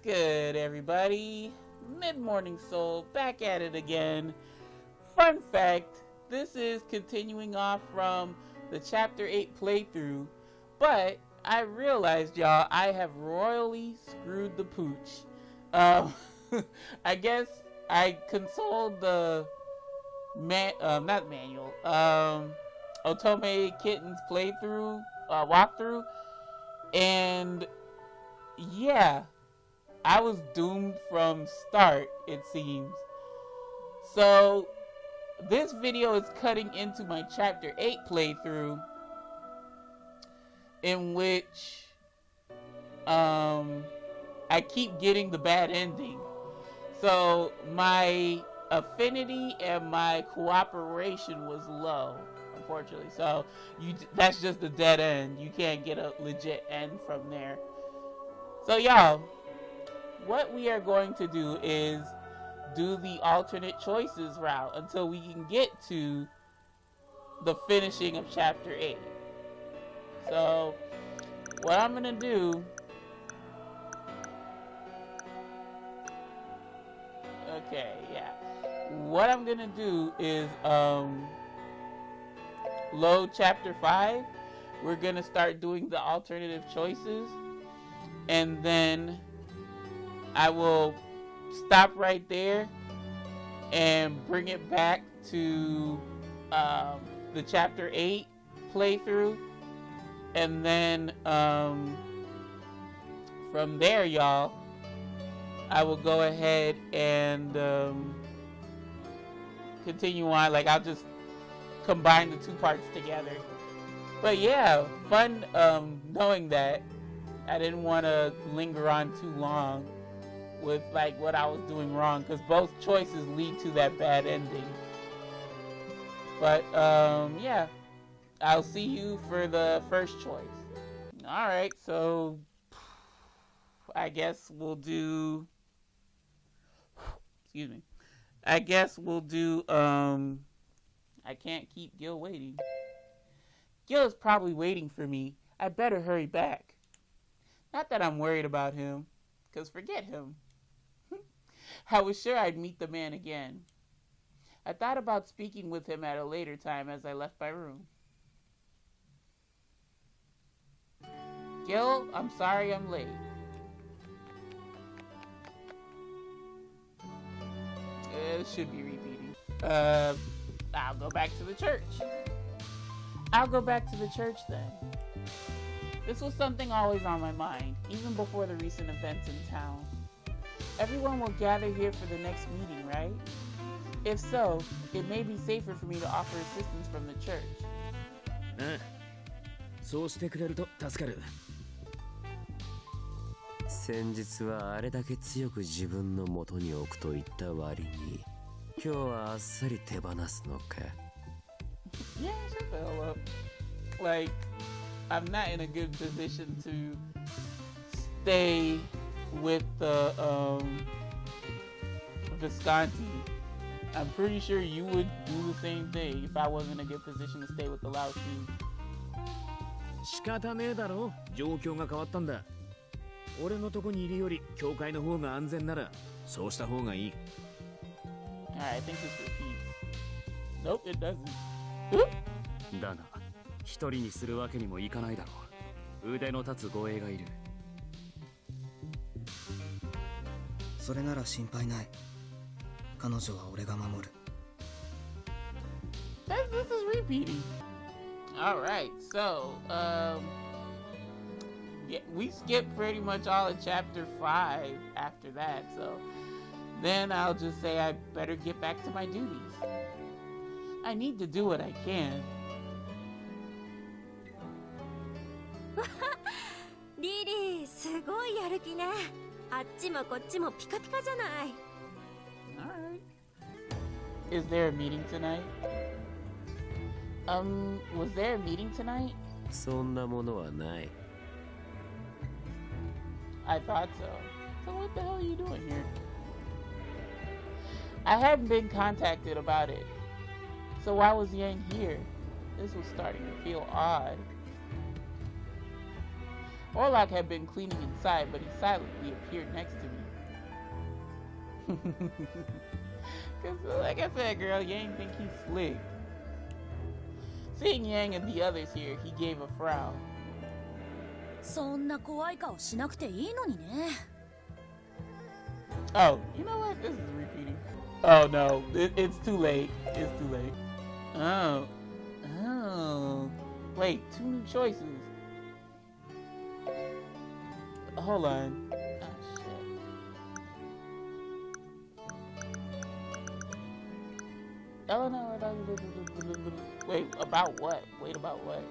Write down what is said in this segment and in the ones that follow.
good, everybody? MidMorningSol back at it again. Fun fact, this is continuing off from the Chapter 8 playthrough, but I realized, y'all, I have royally screwed the pooch. I guess I consoled the Otome Kitten's playthrough, walkthrough, and yeah, I was doomed from start, it seems. So this video is cutting into my Chapter 8 playthrough, in which I keep getting the bad ending. So my affinity and my cooperation was low, unfortunately. So that's just a dead end. You can't get a legit end from there. So y'all, what we are going to do is do the alternate choices route until we can get to the finishing of Chapter 8. So what I'm gonna do, what I'm gonna do is load Chapter 5. We're gonna start doing the alternative choices, and then I will stop right there and bring it back to the Chapter 8 playthrough, and then from there, y'all, I will go ahead and continue on. Like, I'll just combine the two parts together. But yeah, fun knowing that. I didn't want to linger on too long with like what I was doing wrong, because both choices lead to that bad ending. But yeah, I'll see you for the first choice. Alright, so I guess we'll do, excuse me, I guess we'll do I can't keep Gil waiting. Gil is probably waiting for me. I better hurry back. Not that I'm worried about him, because forget him. I was sure I'd meet the man again. I thought about speaking with him at a later time as I left my room. Gil, I'm sorry I'm late. It should be repeating. I'll go back to the church. I'll go back to the church then. This was something always on my mind, even before the recent events in town. Everyone will gather here for the next meeting, right? If so, it may be safer for me to offer assistance from the church. そうしてくれると助かる。先日はあれだけ強く自分の元に置くと言った割に、今日はあっさり手放すのか。Yeah, shut the hell up. Like, I'm not in a good position to stay with the Visconti. I'm pretty sure you would do the same thing if I wasn't in a good position to stay with the Lao Shu. 仕方ねえだろ、状況が変わったんだ。俺のとこにいるより教会の方が安全ならそうした方がいい。Alright, I think this repeats. Nope, it doesn't. だが、一人にするわけにもいかないだろう。腕の立つ護衛がいる。それなら心配ない。彼女は俺が守る。This is repeating. Alright, so, yeah, we skipped pretty much all of Chapter 5 after that, so then I'll just say I better get back to my duties. I need to do what I can. リリー、すごいやる気ね。あっちもこっちもピカピカじゃない。Alright. Is there a meeting tonight? Was there a meeting tonight? そんなものはない。I thought so. So what the hell are you doing here? I hadn't been contacted about it. So why was Yang here? This was starting to feel odd. Orlok had been cleaning inside, but he silently appeared next to me. Because, like I said, girl, Yang think he's slick. Seeing Yang and the others here, he gave a frown. そんな怖い顔しなくていいのにね。 Oh, you know what? This is repeating. Oh no, it's too late. It's too late. Oh. Oh. Wait, 2 new choices. Hold on. Oh shit. Eleanor. Wait, about what? Wait, about what?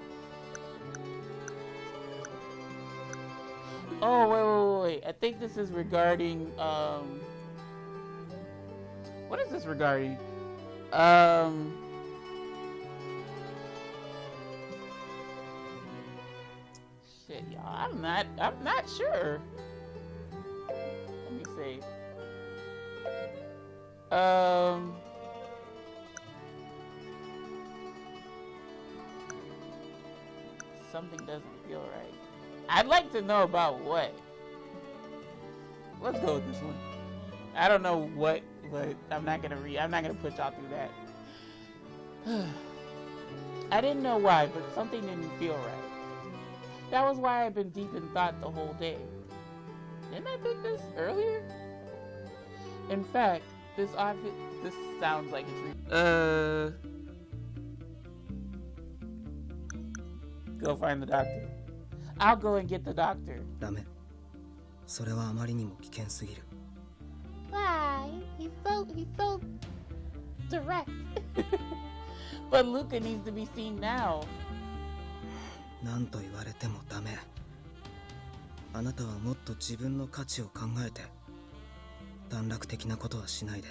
Oh, wait. I think this is regarding, what is this regarding? Shit, y'all. I'm not sure. Let me see. Something doesn't feel right. I'd like to know about what. Let's go with this one. I don't know what, but I'm not gonna put y'all through that. I didn't know why, but something didn't feel right. That was why I've been deep in thought the whole day. Didn't I think this earlier? In fact, this sounds like it's go find the doctor. I'll go and get the doctor. ダメ。それはあまりにも危険すぎる。 Why? He's so direct. But Luca needs to be seen now. 何と言われてもダメ。あなたはもっと自分の価値を考えて、短絡的なことはしないで。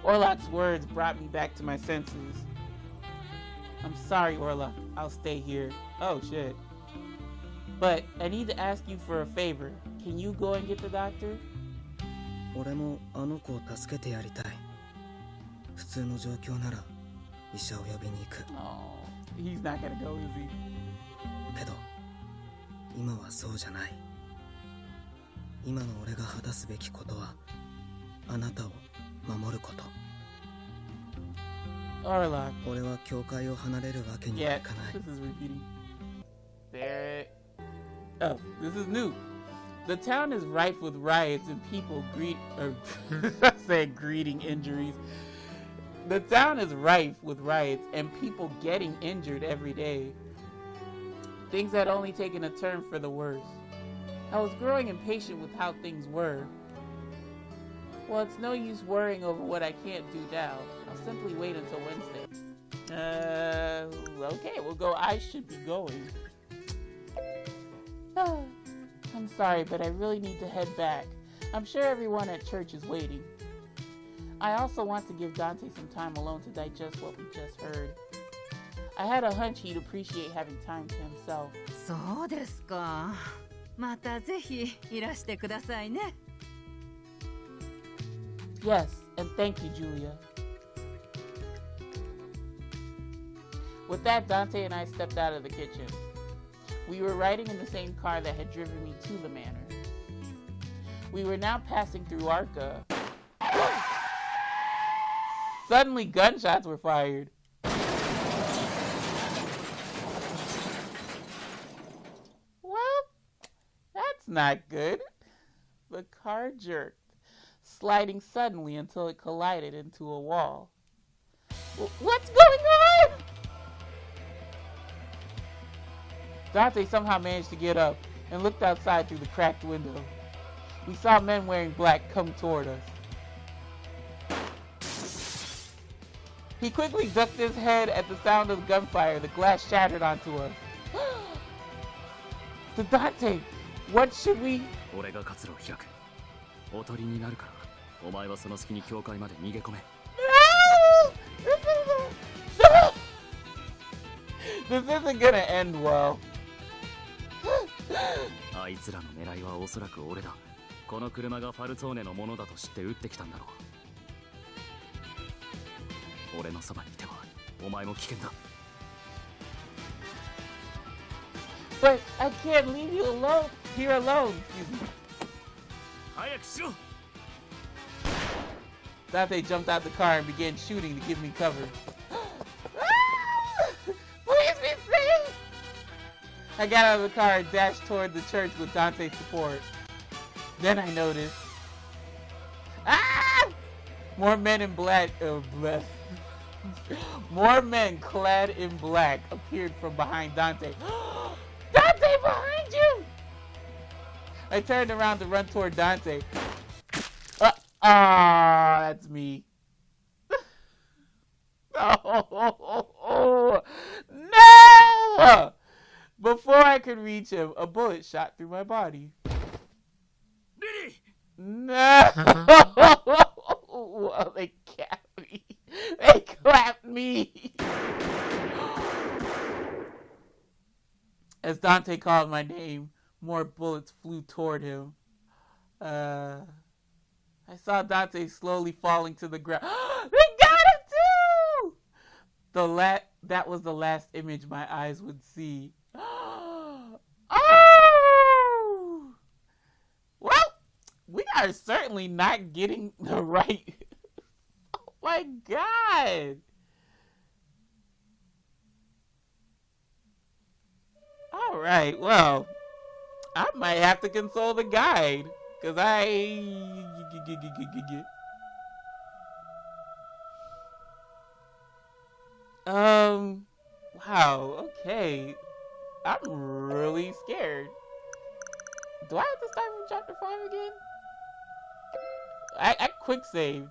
Orlok's words brought me back to my senses. I'm sorry, Orlok. I'll stay here. Oh, shit. But I need to ask you for a favor. Can you go and get the doctor? 俺もあの子を助けてやりたい。普通の状況なら医者を呼びに行く。 Oh, he's not gonna go, is he? けど、今はそうじゃない。今の俺が果たすべきことは、あなたを守ること。 Orlok. 俺は教会を離れるわけにはい Yeah, かない。 this is repeating. There. Oh, this is new. The town is rife with riots and people greeting injuries. The town is rife with riots and people getting injured every day. Things had only taken a turn for the worse. I was growing impatient with how things were. Well, it's no use worrying over what I can't do now. I'll simply wait until Wednesday. Okay, we'll go. I should be going. I'm sorry, but I really need to head back. I'm sure everyone at church is waiting. I also want to give Dante some time alone to digest what we just heard. I had a hunch he'd appreciate having time to himself. そうですか。またぜひいらしてくださいね。 Yes, and thank you, Julia. With that, Dante and I stepped out of the kitchen. We were riding in the same car that had driven me to the manor. We were now passing through Arca. Suddenly, gunshots were fired. Well, that's not good. The car jerked, sliding suddenly until it collided into a wall. What's going on? Dante somehow managed to get up and looked outside through the cracked window. We saw men wearing black come toward us. He quickly ducked his head at the sound of the gunfire. The glass shattered onto us. To Dante, what should we... 俺が活路を開く。おとりになるから、お前はその隙に教会まで逃げ込め。No! This isn't gonna end well. あいつらの狙いはおそらく俺だ。この車がファルツォーネのものだと知って撃ってきたんだろう。俺のそばにいてはお前も危険だ。 But I can't leave you alone here alone. Excuse me. 早くしろ。 Dante jumped out the car and began shooting to give me cover. Please be safe! I got out of the car and dashed toward the church with Dante's support. Then I noticed. Ah! More men in black. More men clad in black appeared from behind Dante. Dante, behind you! I turned around to run toward Dante. That's me. No! No! Before I could reach him, a bullet shot through my body. Lily! No! Well, they capped me. They clapped me. As Dante called my name, more bullets flew toward him. I saw Dante slowly falling to the ground. They got him too! That was the last image my eyes would see. Oh! Well, we are certainly not getting the right. Oh my god! All right, well, I might have to console the guide, cause wow, okay, I'm really scared. Do I have to start from chapter 5 again? I quick saved,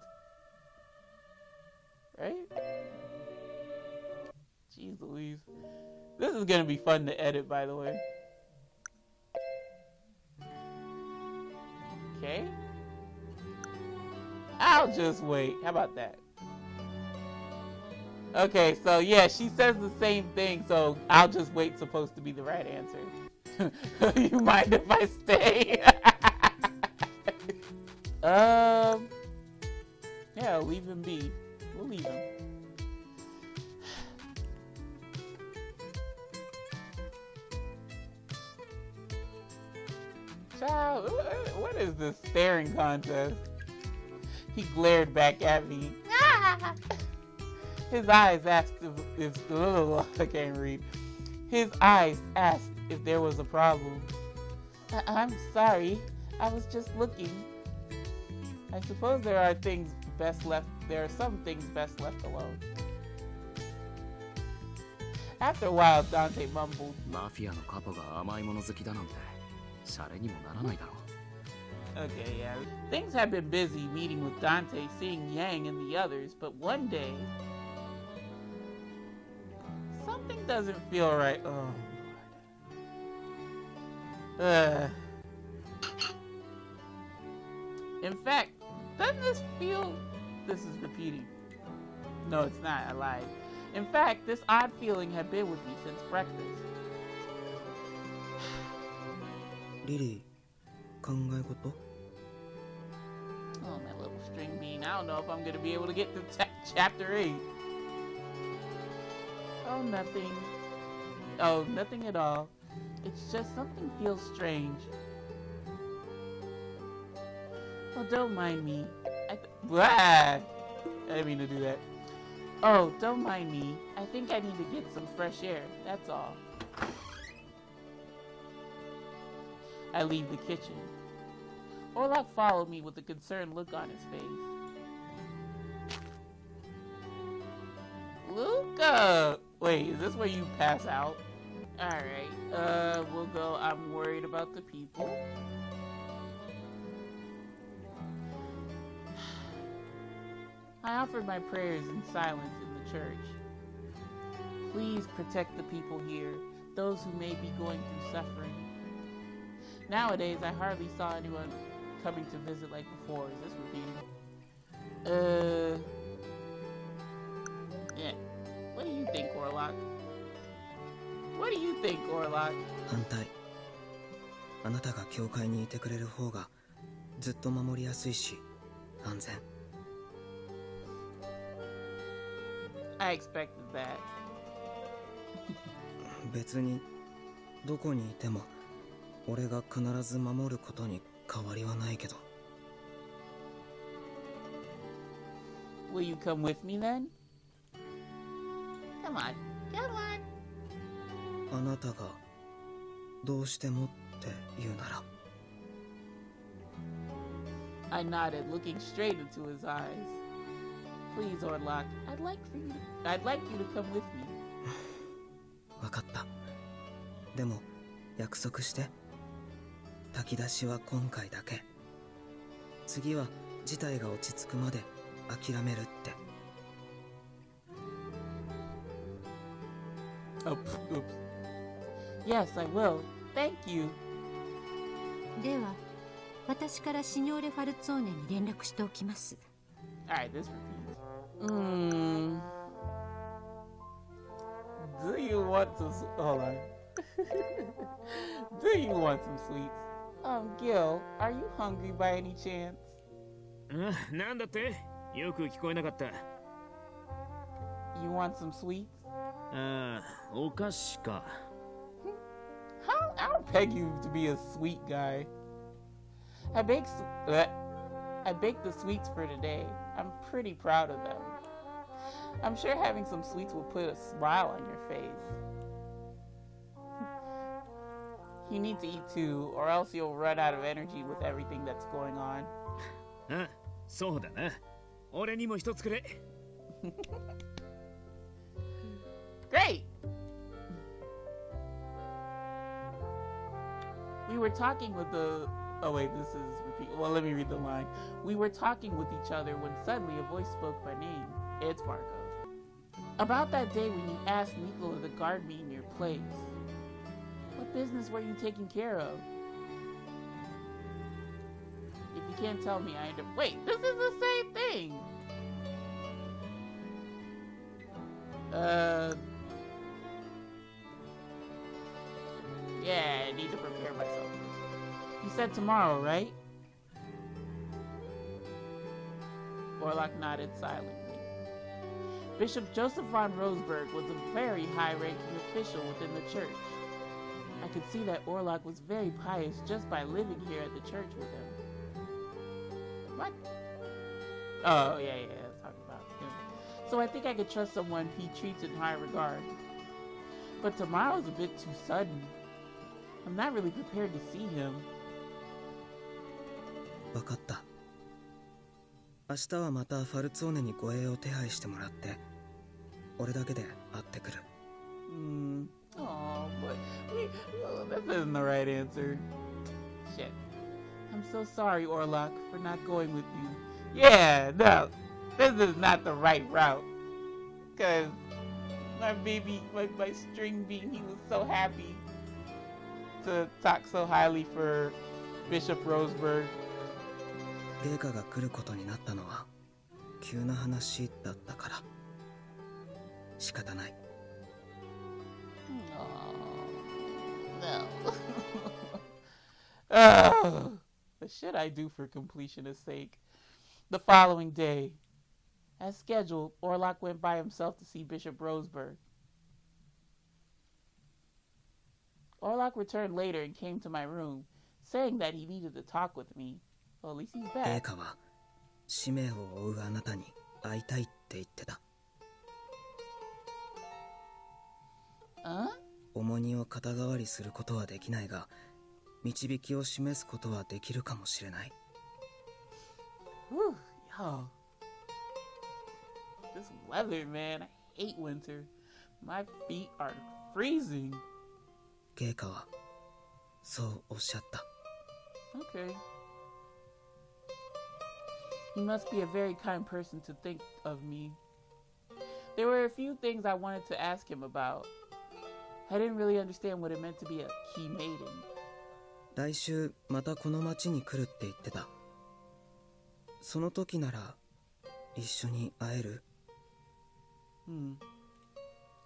right? Jeez Louise. This is gonna be fun to edit, by the way. Okay. I'll just wait. How about that? Okay, so yeah, she says the same thing, so I'll just wait supposed to be the right answer. You mind if I stay? Yeah, leave him be. We'll leave him. Ciao. What is this staring contest? He glared back at me. His eyes asked if I can't read. His eyes asked if there was a problem. I'm sorry. I was just looking. I suppose there are some things best left alone. After a while, Dante mumbled. マフィアのカポが甘いもの好きだなんて、シャレにもならないだろう。 Okay, yeah. Things have been busy meeting with Dante, seeing Yang and the others, but one day, something doesn't feel right. Oh, Lord. In fact, doesn't this feel... This is repeating. No, it's not. I lied. In fact, this odd feeling had been with me since breakfast. リリー、考え事? Oh, that little string bean. I don't know if I'm going to be able to get to chapter 8. Oh, nothing. Oh, nothing at all. It's just something feels strange. Oh, don't mind me. I didn't mean to do that. Oh, don't mind me. I think I need to get some fresh air. That's all. I leave the kitchen. Orlok followed me with a concerned look on his face. Luca! Wait, is this where you pass out? Alright, we'll go. I'm worried about the people. I offered my prayers in silence in the church. Please protect the people here, those who may be going through suffering. Nowadays, I hardly saw anyone coming to visit like before. Is this repeating? Yeah. What do you think, Orlok? What do you think, Orlok? 反対。あなたが教会にいてくれる方がずっと守りやすいし安全。I expected that. 別にどこにいても俺が必ず守ることに変わりはないけど。 Will you come with me then? Come on, come on. あなたがどうしてもって言うなら。 I nodded, looking straight into his eyes. Please, Orlok, I'd like you to come with me. わかった。でも約束して。炊き出しは今回だけ。次は事態が落ち着くまで諦めるって。 Oops. Yes, I will. Thank you. では私からシニョーレ・ファルツォーネに連絡しておきます。 Alright, this repeats. Do you want some... Hold on. Do you want some sweets? Gil, are you hungry by any chance? なんだってよく聞こえなかった。 You want some sweets? お菓子か。 I'll peg you to be a sweet guy. I baked the sweets for today. I'm pretty proud of them. I'm sure having some sweets will put a smile on your face. You need to eat too, or else you'll run out of energy with everything that's going on. そうだな。俺にも一つくれ。Great! We were talking with the... Oh wait, this is repeat. Well, let me read the line. We were talking with each other when suddenly a voice spoke my name. It's Marco. About that day when you asked Nicola to guard me in your place. What business were you taking care of? If you can't tell me, I end up... Wait, this is the same thing! Yeah, I need to prepare myself. You said tomorrow, right? Orlok nodded silently. Bishop Joseph von Roseburg was a very high-ranking official within the church. I could see that Orlok was very pious just by living here at the church with him. What? Oh, yeah, talking about him. So I think I could trust someone he treats in high regard. But tomorrow's a bit too sudden. I'm not really prepared to see him. わかった。明日はまたファルツォーネに護衛を手配してもらって、俺だけで会ってくる。Oh, but that isn't the right answer. Shit. I'm so sorry, Orlok, for not going with you. Yeah, no, this is not the right route. Cause my baby, my string bean, he was so happy to talk so highly for Bishop Roseburg. 陛下が来ることになったのは急な話だったから仕方ない。No. Oh, what should I do for completionist's sake? The following day, as scheduled, Orlok went by himself to see Bishop Roseburg. Orlok returned later and came to my room, saying that he needed to talk with me. Well, at least he's 陛 back. 下は使命を追うあなたに会いたいって言ってた。重荷を肩代わりすることはできないが、導きを示すことはできるかもしれない。Whew, yo. This weather, man. I hate winter. My feet are freezing. 陛下はそうおっしゃった。Okay. He must be a very kind person to think of me. There were a few things I wanted to ask him about. I didn't really understand what it meant to be a key maiden. 来週またこの町に来るって言ってた。その時なら一緒に会える？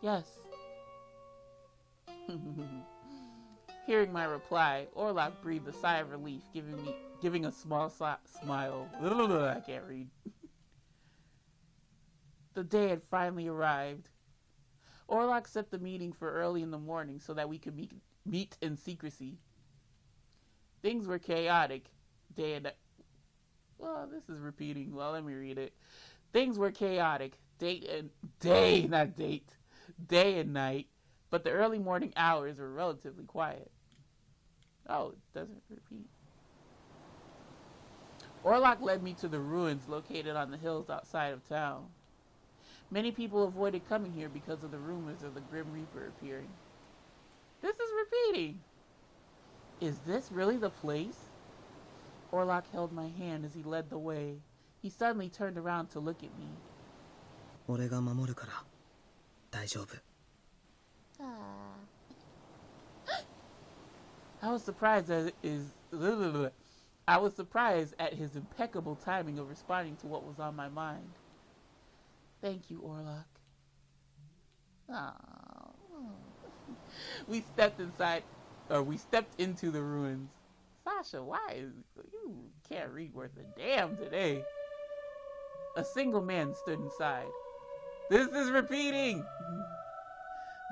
Yes. Hearing my reply, Orlok breathed a sigh of relief, giving a small smile. I can't read. The day had finally arrived. Orlok set the meeting for early in the morning so that we could meet in secrecy. Things were chaotic. Day and night. Well, this is repeating. Well, let me read it. Things were chaotic. Day and night. But the early morning hours were relatively quiet. Oh, it doesn't repeat. Orlok led me to the ruins located on the hills outside of town. Many people avoided coming here because of the rumors of the Grim Reaper appearing. This is repeating. Is this really the place? Orlok held my hand as he led the way. He suddenly turned around to look at me. 俺が守るから大丈夫。I was surprised at his impeccable timing of responding to what was on my mind. Thank you, Orlok. Aww. We stepped into the ruins. Sasha, you can't read worth a damn today. A single man stood inside. This is repeating.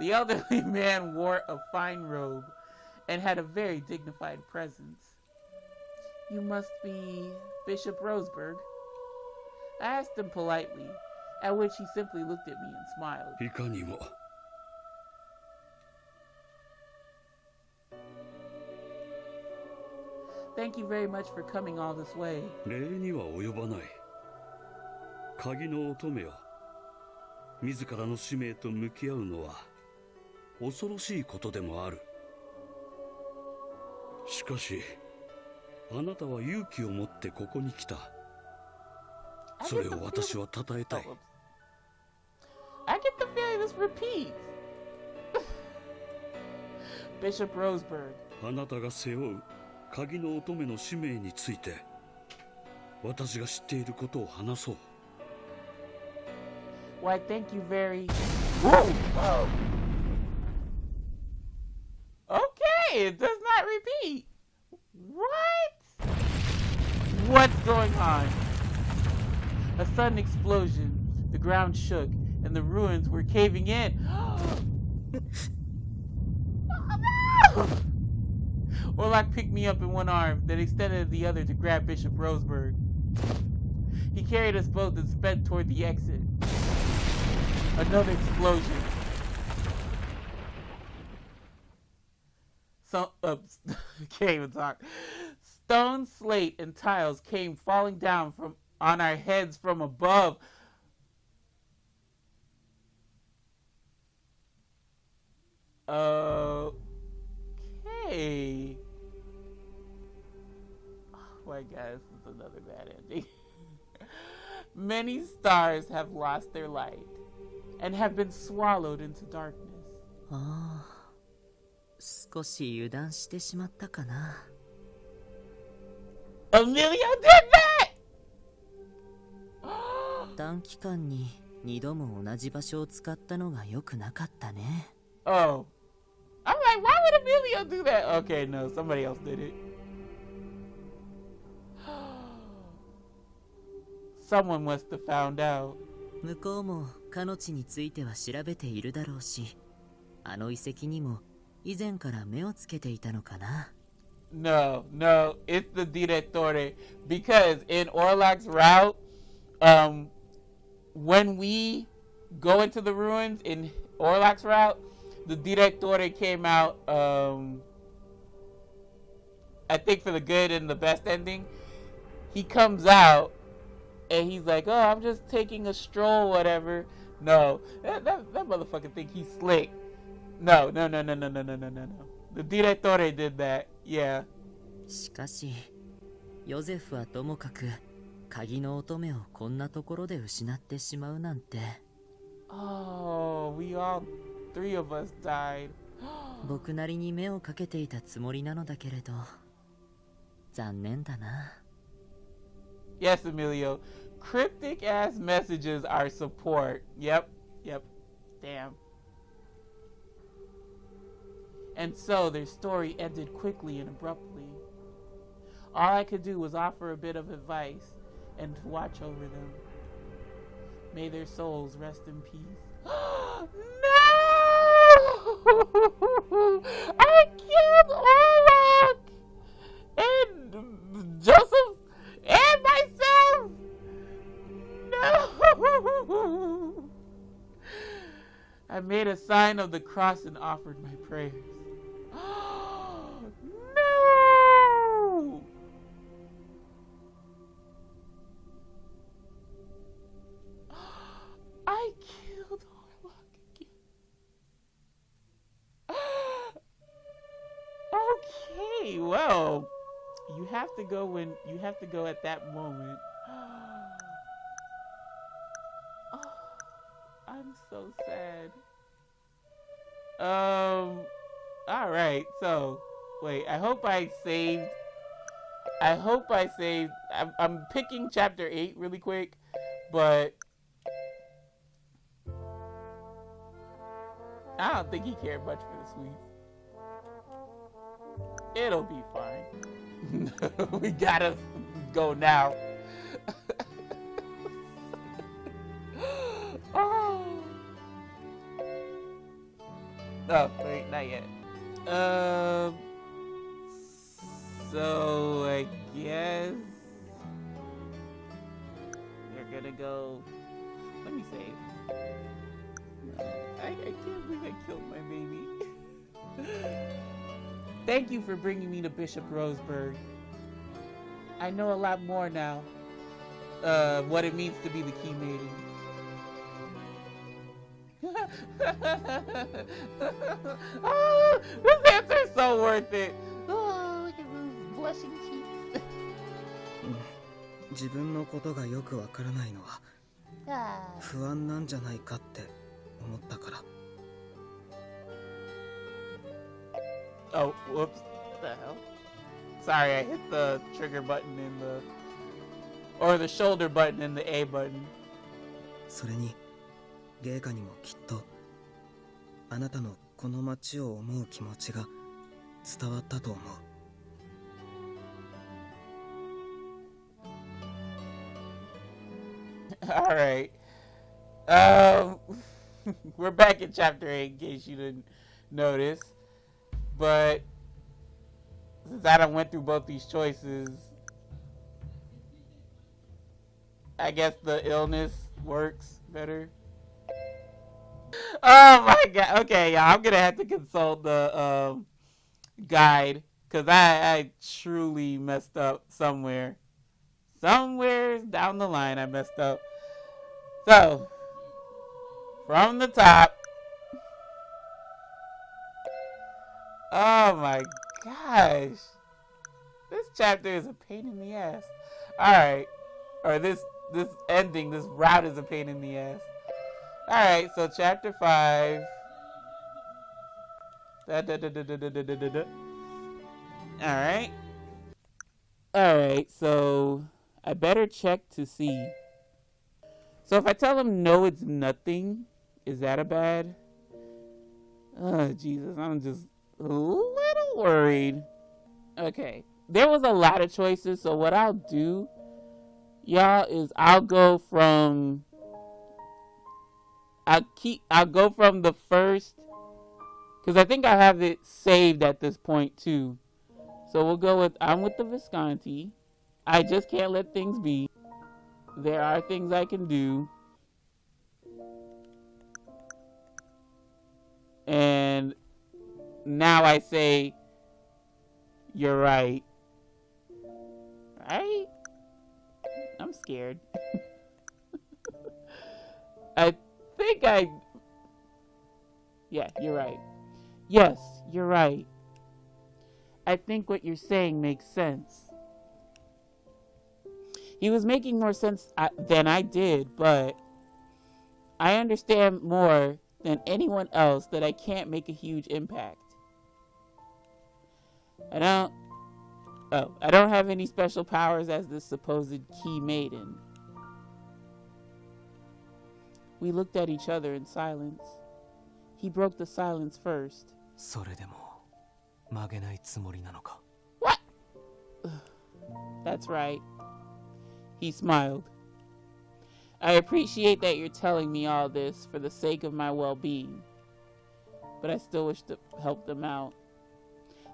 The elderly man wore a fine robe and had a very dignified presence. You must be Bishop Roseberg. I asked him politely, at which he simply looked at me and smiled. いかにも。Thank you very much for coming all this way. 礼には及ばない。鍵の乙女よ。自らの使命と向き合うのは恐ろしいことでもある。しかし、あなたは勇気を持ってここに来た。それを私は称えたい。I get the feeling this repeats. Bishop Roseberg. あなたが背負う鍵の乙女の使命について、私が知っていることを話そう。Why, thank you very... Whoa! Whoa! Okay, it does not repeat. What? What's going on? A sudden explosion. The ground shook, and the ruins were caving in. Oh, no! Orlok picked me up in one arm, then extended the other to grab Bishop Roseberg. He carried us both and sped toward the exit. Another explosion. Can't even talk. Stone, slate, and tiles came falling down on our heads from above. Okay. Oh my God, this is another bad ending. Many stars have lost their light and have been swallowed into darkness. ああ、少し油断してしまったかな。Amelia did that! 短期間に2度も同じ場所を使ったのが良くなかったね。Oh. I'm like, why would Amelia do that? Okay, no, somebody else did it. Someone must have found out. 向こうもかの地については調べているだろうし、あの遺跡にも以前から目をつけていたのかな。No, it's the Direttore. Because in Orlok's route, when we go into the ruins in Orlok's route, the Direttore came out, I think for the good and the best ending. He comes out and he's like, oh, I'm just taking a stroll, whatever. No, that motherfucker think he's slick. No. The Direttore did that, yeah. しかし、ヨゼフはともかく鍵の乙女をこんなところで失ってしまうなんて。Oh, three of us died. 僕なりに目をかけていたつもりなのだけれど、残念だな。Yes, Emilio. Cryptic ass messages are support. Yep. Damn. And so their story ended quickly and abruptly. All I could do was offer a bit of advice and to watch over them. May their souls rest in peace. No! I killed Orlok! And Joseph and myself! No! I made a sign of the cross and offered my prayers. No! I killed Orlok again. Okay, well, you have to go at that moment. Oh, I'm so sad. All right. So, wait. I hope I saved. I'm picking chapter 8 really quick, but I don't think he cared much for the sweets. It'll be fine. We gotta go now. Oh, wait, not yet. So I guess we're gonna go. Let me save. I can't believe I killed my baby. Thank you for bringing me to Bishop Roseburg. I know a lot more now. What it means to be the Key Maiden. Oh, this answer is so worth it. Oh, look at those blushing cheeks. 自分のことがよくわからないのは不安なんじゃないかって思ったから。 Oh, whoops. What the hell? Sorry, I hit the trigger button in the... or the shoulder button in the A button. それに、ゲイカにもきっと、あなたのこの街を思う気持ちが伝わったと思う。Alright. We're back in chapter 8 in case you didn't notice. But since Adam went through both these choices, I guess the illness works better. Oh my god. Okay, y'all, I'm gonna have to consult the guide because I truly messed up somewhere. Somewhere down the line I messed up. So, from the top. Oh my gosh. This chapter is a pain in the ass. Alright. Or this ending, this route is a pain in the ass. Alright, so chapter 5. Alright. Alright, so I better check to see. So if I tell him no, it's nothing, is that a bad? Oh, Jesus, I'm just a little worried. Okay, there was a lot of choices, so what I'll do, y'all, is I'll go from the first, because I think I have it saved at this point too. So we'll go with, I'm with the Visconti. I just can't let things be. There are things I can do. And now I say, you're right. Right? I'm scared. Yeah, you're right. Yes, you're right. I think what you're saying makes sense. He was making more sense than I did, but I understand more than anyone else that I can't make a huge impact. I don't have any special powers as the supposed Key Maiden. We looked at each other in silence. He broke the silence first. それでも曲げないつもりなのか? What? That's right. He smiled. I appreciate that you're telling me all this for the sake of my well-being, but I still wish to help them out.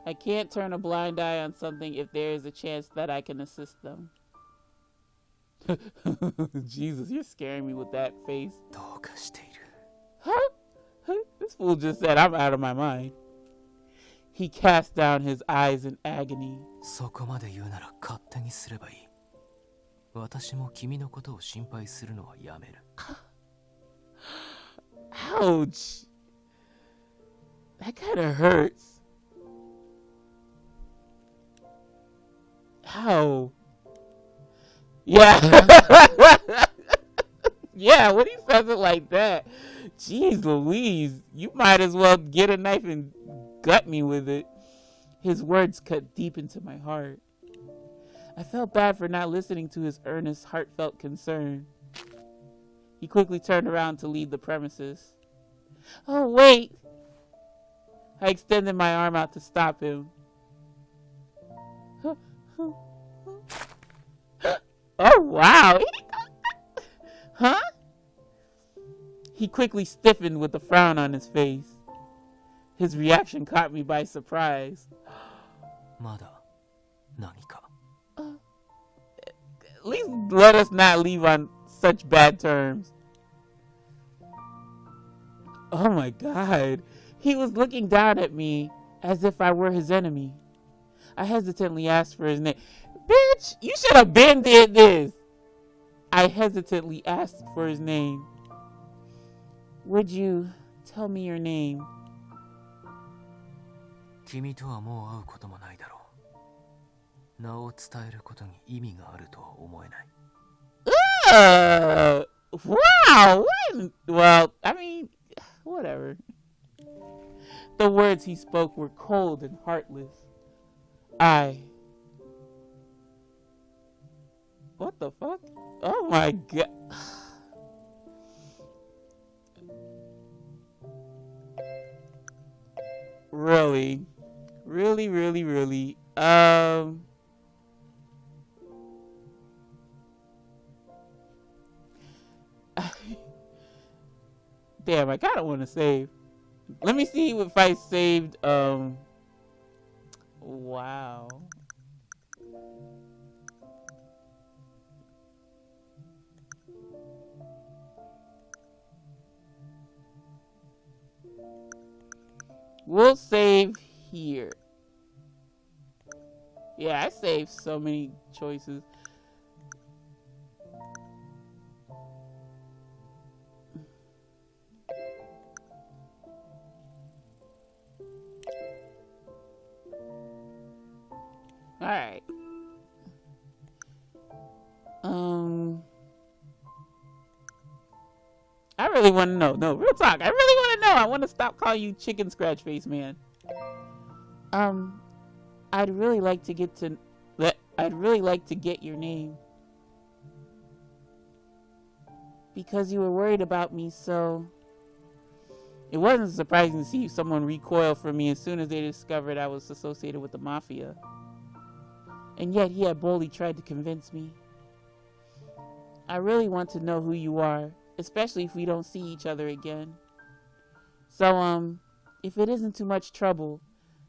I can't turn a blind eye on something if there is a chance that I can assist them. Jesus, you're scaring me with that face. Huh? This fool just said I'm out of my mind. He cast down his eyes in agony. そこまで言うなら勝手にすればいい。私も君のことを心配するのはやめる。Ouch. That kind of hurts. How? Yeah. Yeah, when he says it like that. Jeez Louise. You might as well get a knife and gut me with it. His words cut deep into my heart. I felt bad for not listening to his earnest, heartfelt concern. He quickly turned around to leave the premises. Oh, wait! I extended my arm out to stop him. Oh, wow! Huh? He quickly stiffened with a frown on his face. His reaction caught me by surprise. まだ何か At least let us not leave on such bad terms. Oh my God. He was looking down at me as if I were his enemy. I hesitantly asked for his name. Bitch, you should have been did this. I hesitantly asked for his name. Would you tell me your name? 君とはもう会うこともないだろう。名を伝えることに意味があるとは思えない。Wow. Well, I mean, whatever. The words he spoke were cold and heartless. What the fuck? Oh my God. Really? Really? Damn, I kind of want to save. Let me see if I saved, wow. We'll save here. Yeah, I saved so many choices. Alright. I really want to know. No, real talk. I really want to know. I want to stop calling you Chicken Scratch Face Man. I'd really like to get your name. Because you were worried about me, so it wasn't surprising to see someone recoil from me as soon as they discovered I was associated with the Mafia. And yet he had boldly tried to convince me. I really want to know who you are, especially if we don't see each other again. So, if it isn't too much trouble,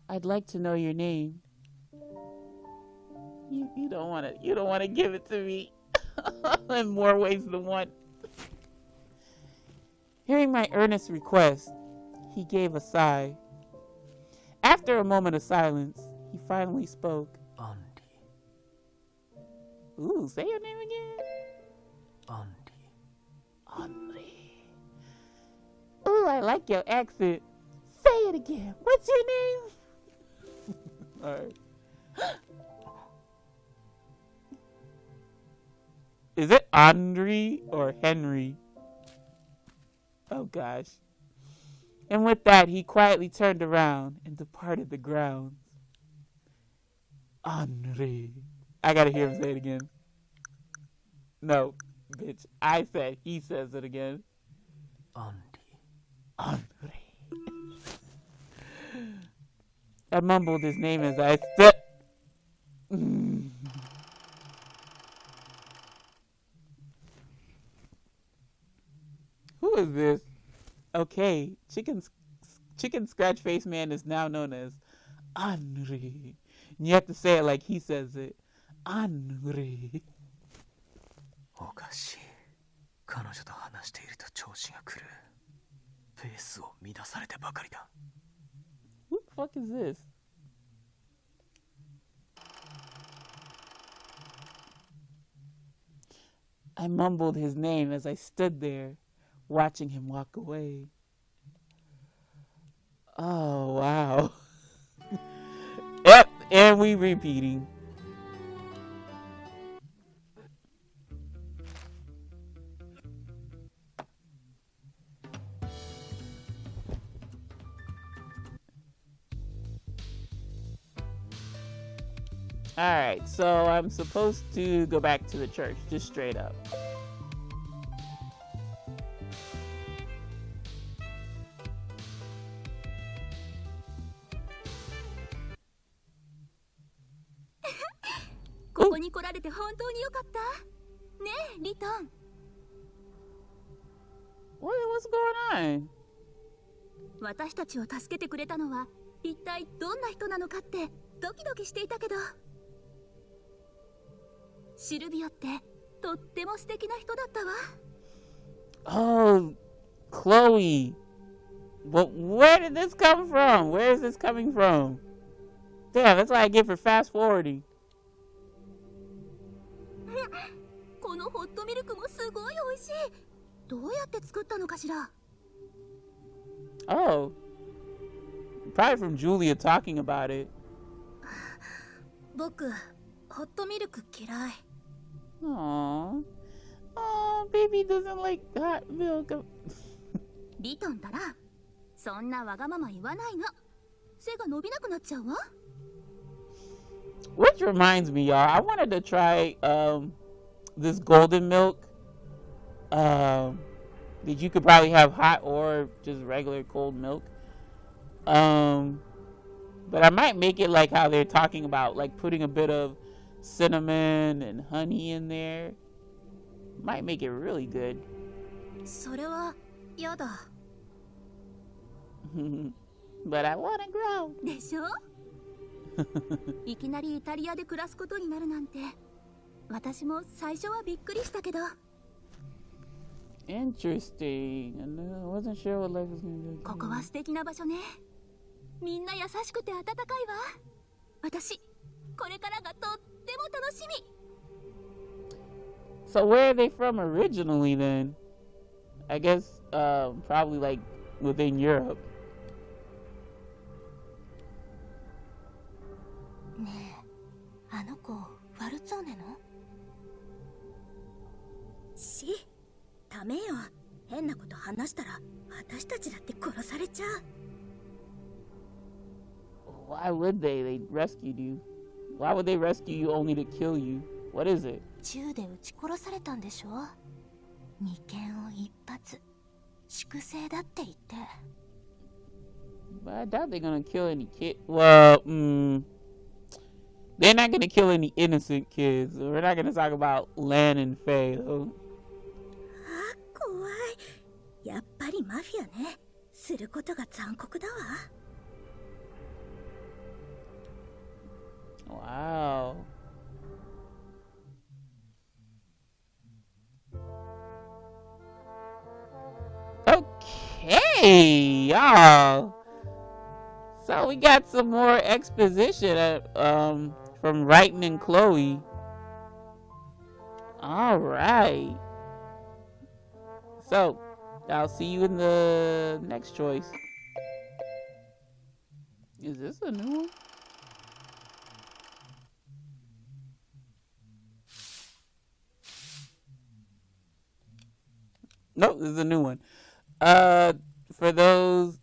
I'd like to know your name. You don't want to give it to me in more ways than one. Hearing my earnest request, he gave a sigh. After a moment of silence, he finally spoke. Andy. Ooh, say your name again. Andy. Ooh, I like your accent. Say it again. What's your name? Alright. Is it Andre or Henry? Oh gosh. And with that, he quietly turned around and departed the grounds. Andre. I gotta hear him say it again. No, bitch. I said he says it again. Andre. I mumbled his name as I stood. is this? Okay, chicken scratch face man is now known as Henri. And you have to say it like he says it. Henri. おかしい。彼女と話していると調子が来る。ペースを乱されてばかりだ。Who the fuck is this? I mumbled his name as I stood there, watching him walk away. Oh, wow. Yep, and we repeating. Alright, so I'm supposed to go back to the church, just straight up. What's going on? 私たちを助けてくれたのは一体どんな人なのかってドキドキしていたけど、シルビオってとっても素敵な人だったわ。 Oh, Chloe. But where did this come from? Where is this coming from? Damn, that's what I get for fast forwarding. このホットミルクもすごい美味しい。どうやって作ったのかしら。 Oh, probably from Julia talking about it. 僕、ホットミルク嫌い。 Aww. Oh, baby doesn't like hot milk. リトンたら、そんなわがまま言わないの。背が伸びなくなっちゃうわ。 Which reminds me, y'all, I wanted to try this golden milk. That you could probably have hot or just regular cold milk. But I might make it like how they're talking about, like putting a bit of cinnamon and honey in there. Might make it really good. それはやだ。 But I wanna grow. でしょ？いきなりイタリアで暮らすことになるなんて、私も最初はびっくりしたけど。 Interesting. I wasn't sure what life was gonna do. ここは素敵な場所ね。みんな優しくて温かいわ。私、これからがとっても楽しみ。 So where are they from originally then? I guess probably like within Europe. ねえ、あの子、ファルツォーネの？ダメよ。変なこと話したら私たちだって殺されちゃう。 Why would they? They rescued you. Why would they rescue you only to kill you? What is it? 銃で撃ち殺されたんでしょ。眉間を一発。粛清だって言って。 But I doubt they're gonna kill any kid. Well, they're not gonna kill any innocent kids. We're not gonna talk about Lan and Faye, though. 怖い。やっぱりマフィアね。することが残酷だわ。 Wow. Okay, y'all. So we got some more exposition from Wrighton and Chloe. All right. So I'll see you in the next choice. Is this a new one? Nope, this is a new one. For those,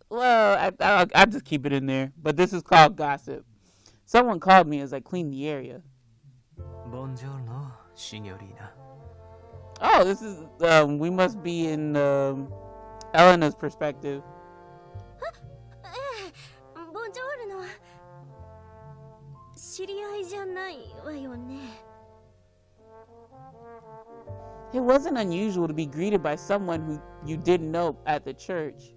well, I'll just keep it in there. But this is called Gossip. Someone called me as I cleaned the area. Buongiorno, signorina. Oh, this is, we must be in, Elena's perspective. ボンジョールの。知り合いじゃないわよね。It wasn't unusual to be greeted by someone who you didn't know at the church.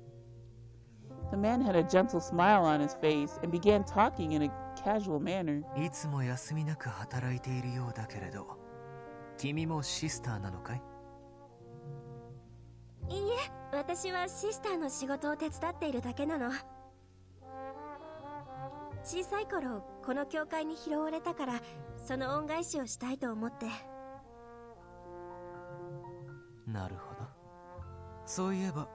The man had a gentle smile on his face and began talking in a casual manner. いつも休みなく働いているようだけれど、君もシスターなのかい？いいえ、私はシスターの仕事を手伝っているだけなの。小さい頃この教会に拾われたから、その恩返しをしたいと思って。なるほど。そういえば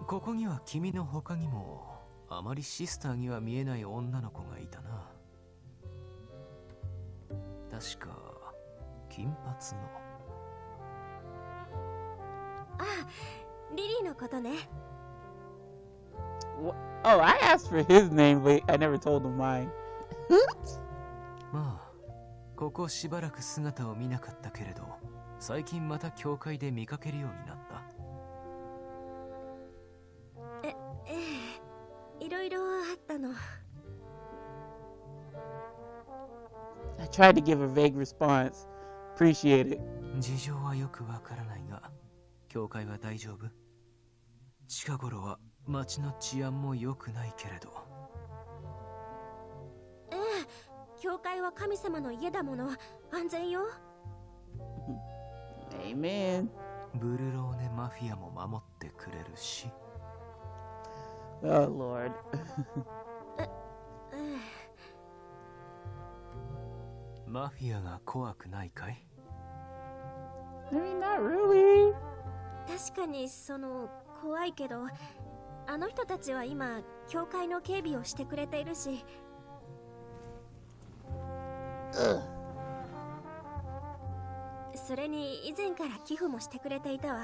ここには君の他にもあまりシスターには見えない女の子がいたな。確か金髪の。あ、リリーのことね。Oh, I asked for his name, but I never told him mine. まあ、ここしばらく姿を見なかったけれど、最近また教会で見かけるようになった。ええ、いろいろあったの。I tried to give a vague response. Appreciate it. 事情はよくわからないが、教会は大丈夫？近頃は町の治安も良くないけれど。ええ、教会は神様の家だもの。安全よ。Amen. ブルローネマフィアも守ってくれるし。Oh, Lord. マフィアが怖くないかい？ I mean, not really. 確かに怖いけど、あの人たちは今教会の警備をしてくれているし。それに以前から寄付もしてくれていたわ。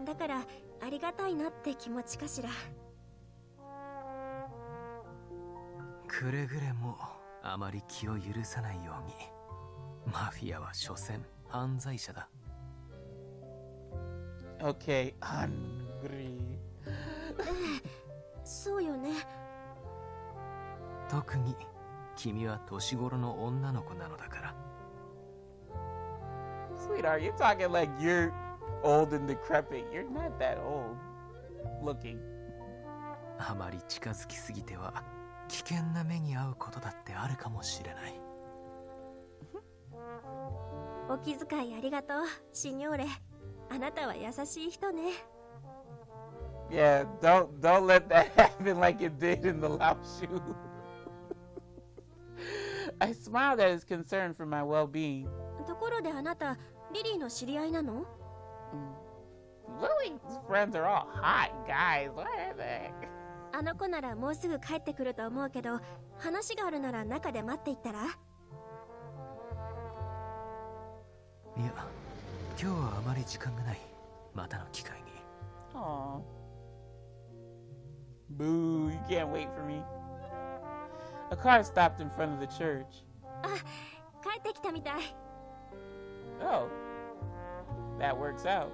だからありがたいなって気持ちかしら。くれぐれもあまり気を許さないように。マフィアは所詮犯罪者だ。Okay, hungry. そうよね。特に君は年頃の女の子なのだから。Sweetheart, you're talking like you're old and decrepit. You're not that old looking. あまり近づきすぎては危険な目に遭うことだってあるかもしれない。お気遣いありがとう、シニョーレ。あなたは優しい人ね。Yeah, don't let that happen like it did in the Lao shoe. I smiled at his concern for my well-being. ところであなた、リリーの知り合いなの？ Lily's friends are all hot guys. What are they? あの子ならもうすぐ帰ってくると思うけど、話があるなら中で待っていったら？いや、今日はあまり時間がない。またの機会に。Aww. Boo, you can't wait for me. A car stopped in front of the church. あ、帰ってきたみたい。Oh, that works out.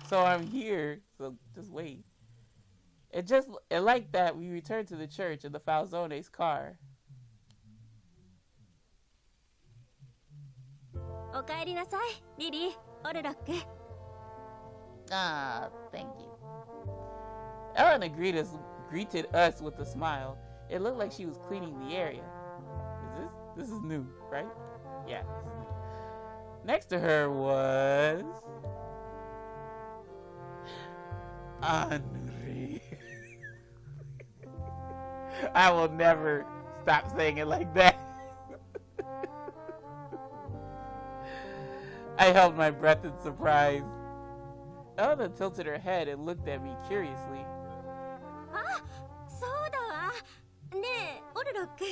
So I'm here, so just wait. It like that we returned to the church in the Falzone's car. おかえりなさい、リリー、オルロック。Ah, thank you. Elena greeted us with a smile. It looked like she was cleaning the area. This is new, right? Yeah, this is new. Next to her was Henri. I will never stop saying it like that. I held my breath in surprise. Elena tilted her head and looked at me curiously. あ、そうだわ。ねえ、オルロック、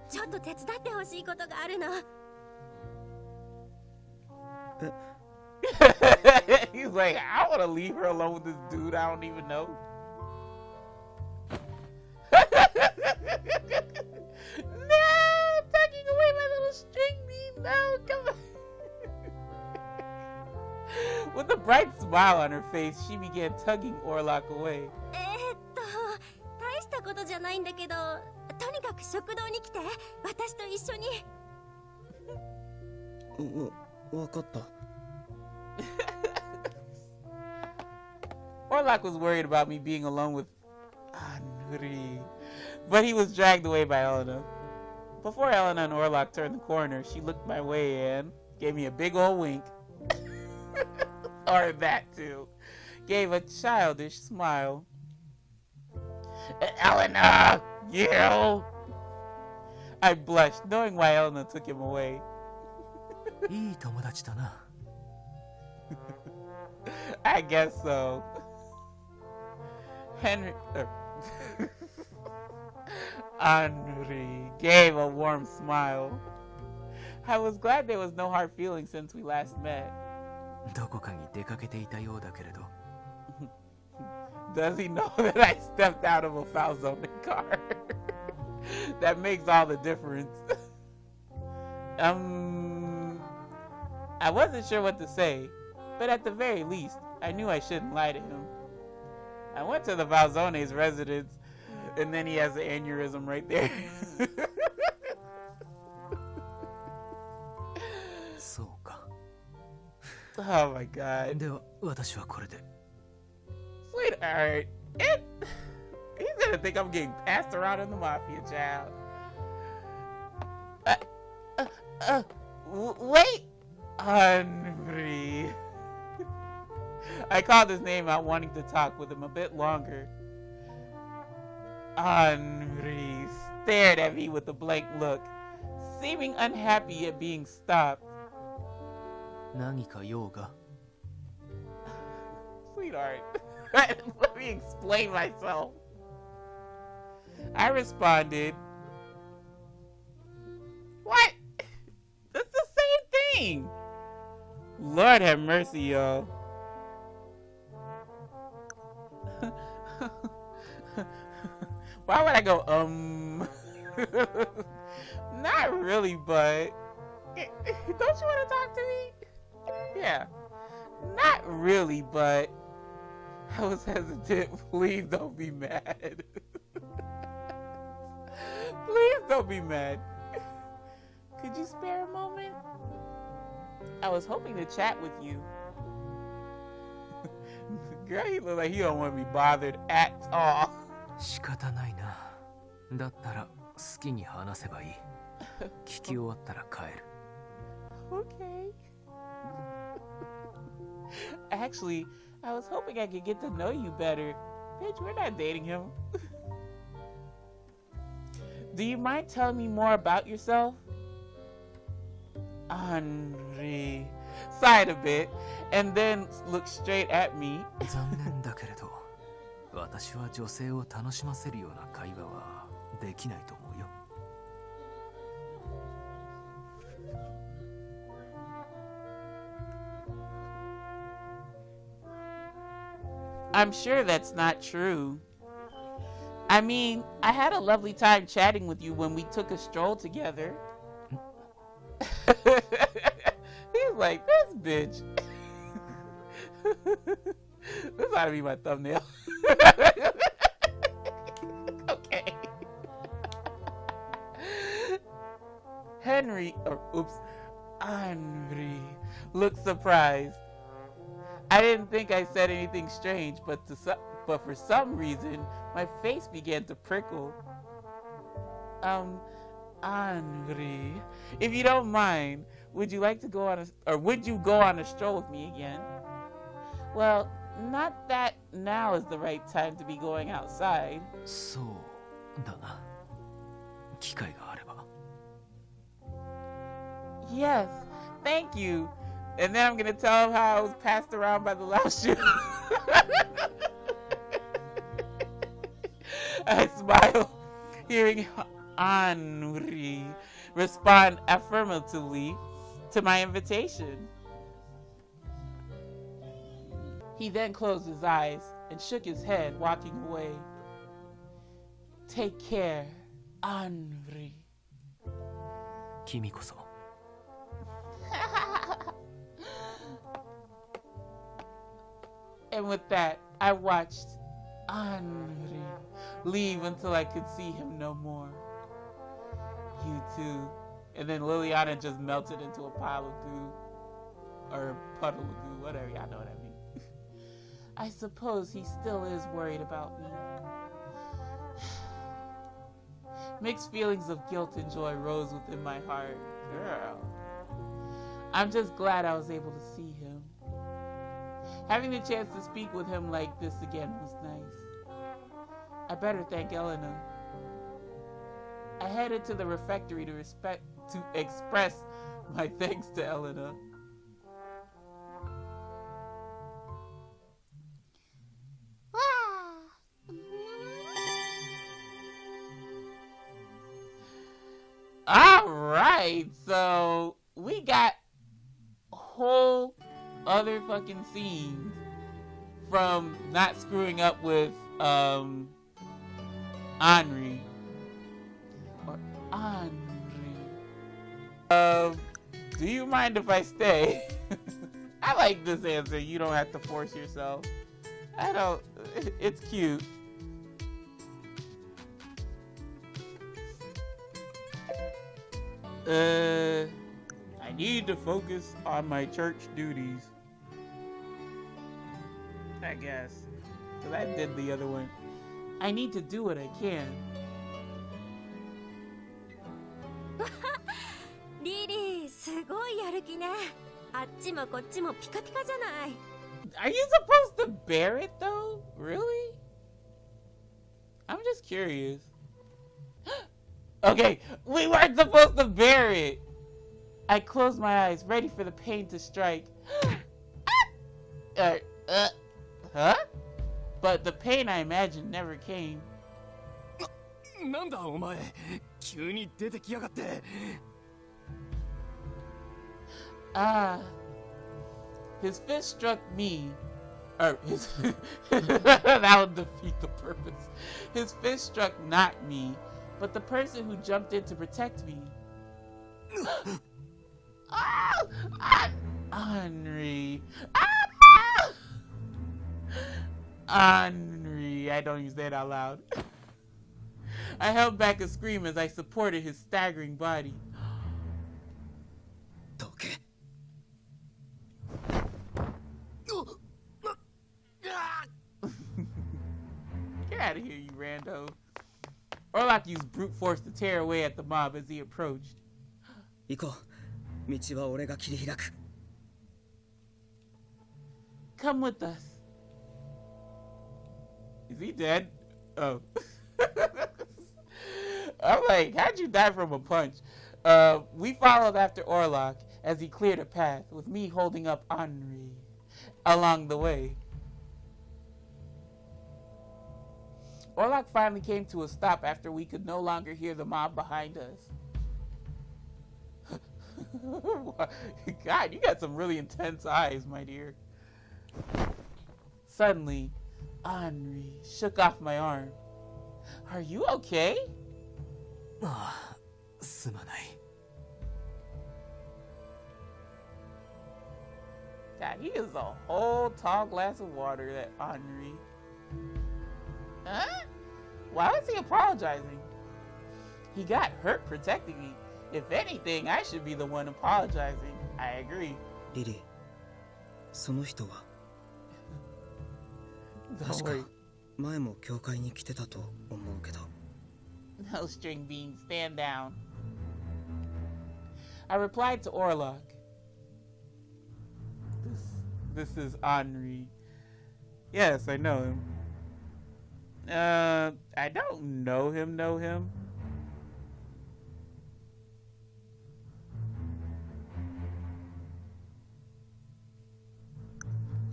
ちょっと手伝ってほしいことがあるの。He's like, I want to leave her alone with this dude I don't even know. No, tucking away my little string bean. No, come on. With a bright smile on her face, she began tugging Orlok away. 大したことじゃないんだけど、とにかく食堂に来て、私と一緒に。わかった。Orlok was worried about me being alone with Henri, but he was dragged away by Elena. Before Elena and Orlok turned the corner, she looked my way and gave me a big old wink. Or that too. Gave a childish smile. Elena, you! I blushed, knowing why Elena took him away. いい友達だな。I guess so. Henry gave a warm smile. I was glad there was no hard feelings since we last met. どこかに出かけていたようだけれど。Does he know that I stepped out of a Falzone car? That makes all the difference. I wasn't sure what to say, but at the very least, I knew I shouldn't lie to him. I went to the Falzone's residence, and then he has an aneurysm right there. そうか。Oh my god. では、私はこれで。Sweetheart, he's gonna think I'm getting passed around in the mafia, child. Wait, Henry. I called his name out, wanting to talk with him a bit longer. Henry stared at me with a blank look, seeming unhappy at being stopped. 何か用が。Sweetheart, let me explain myself. I responded, what? That's the same thing. Lord have mercy, y'all. Why would I go, Not really, but don't you want to talk to me? Yeah. Not really, but I was hesitant. Please don't be mad. Please don't be mad. Could you spare a moment? I was hoping to chat with you. Girl, you look like you don't want to be bothered at all. 仕方ないな。だったら好きに話せばいい。聞き終わったら帰る。Okay. Actually, I was hoping I could get to know you better. Bitch, we're not dating him. Do you mind telling me more about yourself? Henri sighed a bit and then looked straight at me. 残念だけれど、私は女性を楽しませるような会話はできないと思うよ。I'm sure that's not true. I mean, I had a lovely time chatting with you when we took a stroll together. He's like, this bitch. This ought to be my thumbnail. Okay. Henry looked surprised. I didn't think I said anything strange, but for some reason, my face began to prickle. Henri, if you don't mind, would you go on a stroll with me again? Well, not that now is the right time to be going outside. そうだな。機会があれば。Yes, thank you. And then I'm gonna tell him how I was passed around by the loud shoe. I smiled, hearing Henri respond affirmatively to my invitation. He then closed his eyes and shook his head, walking away. Take care, Henri. 君こそ。And with that, I watched Henri leave until I could see him no more. You too. And then Liliana just melted into a pile of goo. Or a puddle of goo, whatever. Y'all know what I mean. I suppose he still is worried about me. Mixed feelings of guilt and joy rose within my heart. Girl. I'm just glad I was able to see him. Having the chance to speak with him like this again was nice. I better thank Elena. I headed to the refectory to express my thanks to Elena. Alright, so we got whole other fucking scenes from not screwing up with Henri. Or Henri. Do you mind if I stay? I like this answer. You don't have to force yourself. I don't. It's cute. I need to focus on my church duties. I guess. Because I did the other one. I need to do what I can. Lily, すごいやる気ね。あっちもこっちもピカピカじゃない。 Are you supposed to bear it though? Really? I'm just curious. Okay, we weren't supposed to bear it. I closed my eyes, ready for the pain to strike. Huh? But the pain I imagined never came. なんだお前、急に出てきやがって。Ah, his fist struck me. Or his that would defeat the purpose. His fist struck not me, but the person who jumped in to protect me. Henri. Henri. I don't use that out loud. I held back a scream as I supported his staggering body. Get out of here, you rando. Orlok used brute force to tear away at the mob as he approached. 行こう。道は俺が切り開く。Come with us. Is he dead? Oh. I'm like, how'd you die from a punch? We followed after Orlok as he cleared a path, with me holding up Henri along the way. Orlok finally came to a stop after we could no longer hear the mob behind us. God, you got some really intense eyes, my dear. Suddenly, Henri shook off my arm. Are you okay? ああ、すまない。God, he is a whole tall glass of water, that Henri. Huh? Why was he apologizing? He got hurt protecting me. If anything, I should be the one apologizing. I agree. リリー、その人は Don't 確か worry. 前も教会に来てたと思うけど。 No string beans, stand down. I replied to Orlok. This is Henri. Yes, I know him. I don't know him.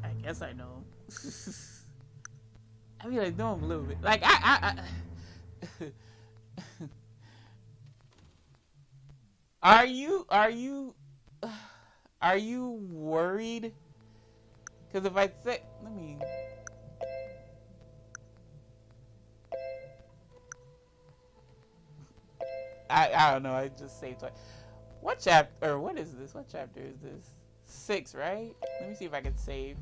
I guess I know him. I mean, I know him a little bit. Like, I Are you worried? Because if I say, let me. I don't know. I just saved twice. What chapter? Or what is this? What chapter is this? 6, right? Let me see if I can save.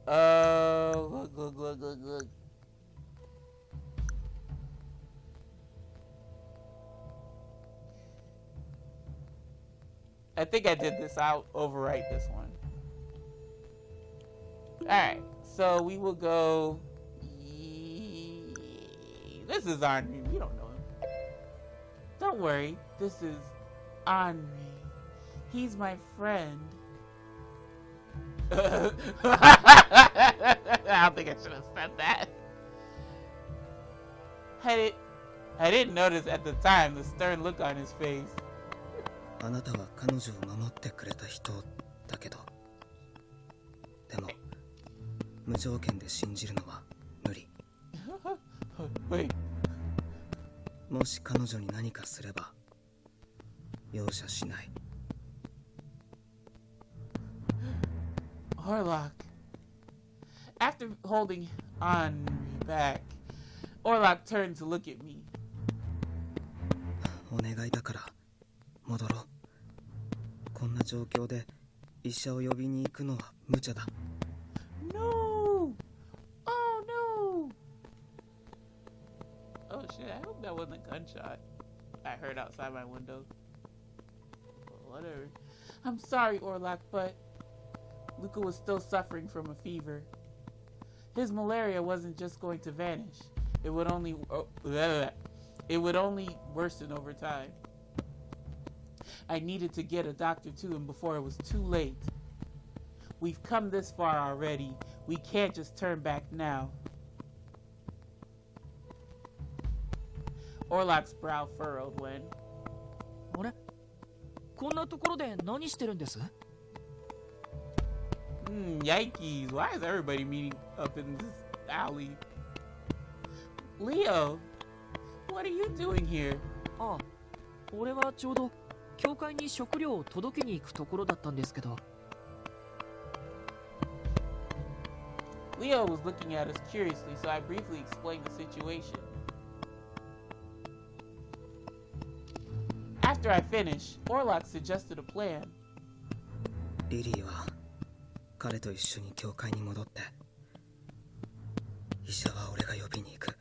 Look. I think I did this. I'll overwrite this one. Alright, so we will go. This is Henri. We don't know him. Don't worry. This is Henri. He's my friend. I don't think I should have said that. I didn't notice at the time the stern look on his face. あなたは彼女を守ってくれた人だけど、でも無条件で信じるのは無理。Wait. もし彼女に何かすれば容赦しない。Orlok. After holding Henri back, Orlok turned to look at me. お願いだから戻ろう。こんな状況で医者を呼びに行くのは無茶だ。No! Oh no! Oh shit, I hope that wasn't a gunshot I heard outside my window. Whatever. I'm sorry, Orlok, but Luca was still suffering from a fever. His malaria wasn't just going to vanish. It would only worsen over time. I needed to get a doctor to him before it was too late. We've come this far already. We can't just turn back now. Orlok's brow furrowed when... あれこんなところで何してるんです Yikes. Why is everybody meeting up in this alley? Leo, what are you doing here? あ、俺はちょうど教会に食料を届けに行くところだったんですけど。Leo was looking at us curiously, so I briefly explained the situation. After I finished, Orlok suggested a plan. リリーは彼と一緒に教会に戻って、医者は俺が呼びに行く。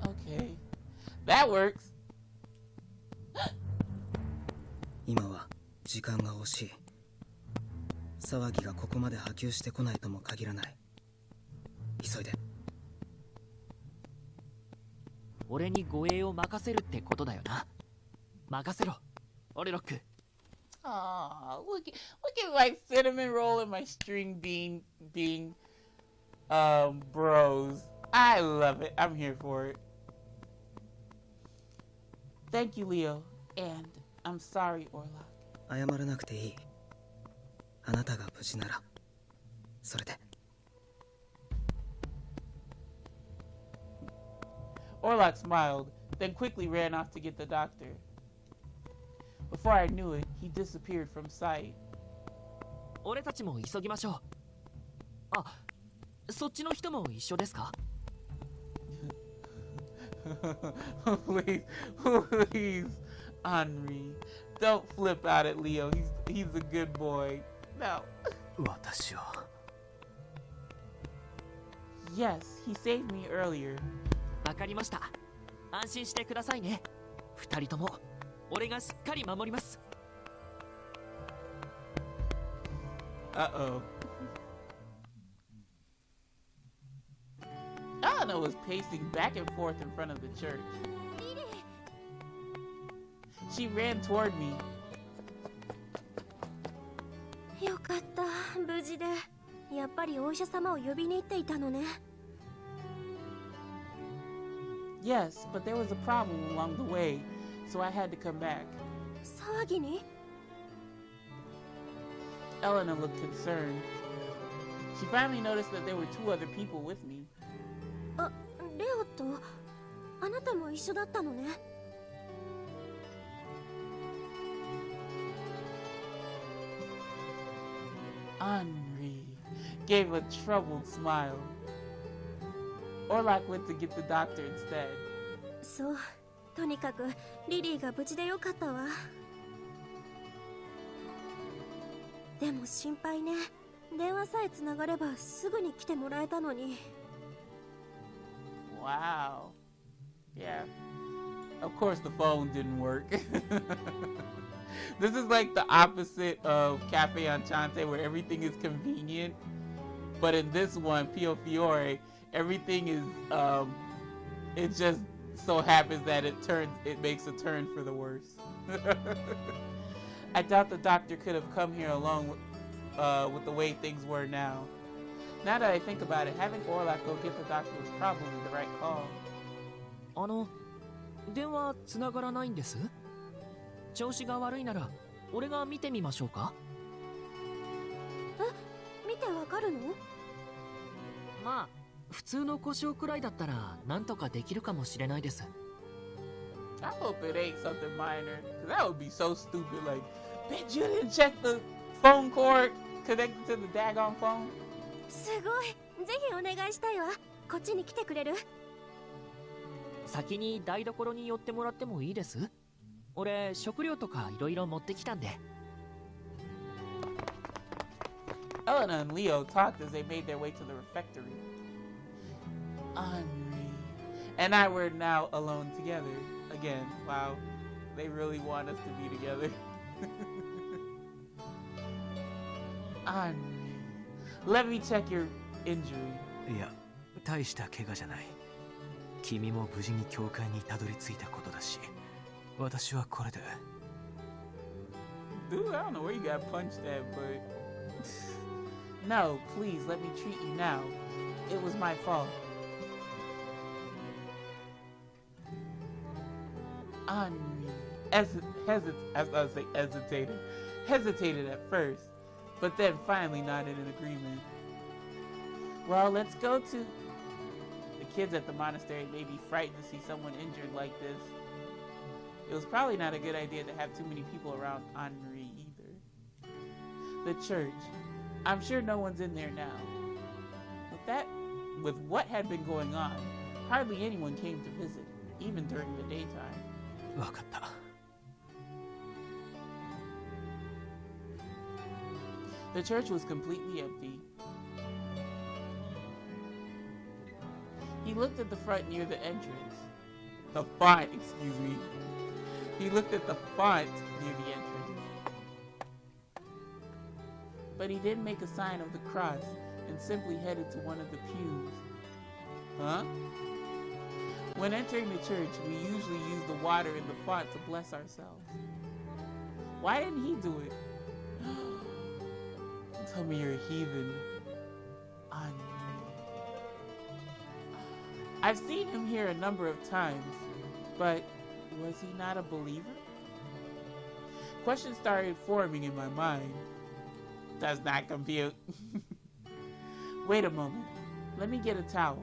Okay, that works. 今は時間が惜しい。騒ぎがここまで波及してこないとも限らない。急いで。俺に護衛を任せるってことだよな。任せろ、オレロック。Aw, look at my cinnamon roll and my string bean being bros. I love it. I'm here for it. Thank you, Leo. And I'm sorry, Orlok. 謝らなくていい。あなたが無事ならそれで。Orlok smiled, then quickly ran off to get the doctor. Before I knew it, he disappeared from sight. 俺たちも急ぎましょう。あ、そっちの人も一緒ですかplease, please, Henri, don't flip out at Leo. He's a good boy. No. 私は Yes, he saved me earlier. わかりました。安心してくださいね。二人とも俺がしっかり守ります。Uh-oh. Anna was pacing back and forth in front of the church. She ran toward me. よかった、無事で。やっぱりお医者様を呼びに行っていたのね。Yes, but there was a problem along the way, so I had to come back. 騒ぎに？ Elena looked concerned. She finally noticed that there were two other people with me. あ、レオとあなたも一緒だったのね。Henri gave a troubled smile. Orlok went to get the doctor instead. そう、とにかくリリーが無事でよかったわ。でも心配ね。電話さえつながればすぐに来てもらえたのに。Wow. Yeah. Of course the phone didn't work. This is like the opposite of Cafe Enchante, where everything is convenient. But in this one, Piofiore, everything is, it just so happens that it makes a turn for the worse. I doubt the doctor could have come here alone with the way things were now. Now that I think about it, having Orlok go get the doctor was probably the right call. 電話つながらないんです。調子が悪いなら俺が見てみましょうか。見てわかるの？まあ普通の故障くらいだったらなんとかできるかもしれないです。I hope it ain't something minor, cause that would be so stupid. Like, bitch, you didn't check the phone cord connected to the daggone phone. すごい。ぜひお願いしたいわ。こっちに来てくれる？先に台所に寄ってもらってもいいです？俺食料とかいろいろ持ってきたんで。Elena and Leo talked as they made their way to the refectory. Henri and I were now alone together again. Wow, they really want us to be together. Henri, let me check your injury. いや、大した怪我じゃない。君も無事に教会にたどり着いたことだし、私はこれで。Dude, I don't know where you got punched at, but no, please let me treat you now. It was my fault. Hesitated at first, but then finally nodded in agreement. Well, let's go to... The kids at the monastery may be frightened to see someone injured like this. It was probably not a good idea to have too many people around Henri either. The church. I'm sure no one's in there now. With what had been going on, hardly anyone came to visit, even during the daytime. わかった。The church was completely empty. He looked at the front near the entrance. The font, excuse me. He looked at the font near the entrance. But he didn't make a sign of the cross and simply headed to one of the pews. Huh? When entering the church, we usually use the water in the font to bless ourselves. Why didn't he do it? Tell me you're a heathen. I've seen him here a number of times, but was he not a believer? Questions started forming in my mind. Does not compute. Wait a moment. Let me get a towel.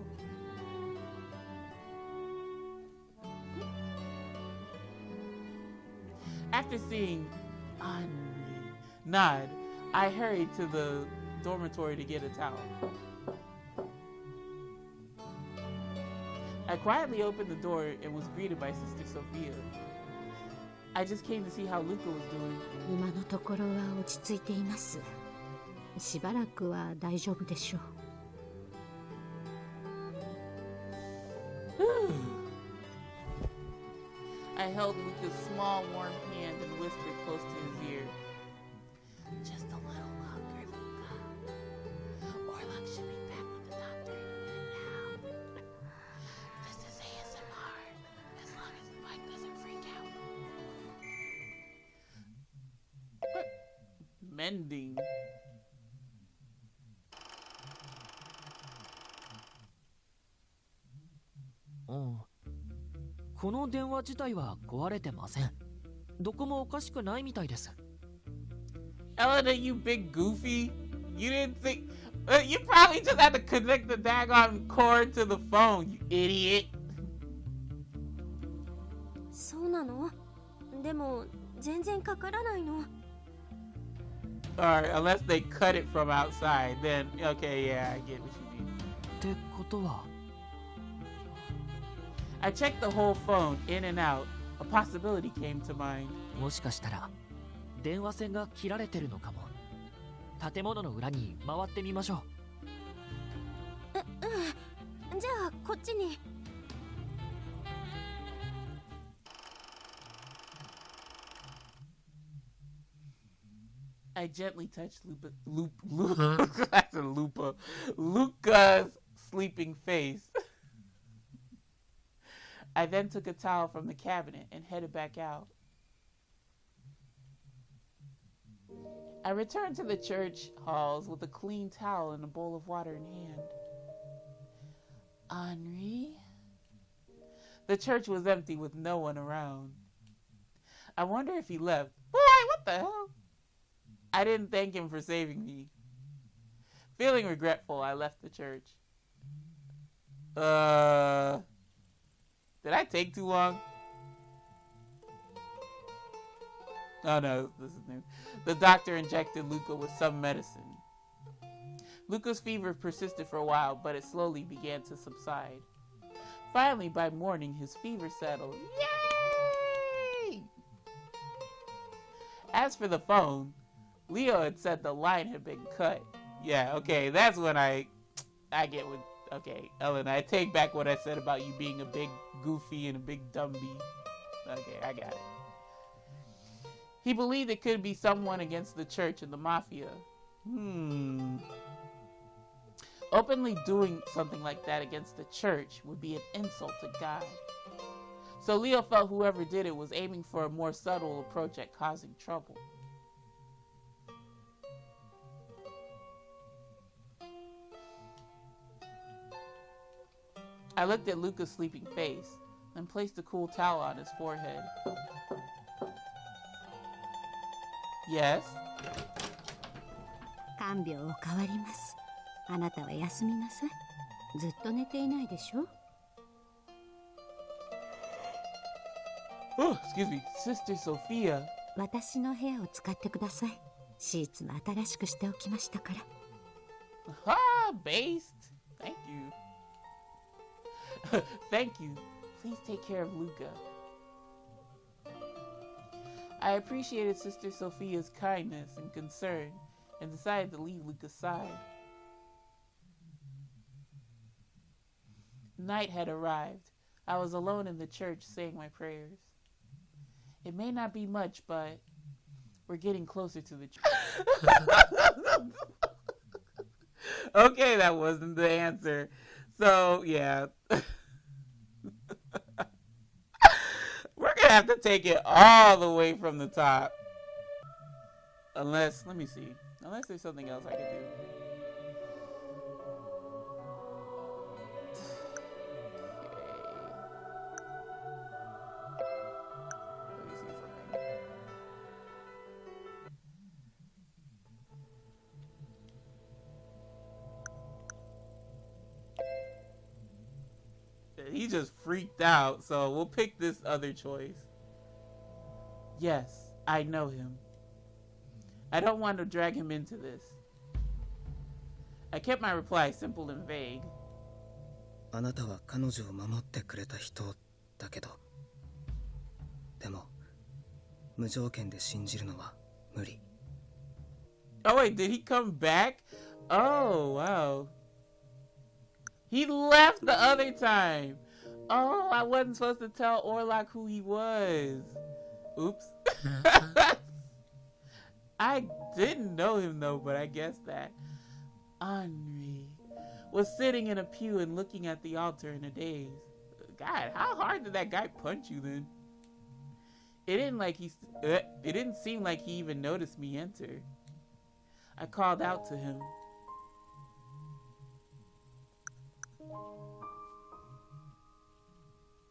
After seeing Henri nod, I hurried to the dormitory to get a towel. I quietly opened the door and was greeted by Sister Sophia. I just came to see how Luca was doing. 今のところは落ち着いています。しばらくは大丈夫でしょう。I held Luca's small, warm hand and whispered close to his ear. Just a little longer, Luca. Orlok should be back with the doctor now. This is ASMR, as long as the mic doesn't freak out. What? Mending. Oh. この電話自体は壊れてません。どこもおかしくないみたいです。Elena, you big goofy. You didn't think... you probably just had to connect the daggone cord to the phone, you idiot. そうなの？でも全然かからないの。Alright, unless they cut it from outside, then okay, yeah, I get what you mean. ってことは I checked the whole phone in and out. A possibility came to mind. もしかしたら電話線が切られてるのかも。建物の裏に回ってみましょう。うん。じゃあこっちに。I gently touched Luca's sleeping face. I then took a towel from the cabinet and headed back out. I returned to the church halls with a clean towel and a bowl of water in hand. Henri? The church was empty with no one around. I wonder if he left. Boy, what the hell? I didn't thank him for saving me. Feeling regretful, I left the church. Did I take too long? Oh no, this is new. The doctor injected Luca with some medicine. Luca's fever persisted for a while, but it slowly began to subside. Finally, by morning, his fever settled. Yay! As for the phone, Leo had said the line had been cut. Yeah, okay, that's when I get with, okay, Ellen, I take back what I said about you being a big goofy and a big dumby. Okay, I got it. He believed it could be someone against the church and the mafia. Openly doing something like that against the church would be an insult to God. So Leo felt whoever did it was aiming for a more subtle approach at causing trouble. I looked at Luca's sleeping face, then placed a cool towel on his forehead. Yes? 看病を代わります。あなたは休みなさい。ずっと寝ていないでしょ? Oh, excuse me, Sister Sophia. 私の部屋を使ってください。シーツも新しくしておきましたから。Ah, based. Thank you. Thank you. Please take care of Luca. I appreciated Sister Sophia's kindness and concern and decided to leave Luca's side. Night had arrived. I was alone in the church saying my prayers. It may not be much, but we're getting closer to the church. Okay, that wasn't the answer. So, yeah. We're gonna have to take it all the way from the top. Unless, let me see. Unless there's something else I can do. Let me see something. He just freaked out, so we'll pick this other choice. Yes, I know him. I don't want to drag him into this. I kept my reply simple and vague. あなたは彼女を守ってくれた人だけど、でも無条件で信じるのは無理。Oh wait, did he come back? Oh wow. He left the other time. Oh, I wasn't supposed to tell Orlok who he was. Oops. I didn't know him though, but I guess that. Henri was sitting in a pew and looking at the altar in a daze. God, how hard did that guy punch you then? It didn't seem like he even noticed me enter. I called out to him.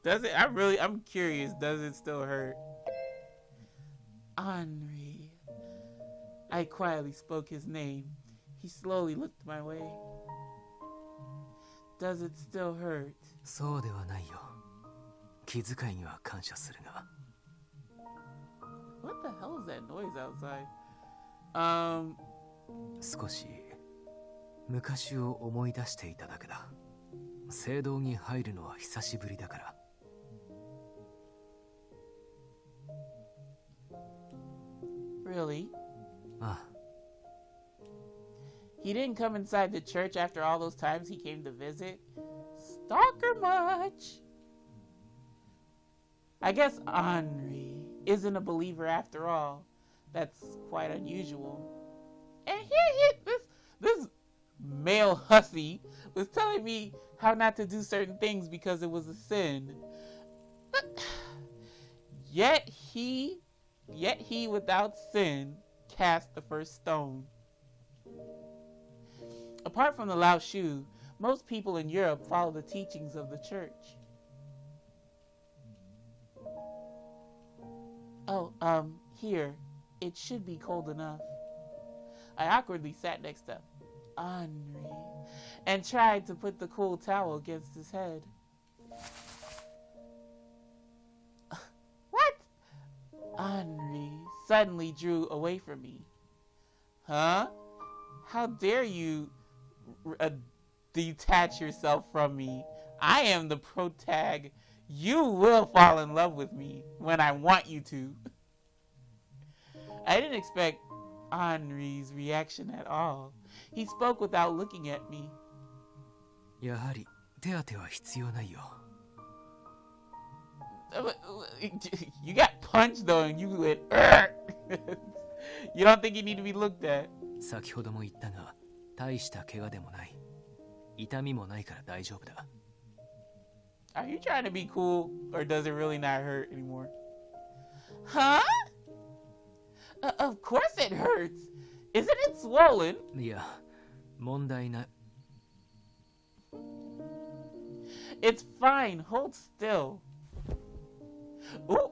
Does it? I'm curious. Does it still hurt? Henri. I quietly spoke his name. He slowly looked my way. Does it still hurt? そうではないよ。気遣いには感謝するが。What the hell is that noise outside? 少し昔を思い出していただけだ。聖堂に入るのは久しぶりだから。Really? ああ。He didn't come inside the church after all those times he came to visit? Stalker much? I guess Henri isn't a believer after all. That's quite unusual. this male hussy was telling me how not to do certain things because it was a sin. Yet he without sin cast the first stone. Apart from the Lao Shu, most people in Europe follow the teachings of the church. Oh, here. It should be cold enough. I awkwardly sat next to Henri and tried to put the cool towel against his head. What? Henri suddenly drew away from me. Huh? How dare you detach yourself from me? I am the protag. You will fall in love with me when I want you to. I didn't expect Henri's reaction at all. He spoke without looking at me. やはり手当ては必要ないよ。You got punched though and you went You don't think you need to be looked at? 先ほども言ったが、大した怪我でもない。痛みもないから大丈夫だ。Are you trying to be cool or does it really not hurt anymore? Huh? Of course it hurts. Isn't it swollen? いや、問題ない。It's fine. Hold still. Ooh.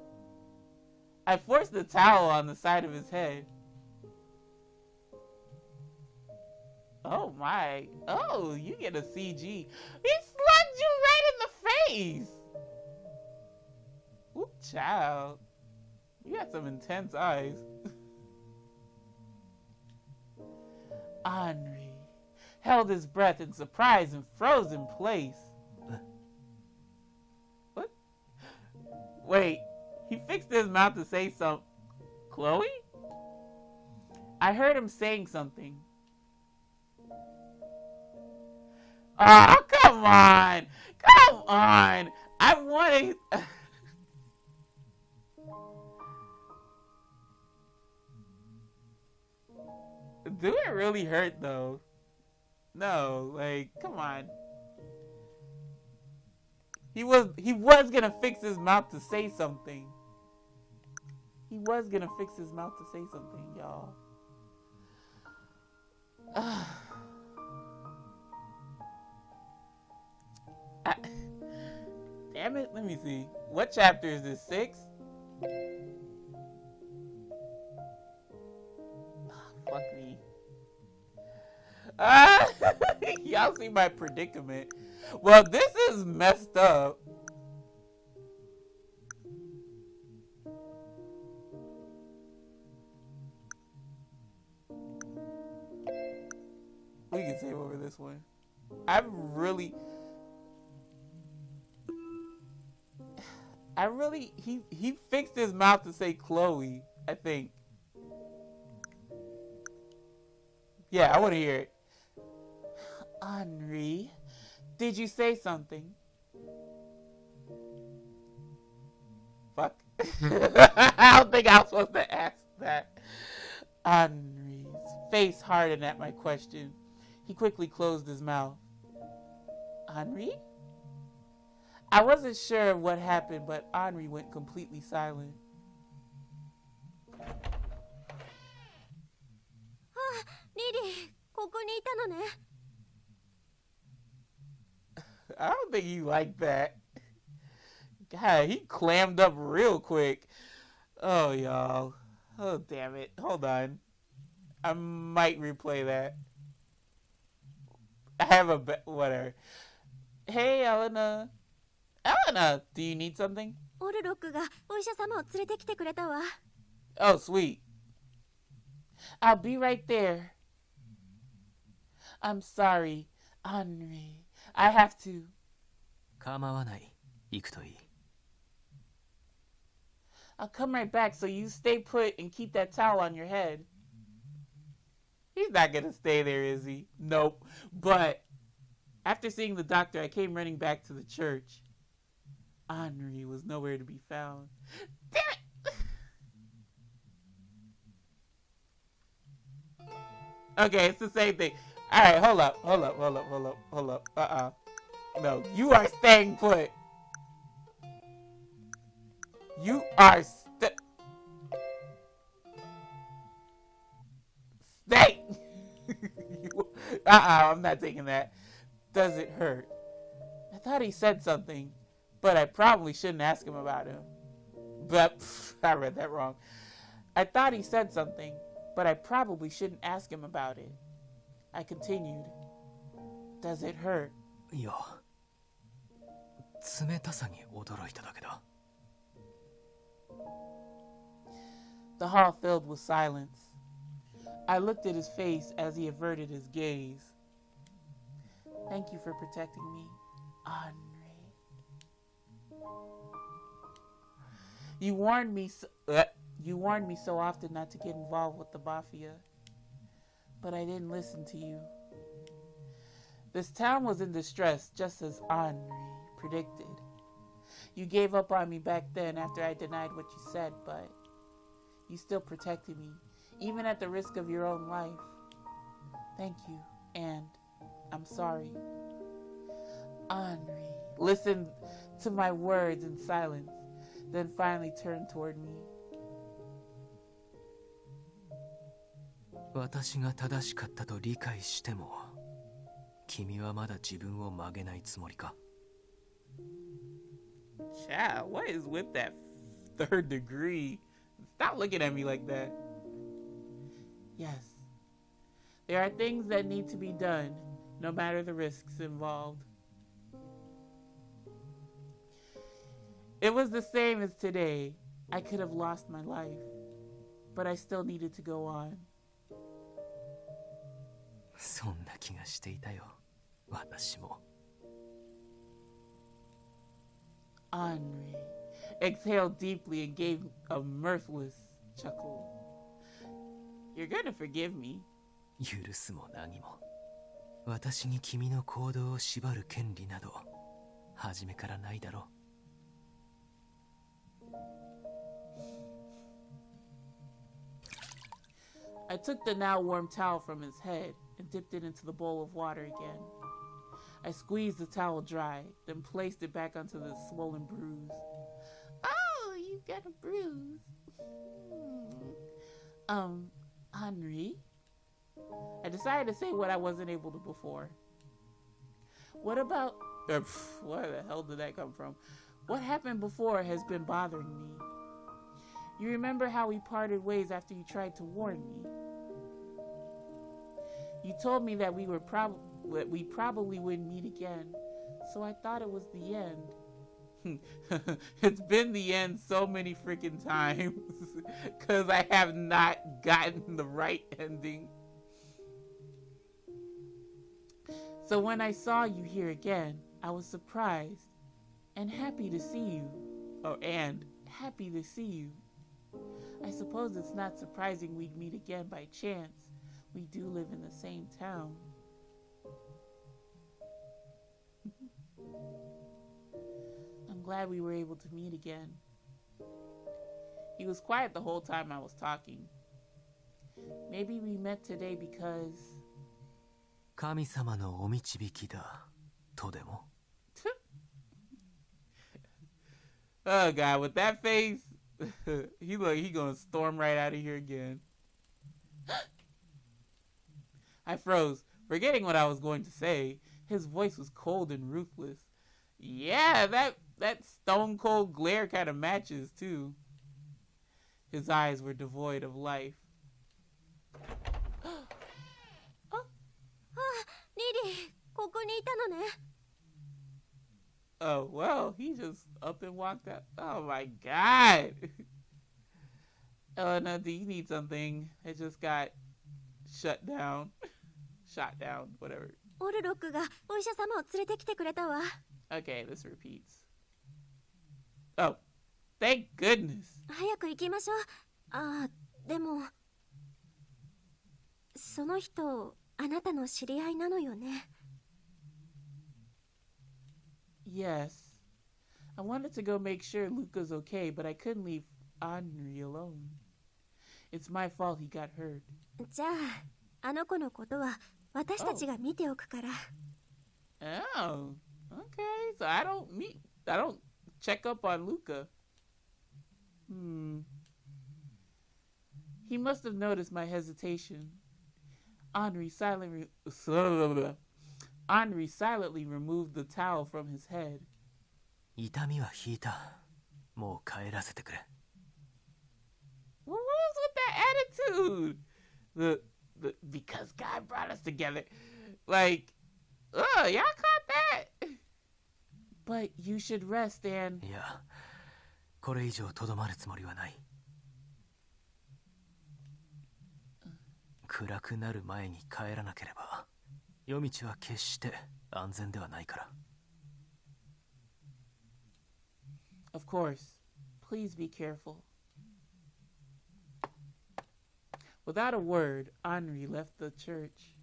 I forced the towel on the side of his head. Oh my. Oh, you get a CG. He slugged you right in the face. Ooh, child. You got some intense eyes. Henri held his breath in surprise and froze in place. What? Wait, he fixed his mouth to say something. Chloe? I heard him saying something. Oh, come on. Come on. I wanted... Do it really hurt though? No, like, come on. He was gonna fix his mouth to say something. He was gonna fix his mouth to say something, y'all. Damn it, let me see. What chapter is this? 6? Fuck me. Y'all see my predicament. Well, this is messed up. We can save over this one. He fixed his mouth to say Chloe, I think. Yeah, I want to hear it. Henri, did you say something? Fuck. I don't think I was supposed to ask that. Henri's face hardened at my question. He quickly closed his mouth. Henri? I wasn't sure what happened, but Henri went completely silent. I don't think he liked that. God, he clammed up real quick. Oh, y'all. Oh, damn it. Hold on. I might replay that. I have whatever. Hey, Elena. Elena, do you need something? Oh, sweet. I'll be right there. I'm sorry, Henri. I have to. 構わない。行くといい。I'll come right back, so you stay put and keep that towel on your head. He's not gonna stay there, is he? Nope. But after seeing the doctor, I came running back to the church. Henri was nowhere to be found. Damn it! Okay, it's the same thing. Alright, hold up. No, you are staying put. You are stay. I'm not taking that. Does it hurt? I thought he said something, but I probably shouldn't ask him about him. But I read that wrong. I thought he said something, but I probably shouldn't ask him about it. I continued. Does it hurt? いや、冷たさに驚いただけだ。The hall filled with silence. I looked at his face as he averted his gaze. Thank you for protecting me, Henri. You warned me so often not to get involved with the Mafia, but I didn't listen to you. This town was in distress, just as Henri predicted. You gave up on me back then after I denied what you said, but you still protected me, even at the risk of your own life. Thank you, and I'm sorry. Henri listened to my words in silence, then finally turned toward me. 私が正しかったと理解しても、君はまだ自分を曲げないつもりか? Ciao, what is with that third degree? Stop looking at me like that. Yes, there are things that need to be done, no matter the risks involved. It was the same as today. I could have lost my life, but I still needed to go on. そんな気がしていたよ、私も。Henri exhaled deeply and gave a mirthless chuckle. You're gonna forgive me. 許すも何も。私に君の行動を縛る権利など、初めからないだろう。I took the now warm towel from his head and dipped it into the bowl of water again. I squeezed the towel dry, then placed it back onto the swollen bruise. Oh, you got a bruise. Henri? I decided to say what I wasn't able to before. What about... where the hell did that come from? What happened before has been bothering me. You remember how we parted ways after you tried to warn me? You told me that we probably wouldn't meet again, so I thought it was the end. It's been the end so many freaking times, because I have not gotten the right ending. So when I saw you here again, I was surprised and happy to see you. Happy to see you. I suppose it's not surprising we'd meet again by chance. We do live in the same town. I'm glad we were able to meet again. He was quiet the whole time I was talking. Maybe we met today because... 神様のお導きだ、とでも。Oh God, with that face, he gonna storm right out of here again. I froze, forgetting what I was going to say. His voice was cold and ruthless. Yeah, that stone cold glare kind of matches too. His eyes were devoid of life. Oh, well, he just up and walked out. Oh my God. Elena, do you need something? It just got shut down. Shot down, whatever. Okay, this repeats. Oh, thank goodness. 早く行きましょう。ああ、でもその人、あなたの知り合いなのよね。Yes. I wanted to go make sure Luca's okay, but I couldn't leave Henri alone. It's my fault he got hurt. じゃあの子のことは私たちが見ておくから。Oh, okay. So I don't check up on Luca. He must have noticed my hesitation. Henri silently removed the towel from his head. 痛みは引いた。もう帰らせてくれ。What was with that attitude? Because God brought us together. Like, y'all caught that? But you should rest and... いや、これ以上とどまるつもりはない。暗くなる前に帰らなければ、夜道は決して安全ではないから。Of course. Please be careful. Without a word, Henri left the church.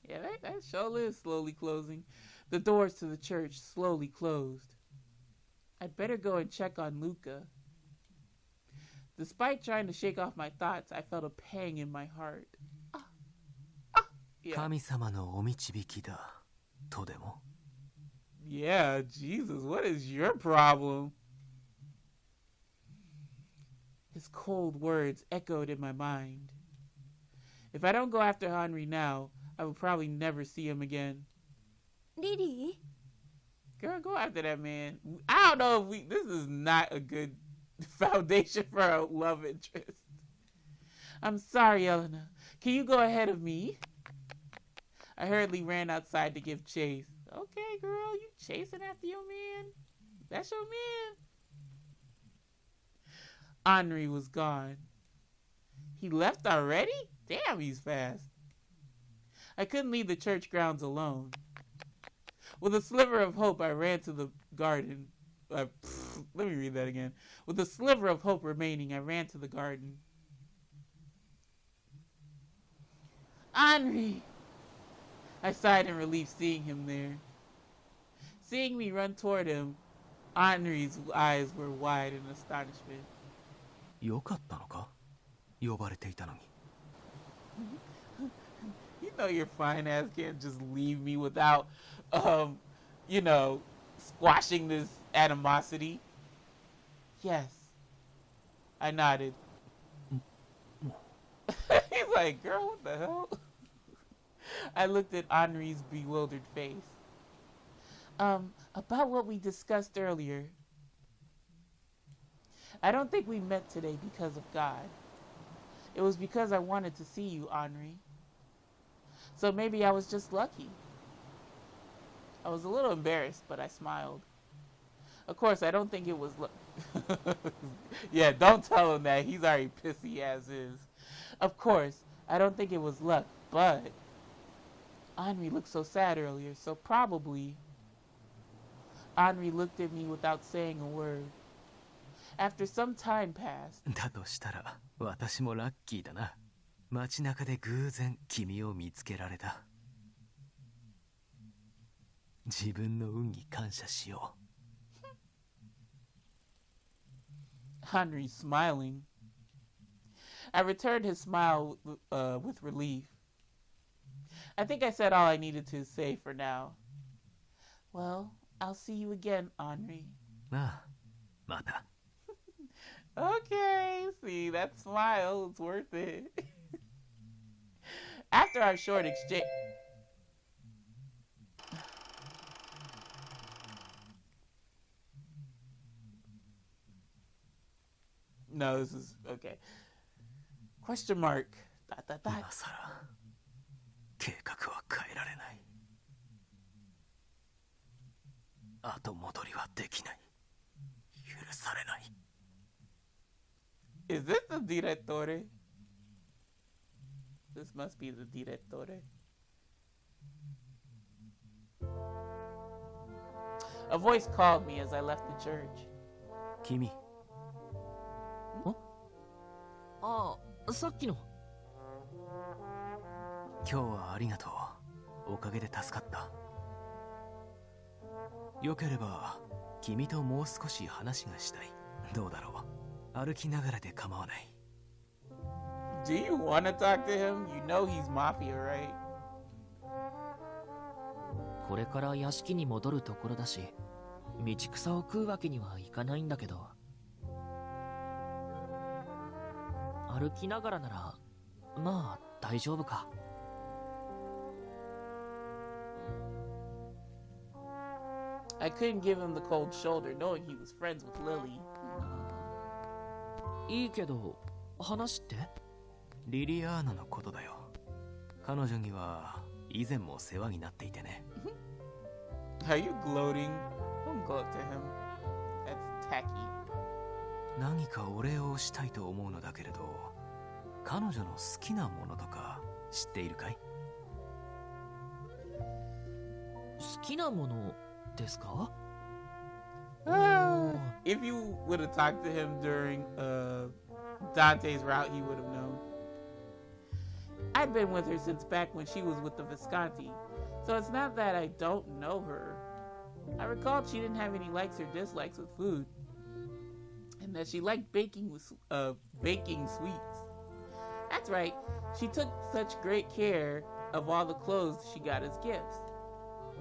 Yeah, that show is slowly closing. The doors to the church slowly closed. I'd better go and check on Luca. Despite trying to shake off my thoughts, I felt a pang in my heart. Yeah. 神様のお導きだとでも。Yeah, Jesus, what is your problem? His cold words echoed in my mind. If I don't go after Henri now, I will probably never see him again. リリー Girl, go after that man. I don't know if this is not a good foundation for a love interest. I'm sorry, Elena. Can you go ahead of me? I hurriedly ran outside to give chase. Okay, girl, you chasing after your man? That's your man. Henri was gone. He left already? Damn, he's fast. I couldn't leave the church grounds alone. With a sliver of hope, I ran to the garden. Let me read that again. With a sliver of hope remaining, I ran to the garden. Henri! I sighed in relief seeing him there. Seeing me run toward him, Henri's eyes were wide in astonishment. よかったのか？呼ばれていたのに。You know your fine ass can't just leave me without, squashing this animosity. Yes. I nodded. He's like, girl, what the hell? I looked at Henri's bewildered face. About what we discussed earlier. I don't think we met today because of God. It was because I wanted to see you, Henri. So maybe I was just lucky. I was a little embarrassed, but I smiled. Of course, I don't think it was yeah, don't tell him that. He's already pissy as is. Of course, I don't think it was luck, but Henri looked so sad earlier, so probably Henri looked at me without saying a word. After some time passed. だとしたら、私もラッキーだな。街中で偶然君を見つけられた。自分の運に感謝しよう。Henri smiling. I returned his smile with relief. I think I said all I needed to say for now. Well, I'll see you again, Henri. ああ、また。Okay, see, that smile is worth it. After our short exchange... No, this is... Okay. Question mark. ... 今さら計画は変えられない。後戻りはできない。許されない。Is this the direttore? This must be the direttore. A voice called me as I left the church. 君。ああ、さっきの。今日はありがとう。おかげで助かった。よければ君ともう少し話がしたい。どうだろう。歩きながらで構わない。Do you want to talk to him? You know he's mafia, right? これから屋敷に戻るところだし、道草を食うわけにはいかないんだけど、歩きながらならまあ大丈夫か。I couldn't give him the cold shoulder knowing he was friends with Lily. いいけど話って？リリアーナのことだよ。彼女には以前も世話になっていてね。Are you gloating? Don't gloat to him. That's tacky. 何かお礼をしたいと思うのだけれど、彼女の好きなものとか知っているかい？好きなものですか？ If you would have talked to him during Dante's route, he would have known. I've been with her since back when she was with the Visconti, so it's not that I don't know her. I recalled she didn't have any likes or dislikes with food, and that she liked baking sweets. That's right, she took such great care of all the clothes she got as gifts.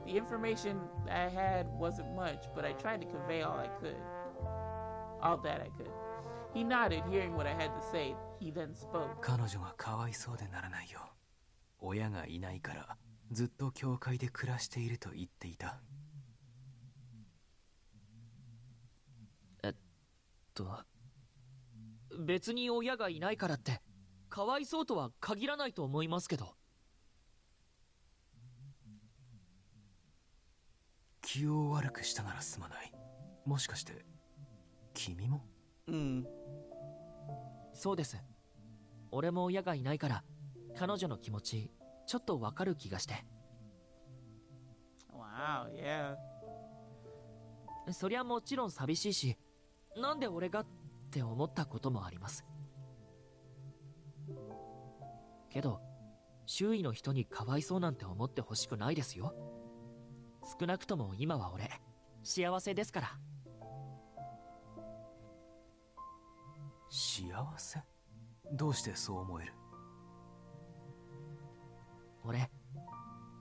The information I had wasn't much, but I tried to convey all that I could. He nodded, hearing what I had to say. He then spoke. 彼女がかわいそうでならないよ。親がいないからずっと教会で暮らしていると言っていた。別に親がいないからってかわいそうとは限らないと思いますけど。気を悪くしたならすまない。もしかして君も？そうです。俺も親がいないから彼女の気持ちちょっとわかる気がして。Wow, yeah. そりゃもちろん寂しいし、なんで俺がって思ったこともあります。けど周囲の人にかわいそうなんて思ってほしくないですよ。少なくとも今は俺幸せですから。幸せ？どうしてそう思える？俺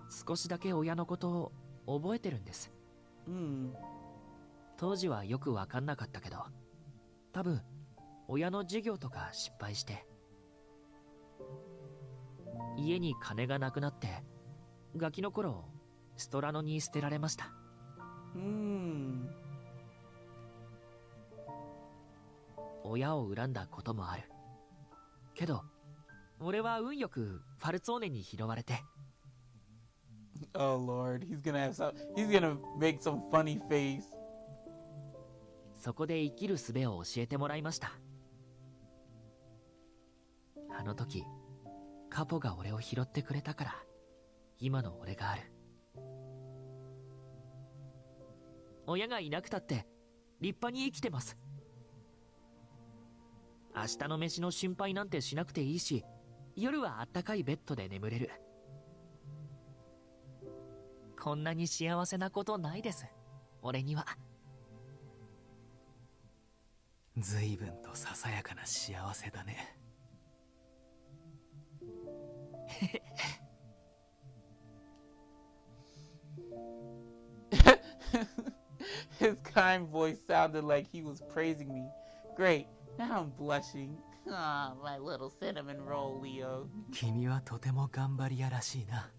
少しだけ親のことを覚えてるんです。当時はよくわかんなかったけど、多分親の授業とか失敗して家に金がなくなってガキの頃ストラノに捨てられました。親を恨んだこともあるけど、俺は運よくファルツォーネに拾われて。Oh Lord, he's gonna make some funny face. そこで生きる術を教えてもらいました。あの時カポが俺を拾ってくれたから今の俺がある。親がいなくたって立派に生きてます。明日の飯の心配なんてしなくていいし、夜はあったかいベッドで眠れる。こんなに幸せなことないです、俺には。随分とささやかな幸せだね。His kind voice sounded like he was praising me. Great, now I'm blushing. Ah, my little cinnamon roll, Leo. 君はとても頑張り屋らしいな。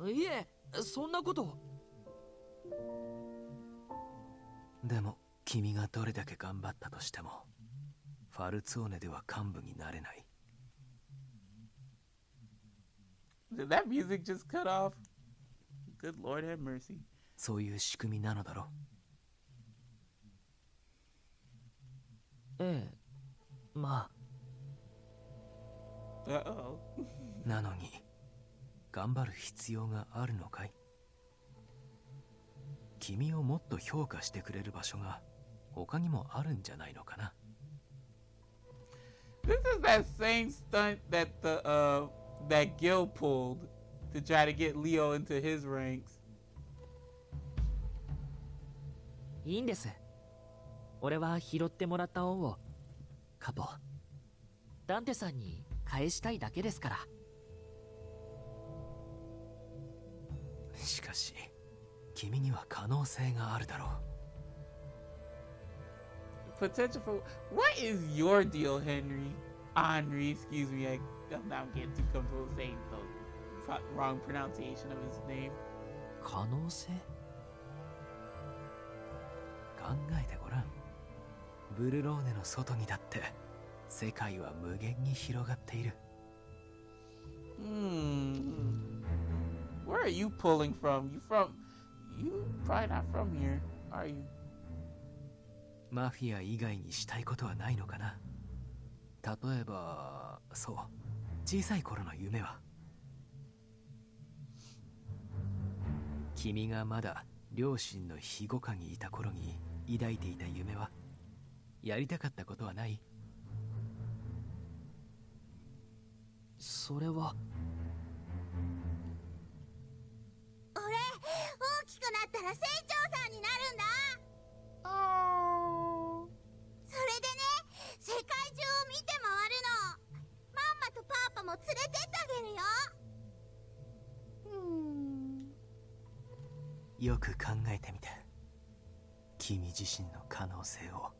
いえ、そんなこと。でも君がどれだけ頑張ったとしてもファルツォーネでは幹部になれない。Did that music just cut off? Good Lord have mercy. そういう仕組みなのだろう。ええ、まあ。Uh-oh. なのに頑張る必要があるのかい？君をもっと評価してくれる場所が他にもあるんじゃないのかな。 This is that same stunt that that Gil pulled to try to get Leo into his ranks. いいんです。俺は拾ってもらった恩をカポダンテさんに返したいだけですから。しかし君には可能性があるだろう。 Potential for what is your deal, Henry, excuse me, I'm not getting too comfortable saying the wrong pronunciation of his name. 可能性？考えてごらん。ブルローネの外にだって世界は無限に広がっている。Where are you pulling from? You probably not from here, are you? マフィア以外にしたいことはないのかな。例えば、そう、小さい頃の夢は。君がまだ両親の庇護下にいた頃に抱いていた夢は、やりたかったことはない？それは。俺、大きくなったら船長さんになるんだ。それでね、世界中を見て回るの。ママとパパも連れてってあげるよ。よく考えてみて。君自身の可能性を。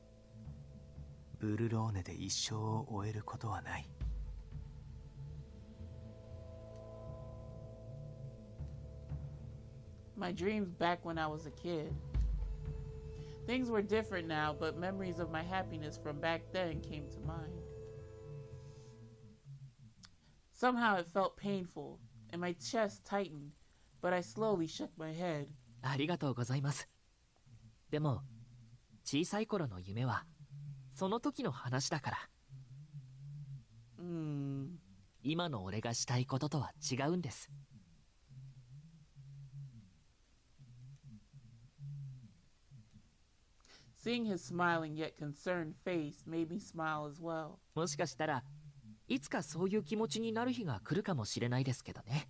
ブルローネで一生を終えることはない。My dreams back when I was a kid. Things were different now, but memories of my happiness from back then came to mind. Somehow it felt painful, and my chest tightened, but I slowly shook my head. ありがとうございます。でも、小さい頃の夢は、その時の話だから。今の俺がしたいこととは違うんです。Seeing his smiling yet concerned face made me smile as well. もしかしたらいつかそういう気持ちになる日が来るかもしれないですけどね。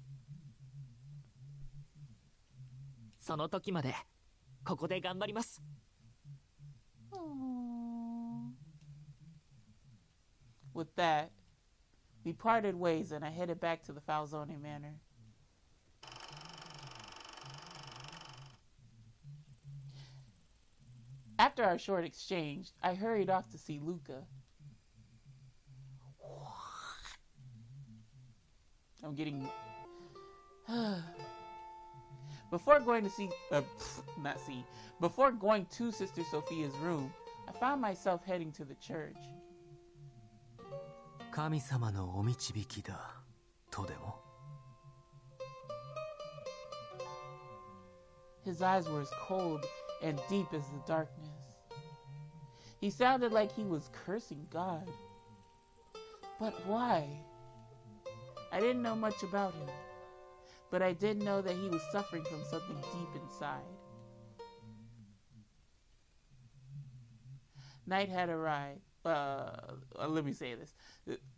その時までここで頑張ります。With that, we parted ways and I headed back to the Falzone Manor. After our short exchange, I hurried off to see Luca. I'm getting... Before going to Before going to Sister Sophia's room, I found myself heading to the church. 神様のお導きだとでも。 His eyes were as cold and deep as the darkness. He sounded like he was cursing God. But why? I didn't know much about him, but I did know that he was suffering from something deep inside. Night had arrived. Let me say this.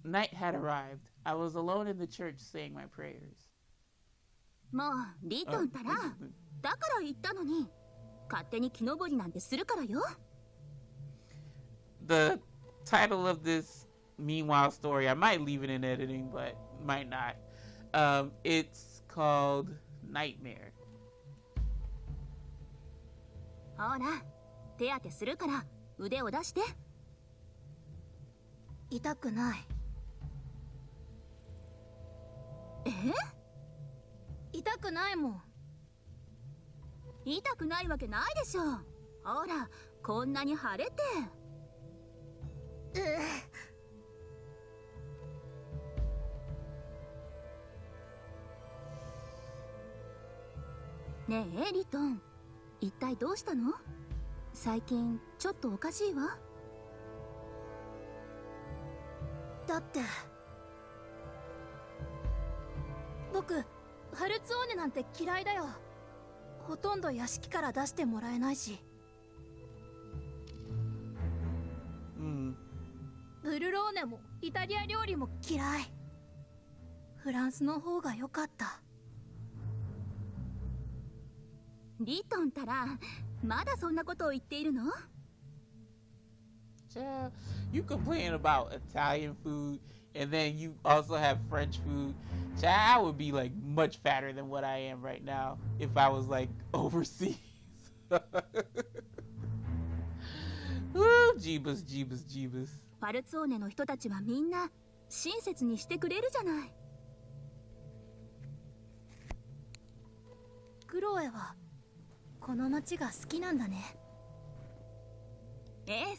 Night had arrived. I was alone in the church saying my prayers. もうリトンったら、だから言ったのに、勝手に木登りなんてするからよ。The title of this meanwhile story, I might leave it in editing, but might not. It's called Nightmare. ほら、手当てするから腕を出して。痛くない。痛くないもん。痛くないわけないでしょ。ほら、こんなに腫れて。ねえリトン、一体どうしたの？最近ちょっとおかしいわ。だって僕ハルツオーネなんて嫌いだよ。ほとんど屋敷から出してもらえないし。ブルローネもイタリア料理も嫌い。フランスの方が良かった。リトンたらまだそんなことを言っているの？ Child, you complain about Italian food, and then you also have French food. Child, I would be like much fatter than what I am right now if I was like overseas. Ooh, Jeebus, Jeebus, Jeebus. パルツォーネの人たちはみんな親切にしてくれるじゃない。クロエはこの町が好きなんだね。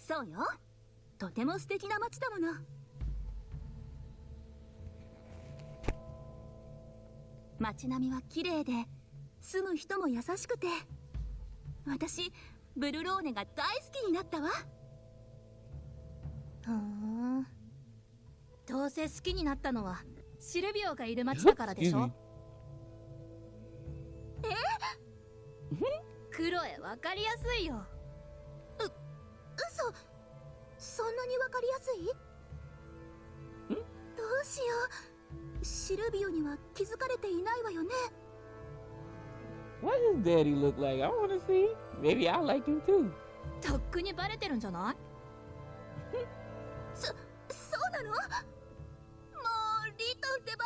そうよ。とても素敵な町だもの。街並みは綺麗で、住む人も優しくて、私ブルローネが大好きになったわ。どうせ好きになったのはシルビオがいる町だからでしょ。クロエ、わかりやすいよ。嘘、そんなにわかりやすい？どうしよう、シルビオには気づかれていないわよね。What does Daddy look like? I want to see. Maybe I like him too. とっくにバレてるんじゃない？そうなの？もうリトンってば、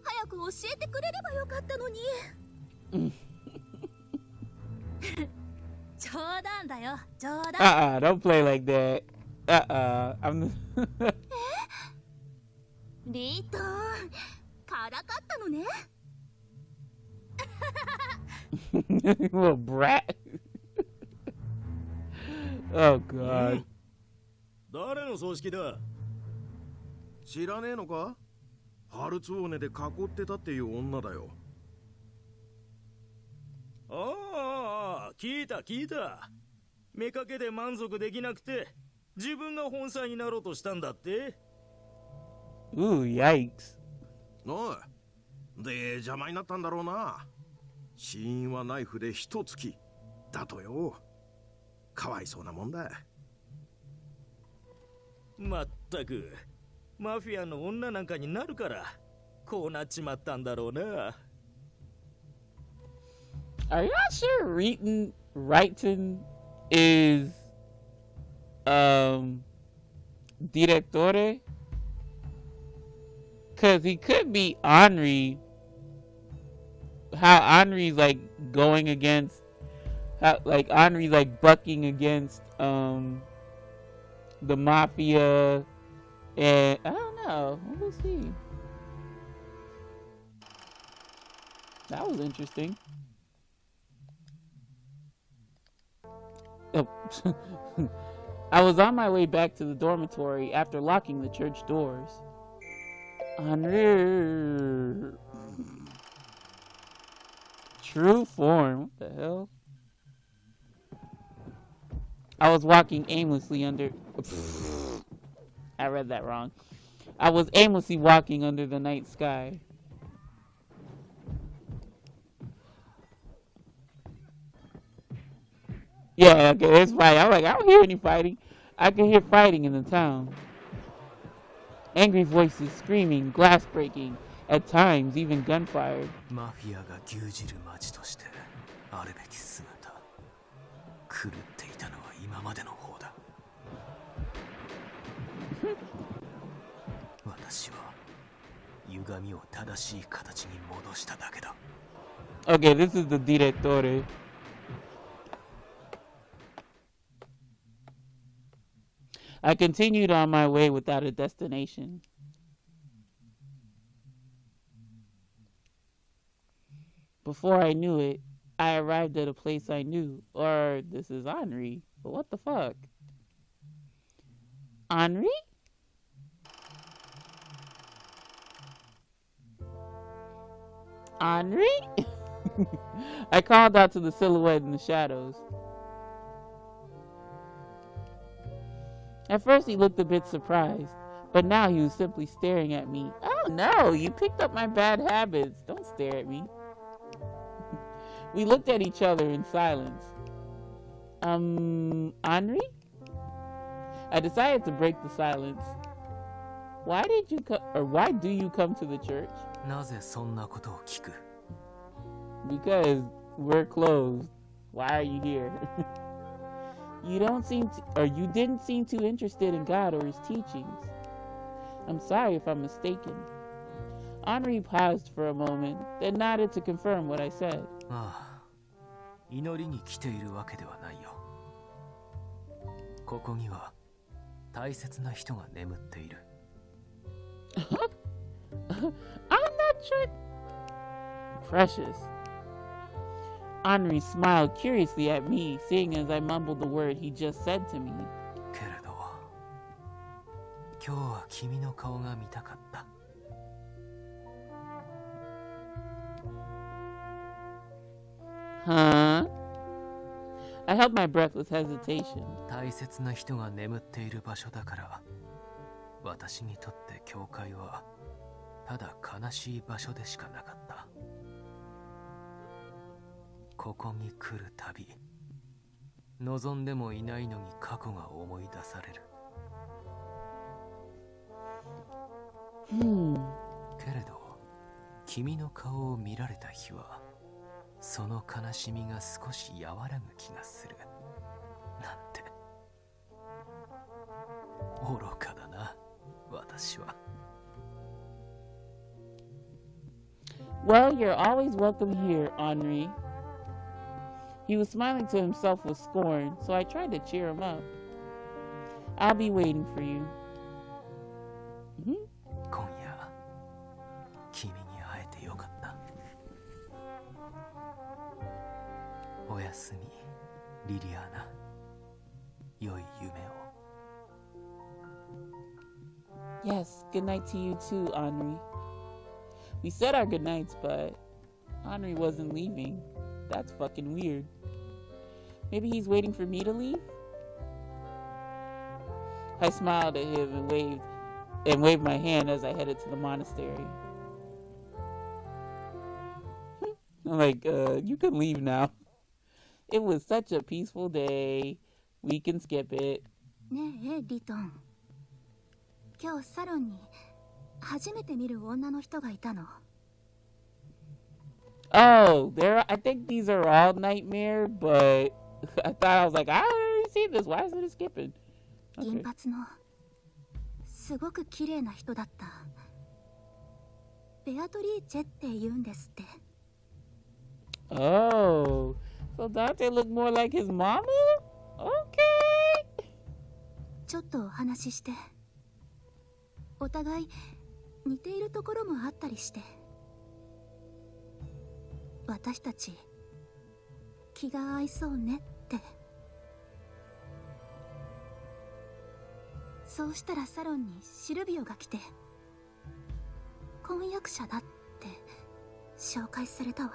早く教えてくれればよかったのに。冗談だよ、冗談。don't play like that. I'm. リトン、からかったのね。Little brat. Oh God. 誰の葬式だ？知らねえのか？ハルツォーネで囲ってたっていう女だよ。ああ、聞いた。見かけで満足できなくて、自分が本妻になろうとしたんだって。Ooh, yikes. おい。で、邪魔になったんだろうな。死因はナイフで一突き。だとよ。かわいそうなもんだ。まったく、マフィアの女なんかになるから、こうなっちまったんだろうな。Are y'all sure Wrighton is Direttore? Cause he could be Henri. How Henri's like going against, how like Henri's like bucking against the mafia, and I don't know. We'll see. That was interesting. Oh. I was on my way back to the dormitory after locking the church doors. Henri. True form. What the hell? I was walking aimlessly under... I read that wrong. I was aimlessly walking under the night sky. Yeah, okay, it's fighting. I'm like, I don't hear any fighting. I can hear fighting in the town. Angry voices screaming, glass breaking, at times even gunfire. マフィアが牛耳る町としてあるべき姿。狂っていたのは今までの方だ。私は歪みを正しい形に戻しただけだ。Okay, this is the Direttore. I continued on my way without a destination. Before I knew it, I arrived at a place I knew. Or this is Henri. But what the fuck? Henri? Henri? I called out to the silhouette in the shadows. At first he looked a bit surprised, but now he was simply staring at me. Oh no, you picked up my bad habits. Don't stare at me. We looked at each other in silence. Henri? I decided to break the silence. Why do you come to the church? なぜそんなことを聞く？ Because we're closed. Why are you here? You didn't seem too interested in God or his teachings. I'm sorry if I'm mistaken. Henri paused for a moment, then nodded to confirm what I said. ああ、祈りに来ているわけではないよ。ここには大切な人が眠っている。I'm not sure. Precious. Henri smiled curiously at me, seeing as I mumbled the word he just said to me. けれど、今日は君の顔が見たかった。Huh? I held my breath with hesitation. 大切な人が眠っている場所だから、私にとって教会はただ悲しい場所でしかなかった。ここに来るたび、望んでもいないのに過去が思い出される。けれど、君の顔を見られた日は、その悲しみが少し和らぐ気がする。なんて愚かだな、私は。Well, you're always welcome here, Henri. He was smiling to himself with scorn, so I tried to cheer him up. I'll be waiting for you. 今夜、君に会えてよかった。おやすみ、リリアーナ。良い夢を。Yes, good night to you too, Henri. We said our goodnights, but Henri wasn't leaving. That's fucking weird. Maybe he's waiting for me to leave? I smiled at him and waved my hand as I headed to the monastery. I'm like, you can leave now. It was such a peaceful day. We can skip it. ねえ、リトン。今日サロンに初めて見る女の人がいたの。Oh, I think these are all nightmare, but I thought I was like, I already seen this. Why is it skipping? 銀髪のすごく綺麗な人だった。ベアトリーチェって言うんですって。Oh, so Dante looked more like his mama? Okay. ちょっとお話しして。お互い似ているところもあったりして。私たち気が合いそうねって。そうしたらサロンにシルビオが来て、婚約者だって紹介されたわ。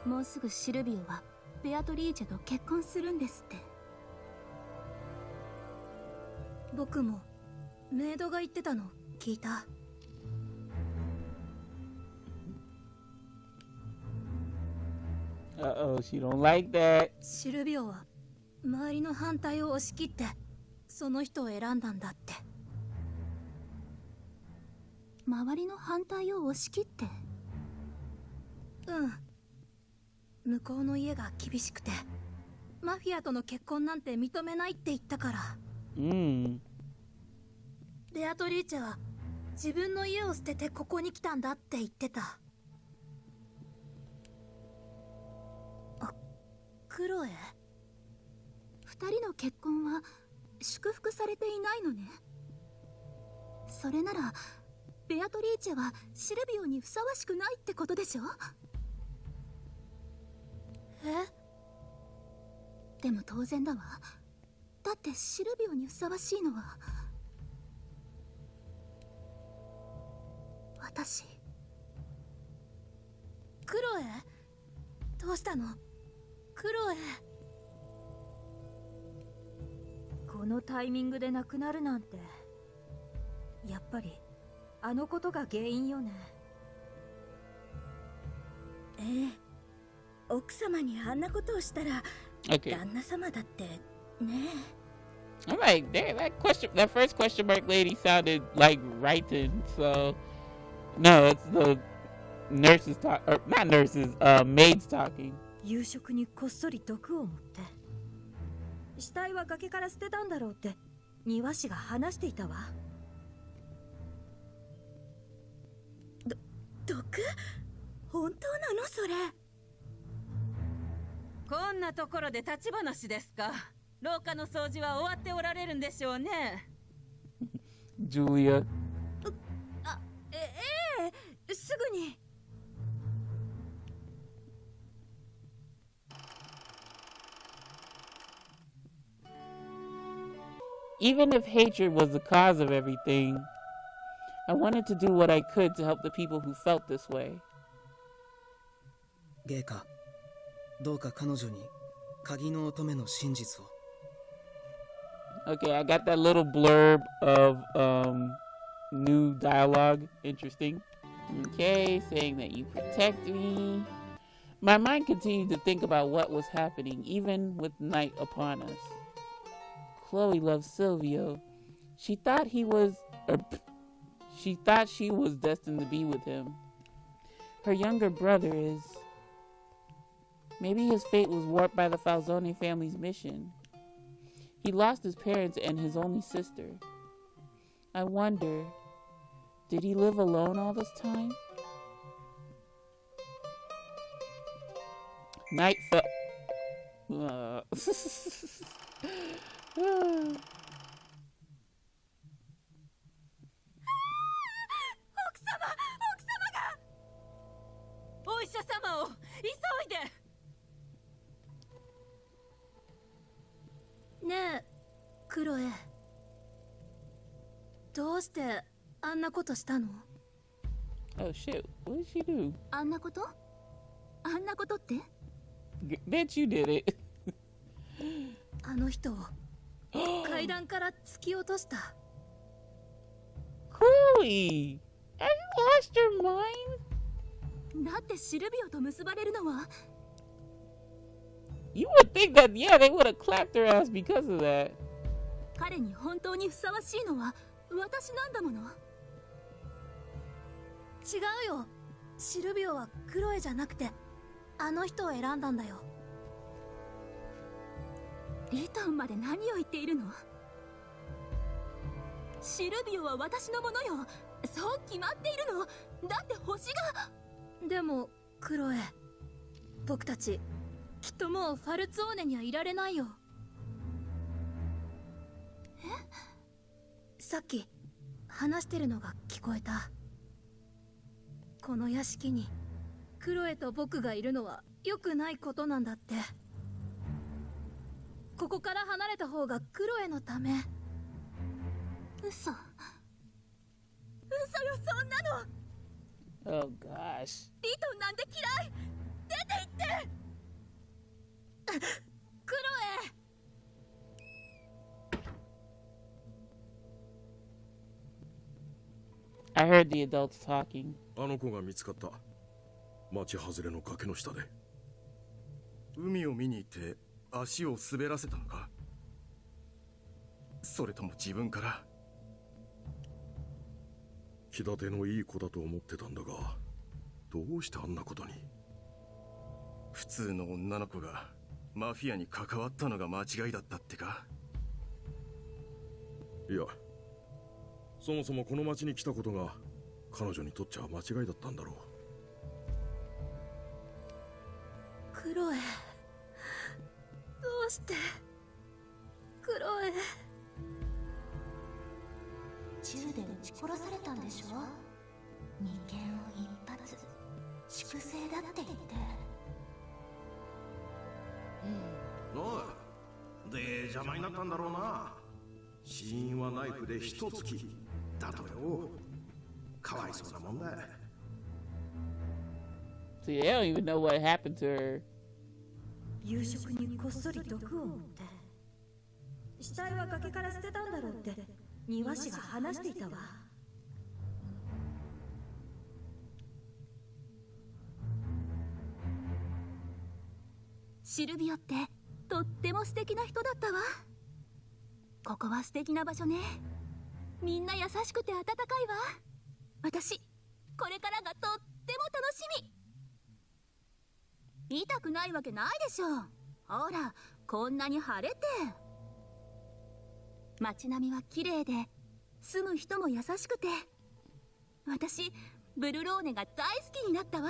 もうすぐシルビオはベアトリーチェと結婚するんですって。僕もメイドが言ってたの聞いた。Uh-oh, she don't like that. シルビオは周りの反対を押し切ってその人を選んだんだって。周りの反対を押し切って？向こうの家が厳しくてマフィアとの結婚なんて認めないって言ったから。ベアトリーチェは自分の家を捨ててここに来たんだって言ってた。クロエ？二人の結婚は祝福されていないのね。それならベアトリーチェはシルビオにふさわしくないってことでしょ？でも当然だわ。だってシルビオにふさわしいのは私。クロエ？どうしたの？クロエ。このタイミングで亡くなるなんて、やっぱりあのことが原因よね。奥様にあんなことをしたら、旦那様だってね。I'm like, damn, that first question mark lady sounded like Righton, so no, it's nurses talk, or not nurses, maids talking. 夕食にこっそり毒を持って死体は崖から捨てたんだろうって庭師が話していたわ。毒？本当なのそれ？こんなところで立ち話ですか。廊下の掃除は終わっておられるんでしょうね。Julia. すぐに。Even if hatred was the cause of everything, I wanted to do what I could to help the people who felt this way. ゲイカ、どうか彼女に鍵の乙女の真実を。Okay, I got that little blurb of new dialogue. Interesting. Okay, saying that you protect me. My mind continued to think about what was happening, even with night upon us. Chloe loves Silvio. She thought she was destined to be with him. Her younger brother is. Maybe his fate was warped by the Falzone family's mission. He lost his parents and his only sister. I wonder, did he live alone all this time? Night fell. お医者様を急いで。ねえ、クロエ。どうしてあんなことしたの？ Oh shit, what did she do? あんなことって？ Bitch, you did it. あの人を階段から突き落とした。Chloe! Have you lost your mind? だってシルビオと結ばれるのは You would think that, yeah, they would have clapped her ass because of that. 彼に本当にふさわしいのは私なんだもの。違うよ。シルビオはクロエじゃなくてあの人を選んだんだよ。リトンまで何を言っているの？シルビオは私のものよ。そう決まっているの。だって星が。でもクロエ、僕たちきっともうファルツオーネにはいられないよ。さっき話してるのが聞こえた。この屋敷にクロエと僕がいるのは良くないことなんだって。ここから離れた方がクロエのため。嘘よ、そんなの。 Oh gosh. リトンなんて嫌い。出て行って。クロエ。I heard the adults talking. あの子が見つかった。町外れの崖の下で。海を見に行って足を滑らせたのか？それとも自分から？気立てのいい子だと思ってたんだが、どうしてあんなことに？普通の女の子がマフィアに関わったのが間違いだったってか？いや、そもそもこの町に来たことが彼女にとっちゃ間違いだったんだろう。クロエ、どうしてクロエ。銃で撃ち殺されたんでしょ。眉間を一発、粛清だって言って。おい、で邪魔になったんだろうな。死因はナイフで一突きだとよ。かわいそうなもんだ。 See, they don't even know what happened to her. 夕食にこっそり毒を持って死体は崖から捨てたんだろうって庭師が話していたわ。シルビオってとっても素敵な人だったわ。ここは素敵な場所ね。みんな優しくて温かいわ。私これからがとってても楽しみ。痛くないわけないでしょ。ほら、こんなに晴れて。街並みは綺麗で、住む人も優しくて、私ブルローネが大好きになったわ。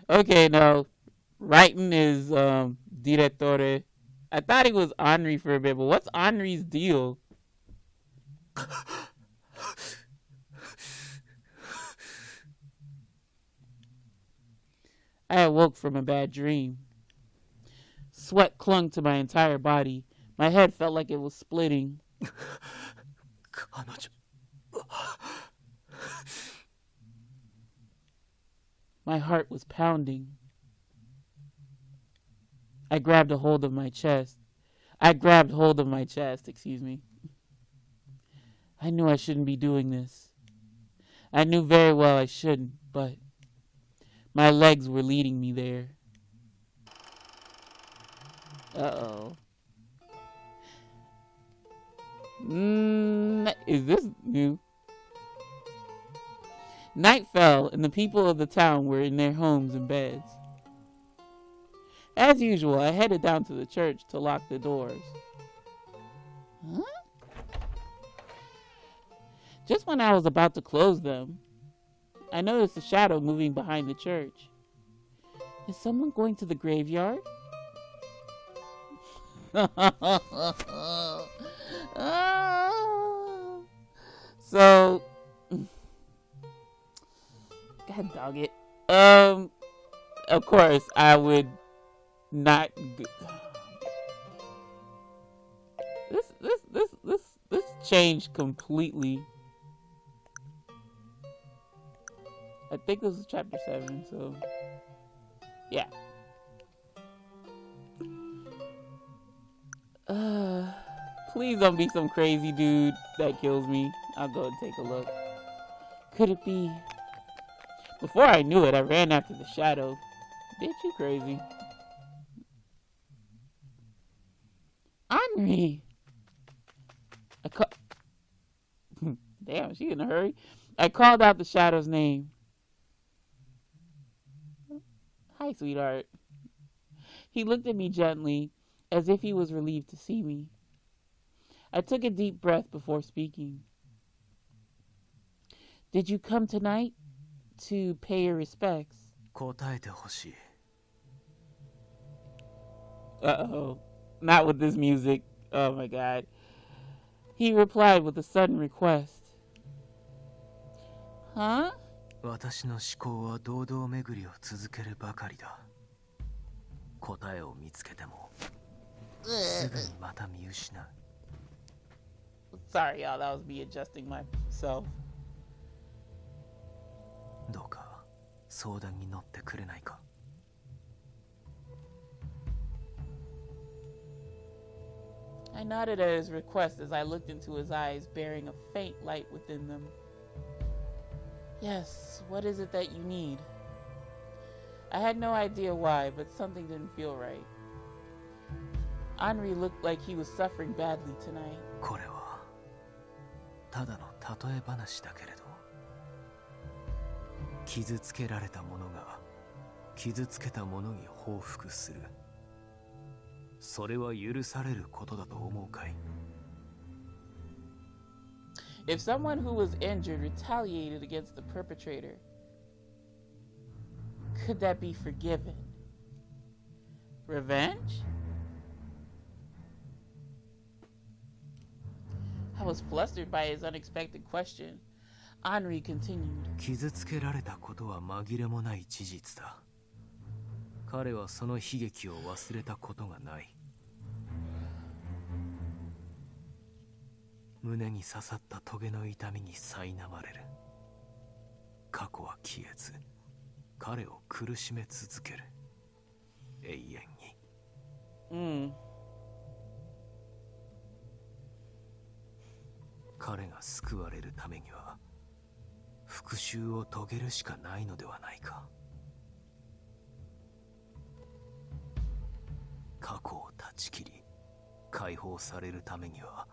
Okay, no. Writing is direttore. I thought it was Henri for a bit, but what's Henri's deal? I awoke from a bad dream. Sweat clung to my entire body. My head felt like it was splitting. My heart was pounding. I grabbed hold of my chest, excuse me. I knew I shouldn't be doing this. I knew very well I shouldn't, but my legs were leading me there. Uh-oh. Is this new? Night fell, and the people of the town were in their homes and beds. As usual, I headed down to the church to lock the doors. Huh? Just when I was about to close them, I noticed a shadow moving behind the church. Is someone going to the graveyard? So, God dog it. Of course, I would not. This changed completely. I think this is chapter 7, so yeah. Please don't be some crazy dude that kills me. I'll go and take a look. Could it be? Before I knew it, I ran after the shadow. Bitch, you crazy. Henri! Damn, she in a hurry. I called out the shadow's name. Hi, sweetheart. He looked at me gently, as if he was relieved to see me. I took a deep breath before speaking. Did you come tonight to pay your respects? 答えてほしい。Uh-oh. Not with this music. Oh my god. He replied with a sudden request. Huh? 私の思考は堂々巡りを続けるばかりだ。答えを見つけてもすぐにまた見失う。Sorry, y'all. That was me adjusting myself. どうか相談に乗ってくれないか。I nodded at his request as I looked into his eyes, bearing a faint light within them. Yes, what is it that you need? I had no idea why, but something didn't feel right. Henri looked like he was suffering badly tonight. これはただの例え話だけれど、傷つけられた者が傷つけた者に報復する。それは許されることだと思うかい？ If someone who was injured retaliated against the perpetrator, could that be forgiven? Revenge? I was flustered by his unexpected question. Henri continued. 傷つけられたことは紛れもない事実だ。彼はその悲劇を忘れたことがない。胸に刺さったトゲの痛みに苛まれる。過去は消えず、彼を苦しめ続ける。永遠に。彼が救われるためには、復讐を遂げるしかないのではないか。過去を断ち切り解放されるためには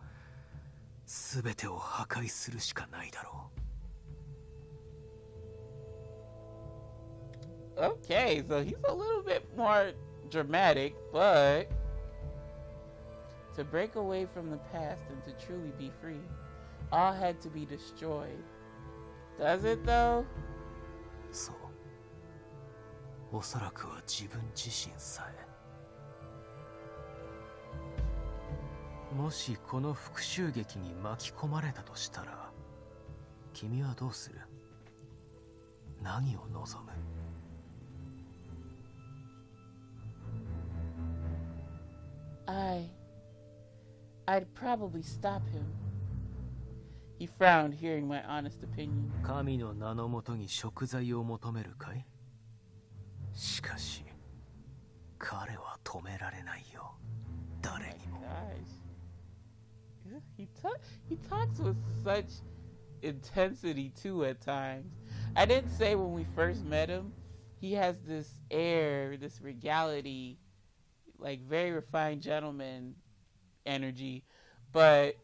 全てを破壊するしかないだろう。Okay, so he's a little bit more dramatic, but to break away from the past and to truly be free, all had to be destroyed. Does it though? そう。おそらくは自分自身さえ。もしこの復讐劇に巻き込まれたとしたら、君はどうする？何を望む？ I'd probably stop him. He frowned, hearing my honest opinion. 神の名のもとに贖罪を求めるかい？しかし、彼は止められないよ。誰にも。He talks with such intensity too at times. I did say when we first met him, he has this air, this regality, like very refined gentleman energy, but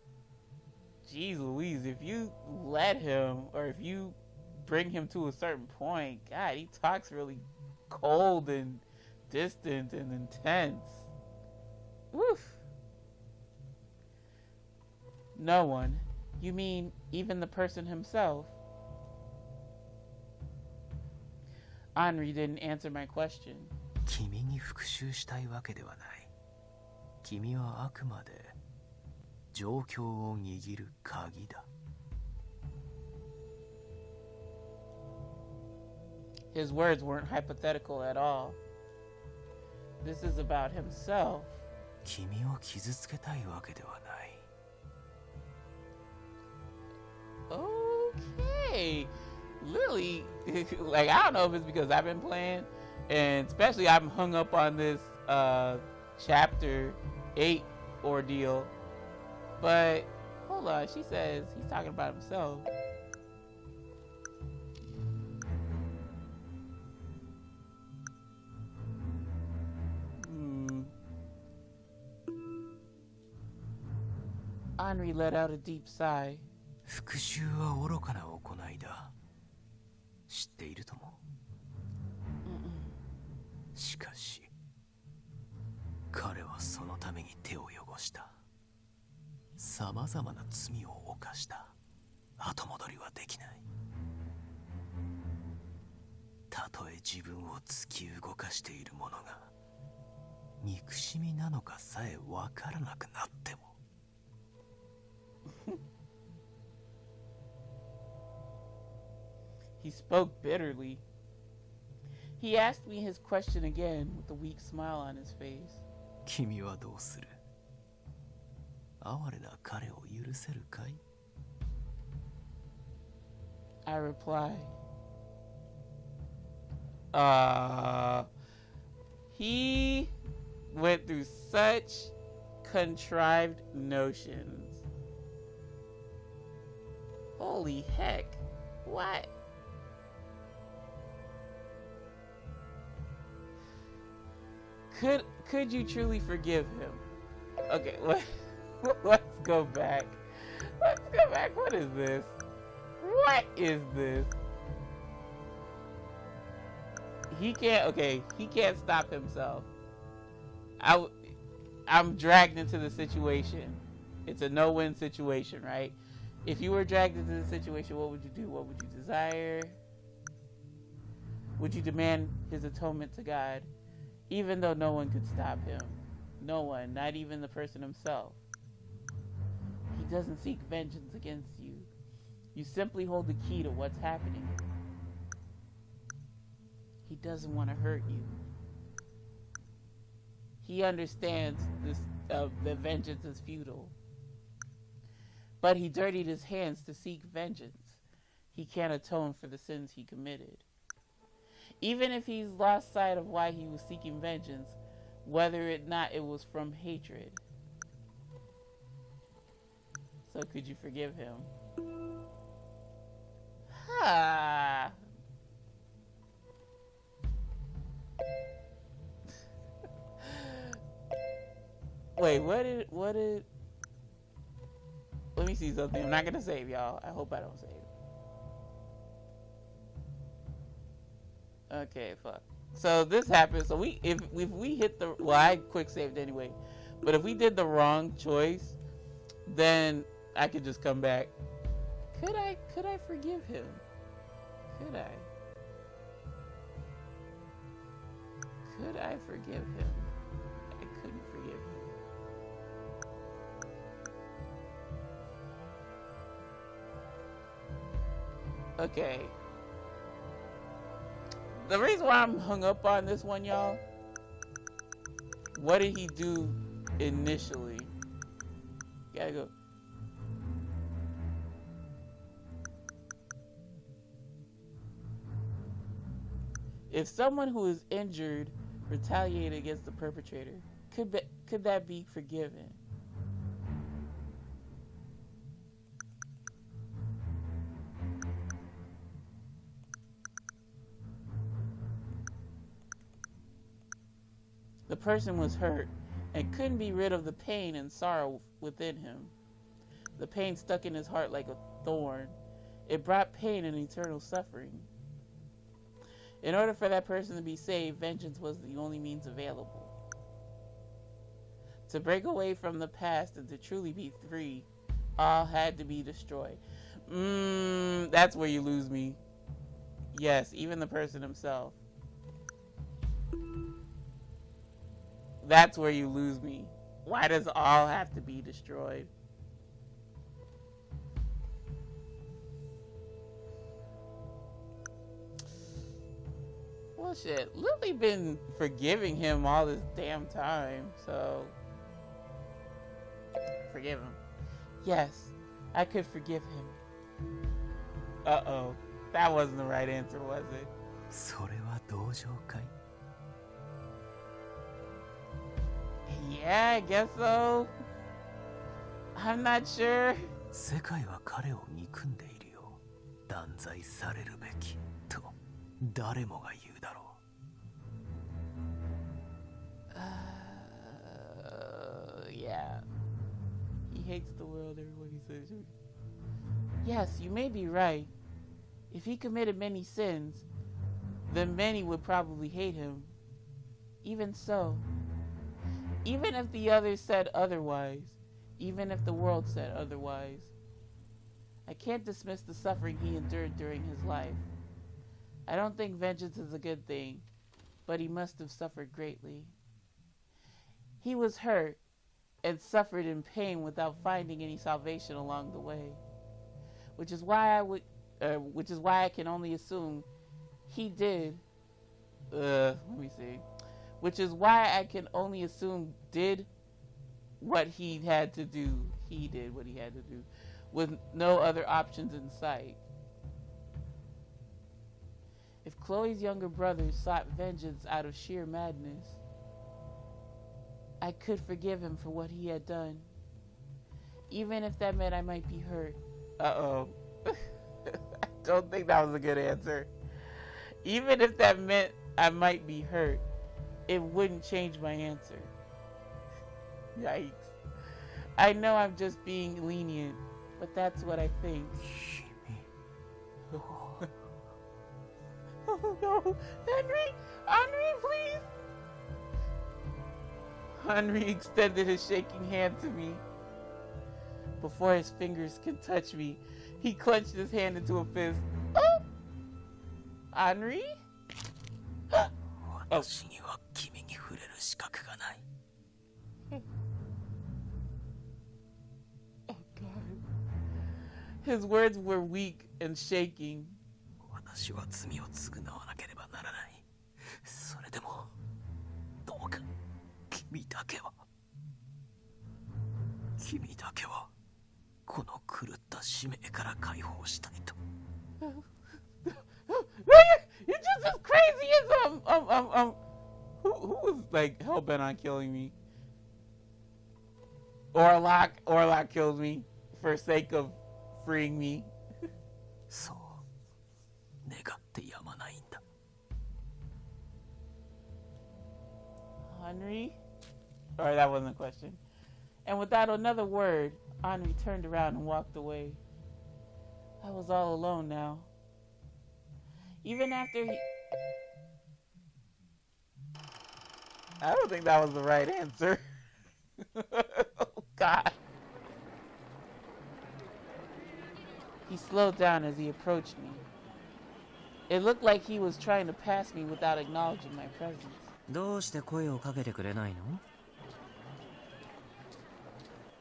geez Louise, if you let him or if you bring him to a certain point, God, he talks really cold and distant and intense. Woof. No one. You mean even the person himself? Henri didn't answer my question. 君に復讐したいわけではない。君はあくまで状況を握る鍵だ。His words weren't hypothetical at all. This is about himself. 君を傷つけたいわけではない。Okay. Lily, like, I don't know if it's because I've been playing, and especially I'm hung up on this chapter 8 ordeal. But hold on, she says he's talking about himself. Henri let out a deep sigh. 復讐は愚かな行いだ。知っているとも。しかし、彼はそのために手を汚した。さまざまな罪を犯した。後戻りはできない。たとえ自分を突き動かしているものが憎しみなのかさえわからなくなっても。He spoke bitterly. He asked me his question again with a weak smile on his face. 君はどうする？哀れな彼を許せるかい？ I replied, he went through such contrived notions. Holy heck. What? Could you truly forgive him? Okay, let's go back. Let's go back. What is this? What is this? He can't stop himself. I'm dragged into the situation. It's a no-win situation, right? If you were dragged into the situation, what would you do? What would you desire? Would you demand his atonement to God? Even though no one could stop him. No one, not even the person himself. He doesn't seek vengeance against you. You simply hold the key to what's happening. He doesn't want to hurt you. He understands this, that vengeance is futile. But he dirtied his hands to seek vengeance. He can't atone for the sins he committed. Even if he's lost sight of why he was seeking vengeance, whether or not it was from hatred. So could you forgive him? Ha! Wait, what did... Let me see something. I'm not gonna save, y'all. I hope I don't save. Okay, fuck. So this happened. So if we hit the... Well, I quick saved anyway. But if we did the wrong choice, then I could just come back. Could I forgive him? Could I? Could I forgive him? I couldn't forgive him. Okay. The reason why I'm hung up on this one, y'all, what did he do initially? Gotta go. If someone who is injured retaliated against the perpetrator, could that be forgiven? The person was hurt and couldn't be rid of the pain and sorrow within him. The pain stuck in his heart like a thorn. It brought pain and eternal suffering. In order for that person to be saved, vengeance was the only means available. To break away from the past and to truly be free, all had to be destroyed. That's where you lose me. Yes, even the person himself. That's where you lose me. Why does all have to be destroyed? Well, shit. Lily been forgiving him all this damn time, so... Forgive him. Yes, I could forgive him. Uh-oh. That wasn't the right answer, was it? それは同情かい? Yeah, I guess so. I'm not sure. 世界は彼を憎んでいるよ。断罪されるべきと誰もが言うだろう。Yeah. He hates the world, everybody says. Yes, you may be right. If he committed many sins, then many would probably hate him. Even so, even if the others said otherwise, even if the world said otherwise, I can't dismiss the suffering he endured during his life. I don't think vengeance is a good thing, but he must have suffered greatly. He was hurt and suffered in pain without finding any salvation along the way, which is why I can only assume he did. Let me see. Which is why I can only assume did what he had to do. He did what he had to do, with no other options in sight. If Chloe's younger brother sought vengeance out of sheer madness, I could forgive him for what he had done, even if that meant I might be hurt. Uh-oh. I don't think that was a good answer. Even if that meant I might be hurt, it wouldn't change my answer. Yikes. I know I'm just being lenient, but that's what I think. Oh no! Henry! Henry, please! Henry extended his shaking hand to me. Before his fingers could touch me, he clenched his hand into a fist. Oh! Henry? Oh. Oh God. His words were weak and shaking. 私は罪を償わなければならない。それでもどうか君だけはこの狂った使命から解放したいと。You're just as crazy as who was like hell bent on killing me? Orlok killed me for sake of freeing me. そう願ってやまないんだ。Henry? Sorry, that wasn't a question. And without another word, Henri turned around and walked away. I was all alone now. Even after he... I don't think that was the right answer. Oh, God. He slowed down as he approached me. It looked like he was trying to pass me without acknowledging my presence. どうして声をかけてくれないの？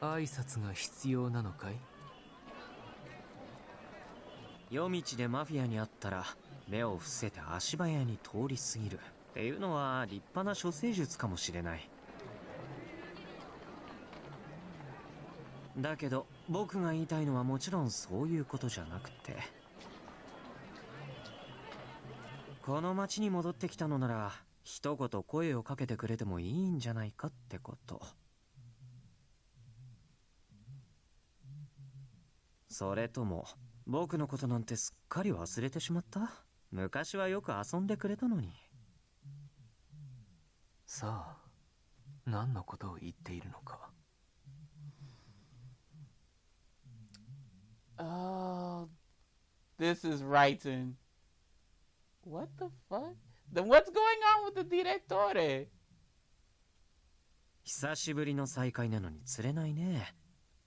挨拶が必要なのかい？夜道でマフィアに会ったら目を伏せて足早に通り過ぎるっていうのは立派な処世術かもしれない。だけど僕が言いたいのはもちろんそういうことじゃなくて、この町に戻ってきたのなら一言声をかけてくれてもいいんじゃないかってこと。それとも僕のことなんてすっかり忘れてしまった？昔はよく遊んでくれたのに。さあ、何のことを言っているのか。Oh, this is writing. What the fuck? Then what's going on with the direttore? 久しぶりの再会なのに釣れないね。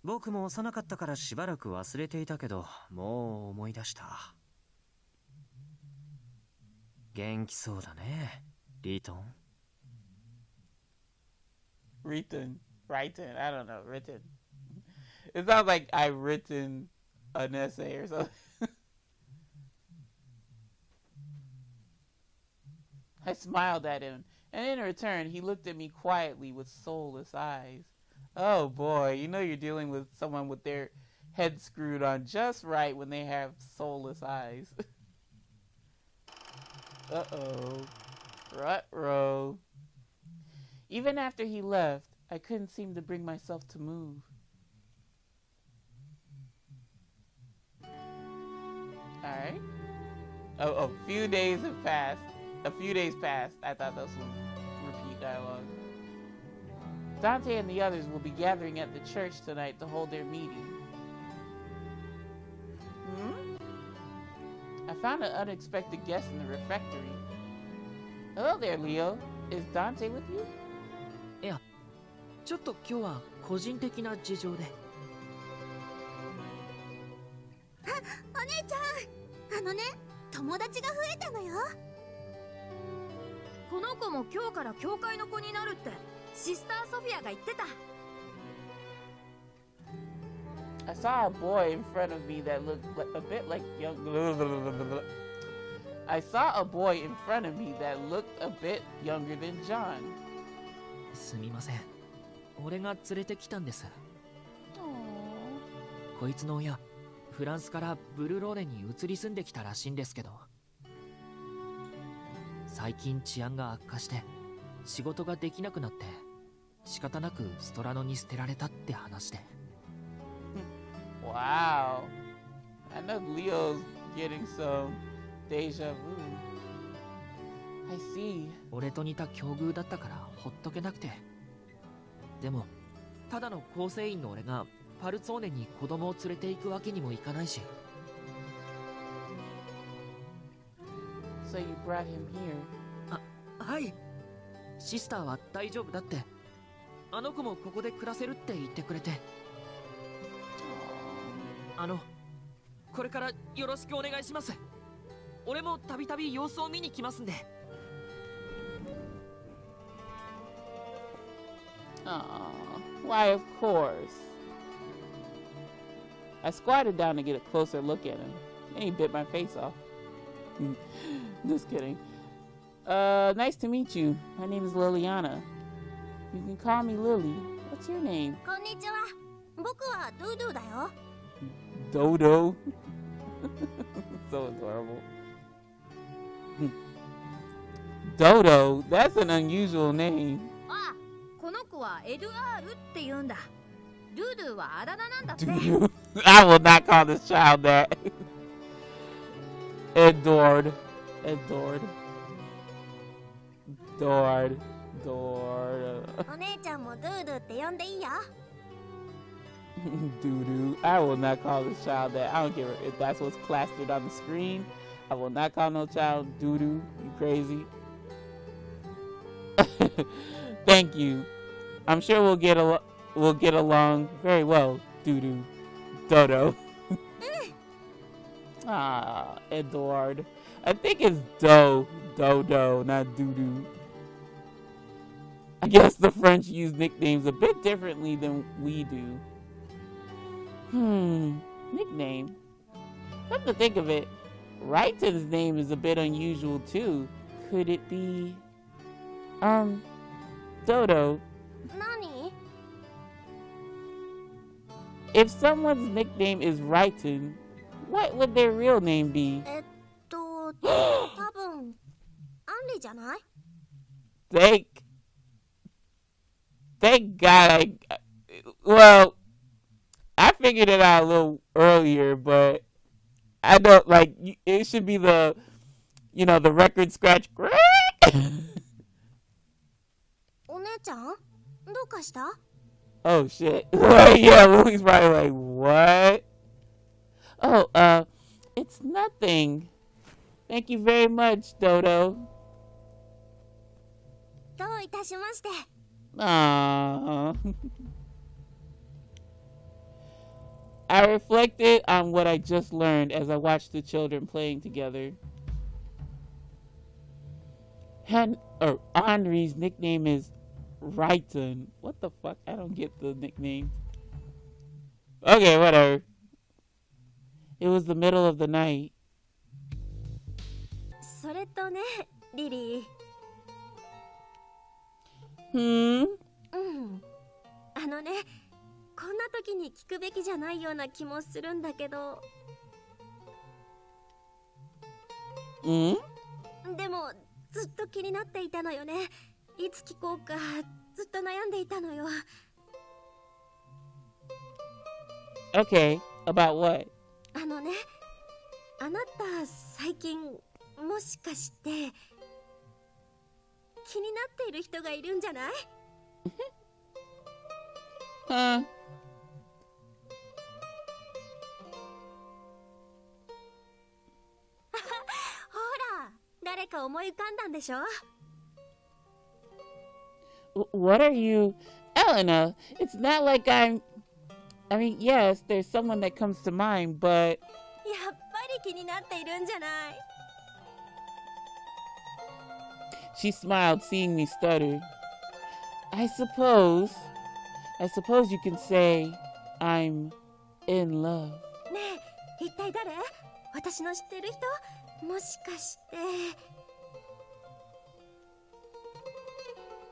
僕も幼かったからしばらく忘れていたけど、もう思い出した。元気そうだね、リートン。Written. I don't know. Written. It sounds like I've written an essay or something. I smiled at him, and in return, he looked at me quietly with soulless eyes. Oh boy, you know you're dealing with someone with their head screwed on just right when they have soulless eyes. Uh-oh. Ruh-roh. Even after he left, I couldn't seem to bring myself to move. Alright. Oh, a few days have passed. A few days passed. I thought this was repeat dialogue. Dante and the others will be gathering at the church tonight to hold their meeting. I found an unexpected guest in the refectory. Hello there, Leo. Is Dante with you? いや、ちょっと今日は個人的な事情で。お姉ちゃん、友達が増えたのよ。この子も今日から教会の子になるってシスターソフィアが言ってた。I saw a boy in front of me that looked a bit like young. I saw a boy in front of me that looked a bit younger than John. すみません。俺が連れてきたんです。こいつの親、フランスからブルローレに移り住んできたらしいんですけど、最近治安が悪化して仕事ができなくなって仕方なくストラノに捨てられたって話で。Wow. I know Leo's getting some deja vu. I see. 俺と似た境遇だったからほっとけなくて。でも、ただの構成員の俺がパルツォーネに子供を連れて行くわけにもいかないし。So you brought him here? はい。シスターは大丈夫だって。あの子もここで暮らせるって言ってくれて。これからよろしくお願いします。俺もたびたび様子を見に来ますんで。Why, of course. I squatted down to get a closer look at him, and he bit my face off. Just kidding. Nice to meet you. My name is Liliana. You can call me Lily. What's your name? こんにちは。僕はドゥドゥだよ。Dodo. So adorable. Dodo? That's an unusual name. あ、この子はエドアールって言うんだ。ドゥドゥはあだ名なんだって。I will not call this child that. Adored.お姉ちゃんもドゥドゥって呼んでいいよ。Doo-doo. I will not call this child that. I don't care if that's what's plastered on the screen. I will not call no child doo-doo. You crazy? Thank you. I'm sure we'll get along very well, doo-doo. Dodo. Ah, Edward. I think it's Dodo, not doo-doo. I guess the French use nicknames a bit differently than we do. Nickname. Come to think of it, Raiton's name is a bit unusual too. Could it be, Dodo? Nani? If someone's nickname is Raiton, what would their real name be? 多分アンリじゃない？ Thank God well, I figured it out a little earlier, but I don't like it should be the the record scratch. お姉ちゃん？どうかした？ Oh shit. Yeah, Louie's probably like, what? Oh, it's nothing. Thank you very much, Dodo. どういたしまして。 Aww. I reflected on what I just learned as I watched the children playing together. Henry's nickname is Raiton. What the fuck? I don't get the nickname. Okay, whatever. It was the middle of the night. それとね、リリー。あのね、こんな時に聞くべきじゃないような気もするんだけど。でもずっと気になっていたのよね。いつ聞こうかずっと悩んでいたのよ。Okay, about what? あのね、あなた最近もしかして気になっている人がいるんじゃない？ほら、誰か思い浮かんだんでしょ？ What are you... Elena, it's not like I mean, yes, there's someone that comes to mind, but... やっぱり気になっているんじゃない？ She smiled, seeing me stutter. I suppose you can say I'm in love. ねえ、一体誰？私の知ってる人？もしかして。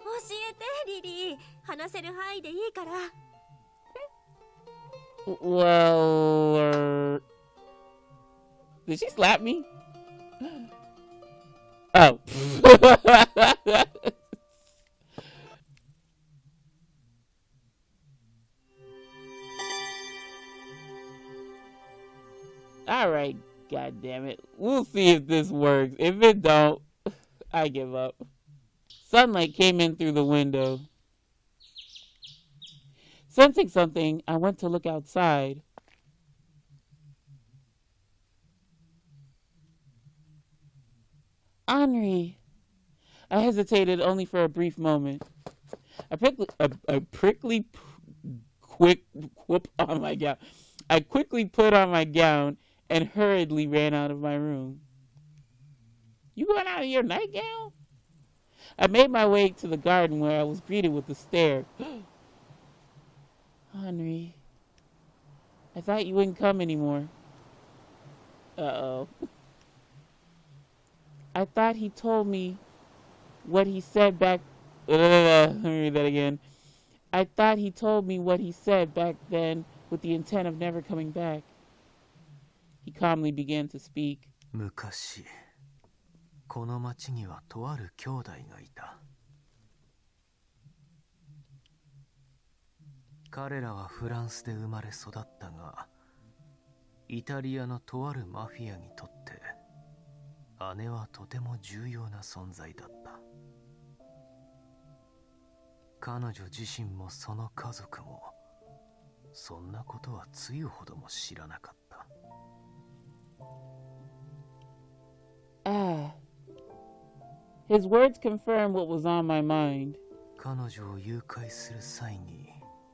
教えて、リリー。話せる範囲でいいから。Well, did she slap me? Oh. Alright, god damn it. We'll see if this works. If it don't, I give up. Sunlight came in through the window. Sensing something, I went to look outside. Henri. I hesitated only for a brief moment. I quickly put on my gown and hurriedly ran out of my room. You going out of your nightgown? I made my way to the garden where I was greeted with a stare. Henri, I thought you wouldn't come anymore. Uh-oh. I thought he told me what he said back... Let me read that again. I thought he told me what he said back then with the intent of never coming back. He calmly began to speak. 昔、この町にはとある兄弟がいた。彼らはフランスで生まれ育ったが、イタリアのとあるマフィアにとって姉はとても重要な存在だった。彼女自身もその家族もそんなことはつゆほども知らなかった。His words confirm what was on my mind. 彼女を誘拐する際に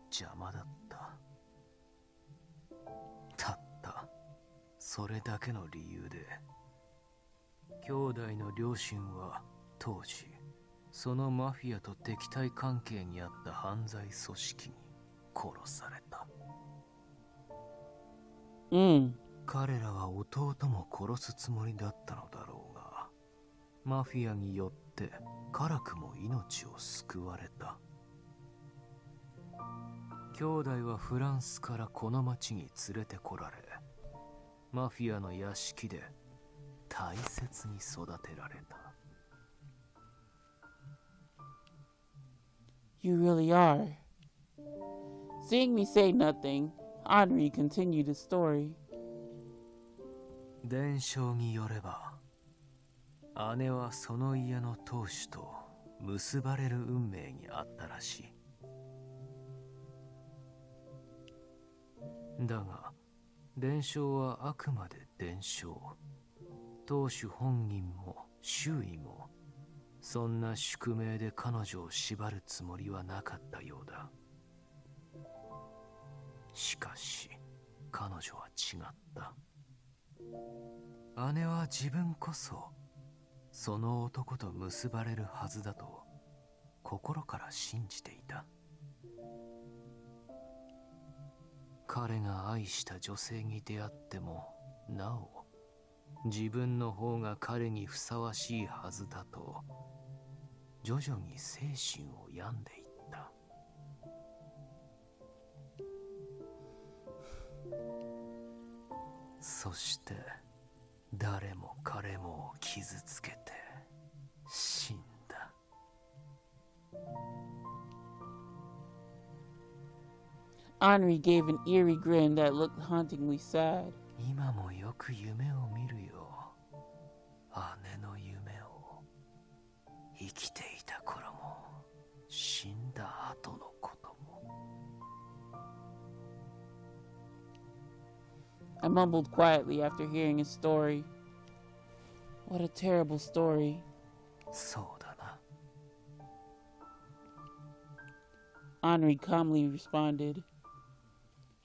邪魔だった。たったそれだけの理由で、兄弟の両親は当時そのマフィアと敵対関係にあった犯罪組織に殺された。彼らは弟も殺すつもりだったのだろうが、マフィアによって辛くも命を救われた。兄弟はフランスからこの町に連れてこられ、マフィアの屋敷で大切に育てられた。You really are. Seeing me say nothing, Henri continued his story. 伝承によれば、姉はその家の当主と結ばれる運命にあったらしい。だが、伝承はあくまで伝承。当主本人も周囲も、そんな宿命で彼女を縛るつもりはなかったようだ。しかし、彼女は違った。姉は自分こそその男と結ばれるはずだと心から信じていた。彼が愛した女性に出会ってもなお自分の方が彼にふさわしいはずだと徐々に精神を病んでいった。そして誰も彼も傷つけて死んだ。Henri gave an eerie grin that looked hauntingly sad. 今もよく夢を見るよ。姉の夢を。生きていた頃も死んだ後のことも。I mumbled quietly after hearing his story. What a terrible story. そうだな。Henri calmly responded.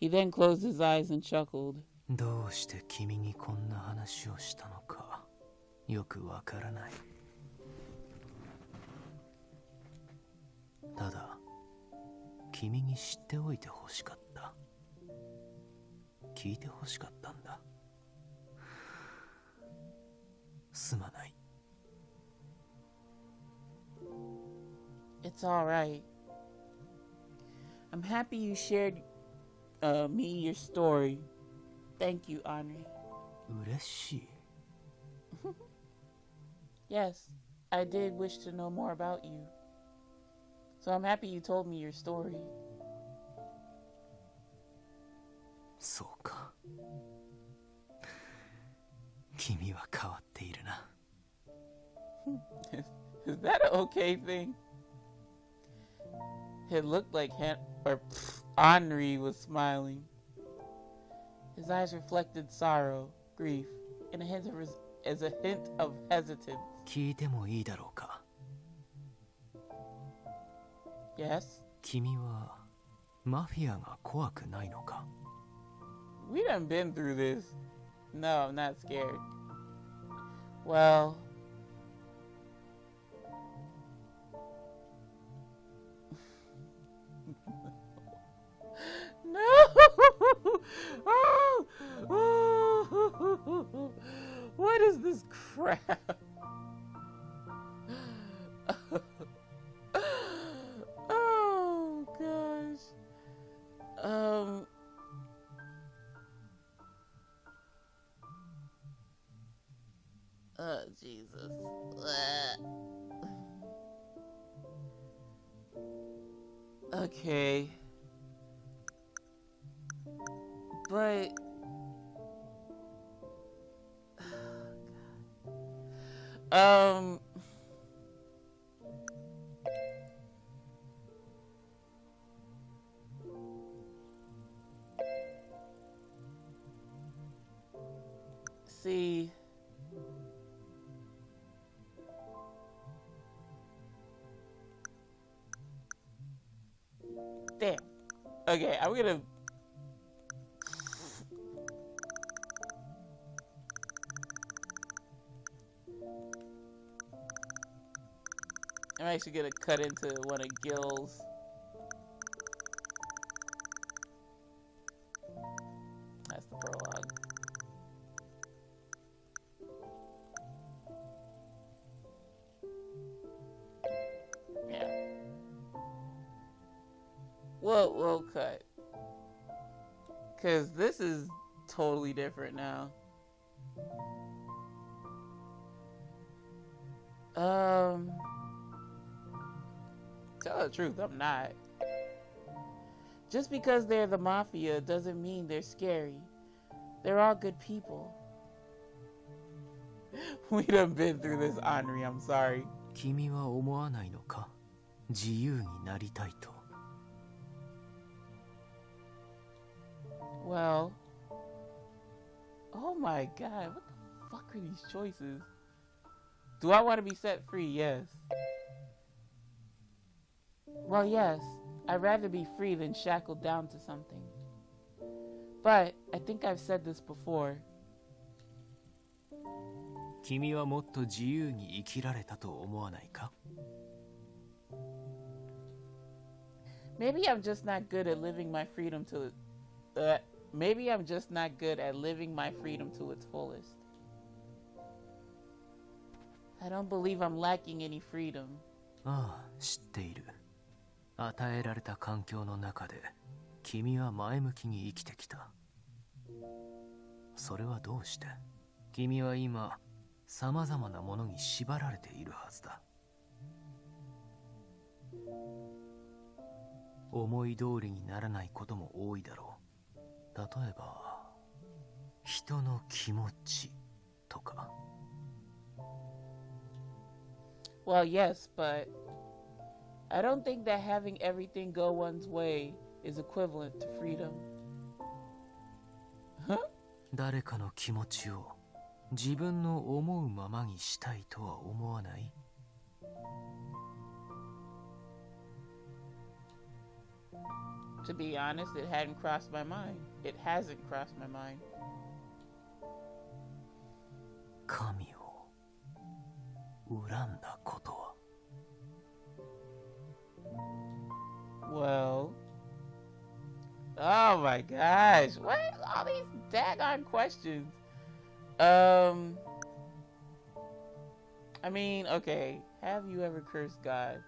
He then closed his eyes and chuckled. どうして君にこんな話をしたのかよくわからない。ただ、君に知っておいてほしかった。聞いてほしかったんだ。すまない。It's all right. I'm happy you shared me your story. Thank you, Henri. 嬉しい。Yes, I did wish to know more about you. So I'm happy you told me your story. そうか。君は変わっているな。Is that an okay thing? It looked like Henri was smiling. His eyes reflected sorrow, grief, and a hint of hesitance. 聞いてもいいだろうか。Yes? 君はマフィアが怖くないのか？ We done been through this. No, I'm not scared. Well... No! Oh! Oh! What is this crap? Oh gosh. Oh Jesus. Okay. But Okay, I'm gonna... I'm actually gonna cut into one of Gil's. That's the prologue. Yeah. We'll cut. Cause this is totally different now. Tell the truth, I'm not. Just because they're the mafia doesn't mean they're scary. They're all good people. We done been through this, Henri. I'm sorry. 君は思わないのか自由になりたいと Well, oh my god, what the fuck are these choices? Do I want to be set free? Yes. Well, yes, I'd rather be free than shackled down to something. But I think I've said this before. 君はもっと自由に生きられたと思わないか Maybe I'm just not good at living my freedom to maybe I'm just not good at living my freedom to its fullest. I don't believe I'm lacking any freedom. ああ、知っている。与えられた環境の中で君は前向きに生きてきた。それはどうして？君は今さまざまなものに縛られているはずだ。思い通りにならないことも多いだろう。例えば人の気持ちとか。Well, yes, but I don't think that having everything go one's way is equivalent to freedom. Huh? 誰かの気持ちを自分の思うままにしたいとは思わない？ To be honest, it hadn't crossed my mind. It hasn't crossed my mind. 神を恨んだことは Well, oh my gosh, what are all these daggone questions? I mean, okay, have you ever cursed God?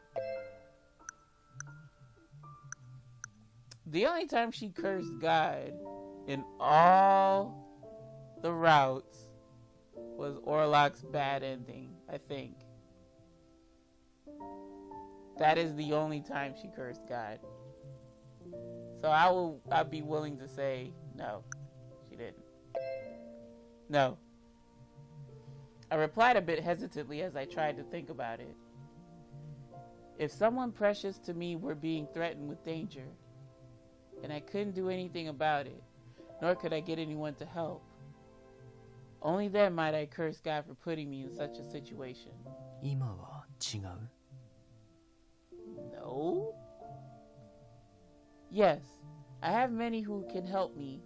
The only time she cursed God in all the routes was Orlok's bad ending, I think. That is the only time she cursed God. So I'd be willing to say no, she didn't. No. I replied a bit hesitantly as I tried to think about it. If someone precious to me were being threatened with danger, and I couldn't do anything about it, nor could I get anyone to help, only then might I curse God for putting me in such a situation. 今は違う？ No. Yes, I have many who can help me,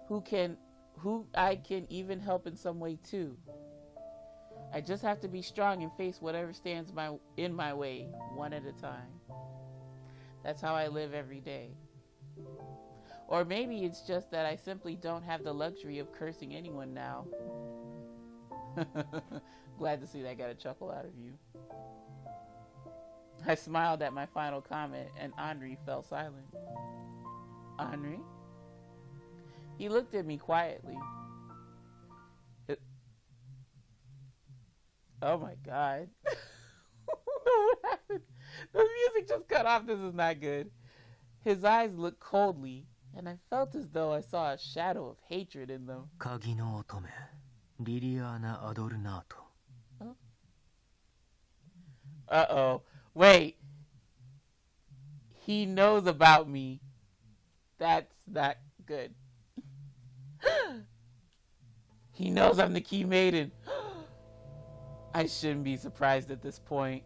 who I can even help in some way too. I just have to be strong and face whatever stands in my way, one at a time. That's how I live every day. Or maybe it's just that I simply don't have the luxury of cursing anyone now. Glad to see that got a chuckle out of you. I smiled at my final comment, and Henri fell silent. Henri? He looked at me quietly. Oh my god. What happened? The music just cut off. This is not good. His eyes looked coldly, and I felt as though I saw a shadow of hatred in them. 鍵の乙女、リリアーナ・アドルナート。 Uh-oh. Wait. He knows about me. That's not good. He knows I'm the key maiden. I shouldn't be surprised at this point.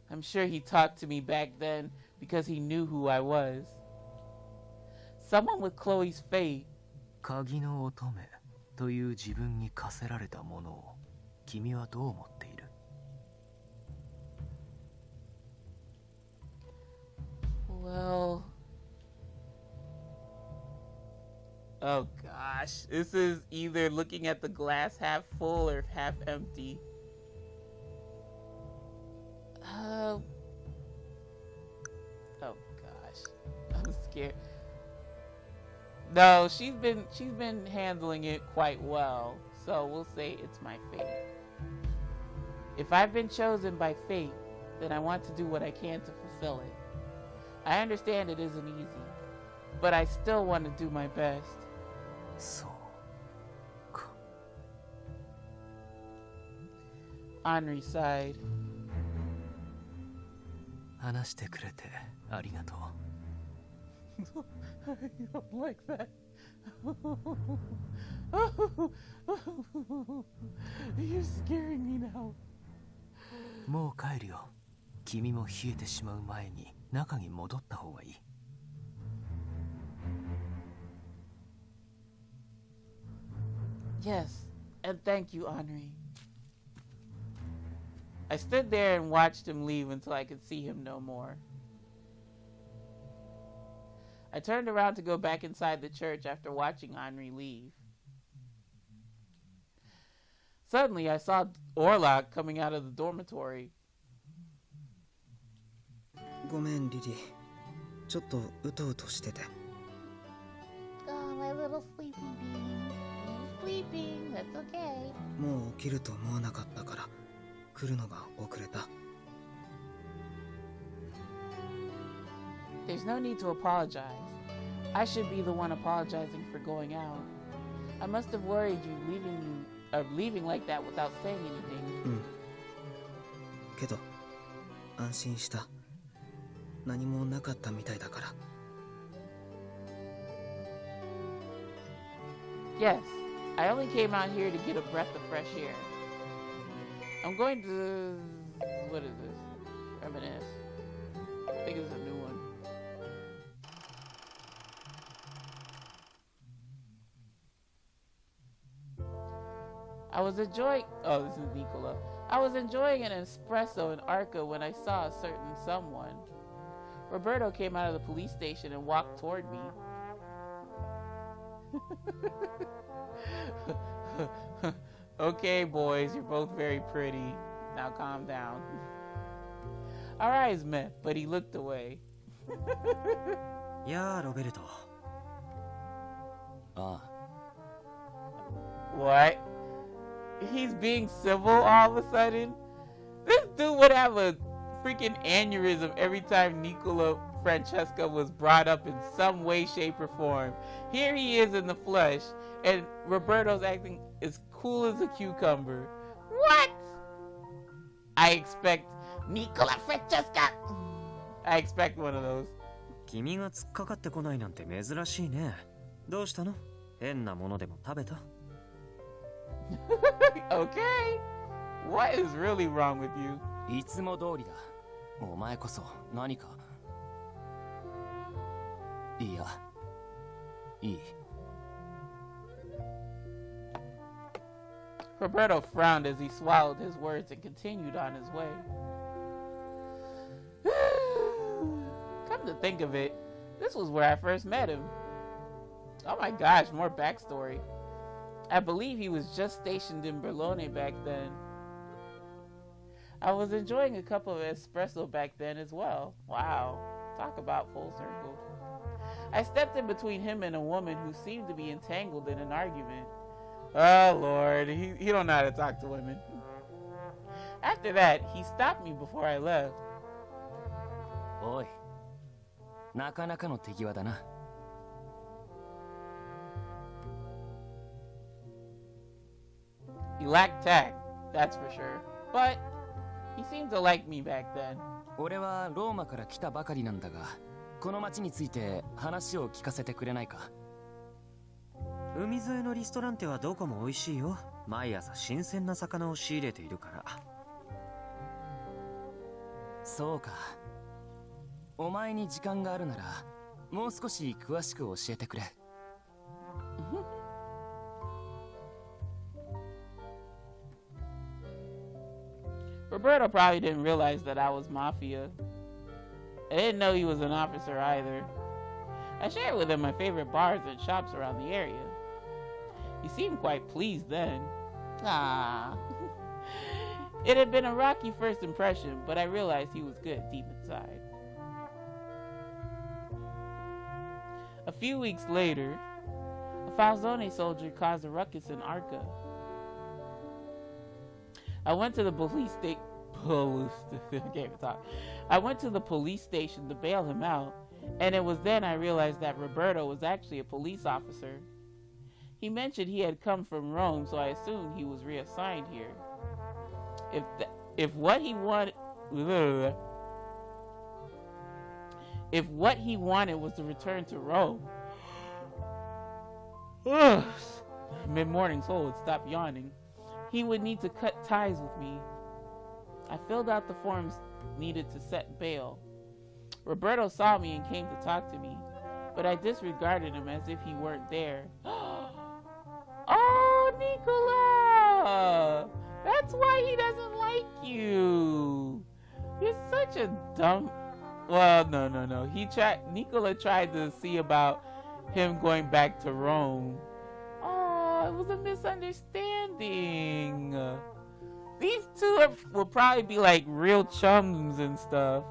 I'm sure he talked to me back then because he knew who I was. Someone with Chloe's fate. 鍵の乙女という自分に課せられたものを君はどう思っている？ Well, oh gosh, this is either looking at the glass half full or half empty. Oh gosh, I'm scared. No, she's been handling it quite well, so we'll say it's my fate. If I've been chosen by fate, then I want to do what I can to fulfill it. I understand it isn't easy, but I still want to do my best. So. Henri sighed. 話してくれてありがとう。I don't like that. You're scaring me now. もう帰るよ。君も冷えてしまう前に中に戻った方がいい。Yes, and thank you, Henri. I stood there and watched him leave until I could see him no more. I turned around to go back inside the church after watching Henri leave. Suddenly, I saw Orlok coming out of the dormitory. ごめんリリー、ちょっとうとうとしてて。 Oh, my little sleepy bean. You're sleeping. That's okay. もう起きると思わなかったから来るのが遅れた。 There's no need to apologize. I should be the one apologizing for going out. I must have worried you leaving like that without saying anything. うん。けど安心した。何もなかったみたいだから。 Yes, I only came out here to get a breath of fresh air. I'm going to... what is this? Reminisce. I think it's a new one. I was enjoying... oh, this is Nicola. I was enjoying an espresso in Arca when I saw a certain someone. Roberto came out of the police station and walked toward me. Okay, boys, you're both very pretty. Now calm down. Our eyes met, but he looked away. やあ、ロベルト。ああ。What? He's being civil all of a sudden? This dude would have a freaking aneurysm every time Nicola Francesca was brought up in some way, shape, or form. Here he is in the flesh, and Roberto's acting as cool as a cucumber. What? I expect Nicola Francesca. I expect one of those. 君が突っかかってこないなんて珍しいね。どうしたの？変なものでも食べた？ Okay. What is really wrong with you? いつも通りだ。お前こそ何か。いや、いい。Roberto frowned as he swallowed his words and continued on his way. Come to think of it, this was where I first met him. Oh my gosh, more backstory. I believe he was just stationed in Berlone back then. I was enjoying a cup of espresso back then as well. Wow, talk about full circle. I stepped in between him and a woman who seemed to be entangled in an argument. Oh Lord, he don't know how to talk to women. After that, he stopped me before I left. Oi. なかなかの手際だな。He lacked tact, that's for sure. But he seemed to like me back then. 俺はローマから来たばかりなんだが、この町について話を聞かせてくれないか？海沿いのリストランテはどこも美味しいよ。毎朝新鮮な魚を仕入れているから。そうか。お前に時間があるなら、もう少し詳しく教えてくれ。Roberto probably didn't realize that I was mafia. I didn't know he was an officer either. I shared with him my favorite bars and shops around the area. He seemed quite pleased then. Ah. It had been a rocky first impression, but I realized he was good deep inside. A few weeks later, a Falzone soldier caused a ruckus in Arca. I went to the police station. I went to the police station to bail him out, and it was then I realized that Roberto was actually a police officer. He mentioned he had come from Rome, so I assumed he was reassigned here. If what he wanted was to return to Rome, MidMorningSol would stop yawning. He would need to cut ties with me. I filled out the forms needed to set bail. Roberto saw me and came to talk to me, but I disregarded him as if he weren't there. Oh, Nicola! That's why he doesn't like you. You're such a dumb... Well, no. Nicola tried to see about him going back to Rome. Oh, it was a misunderstanding. These two will probably be like real chums and stuff.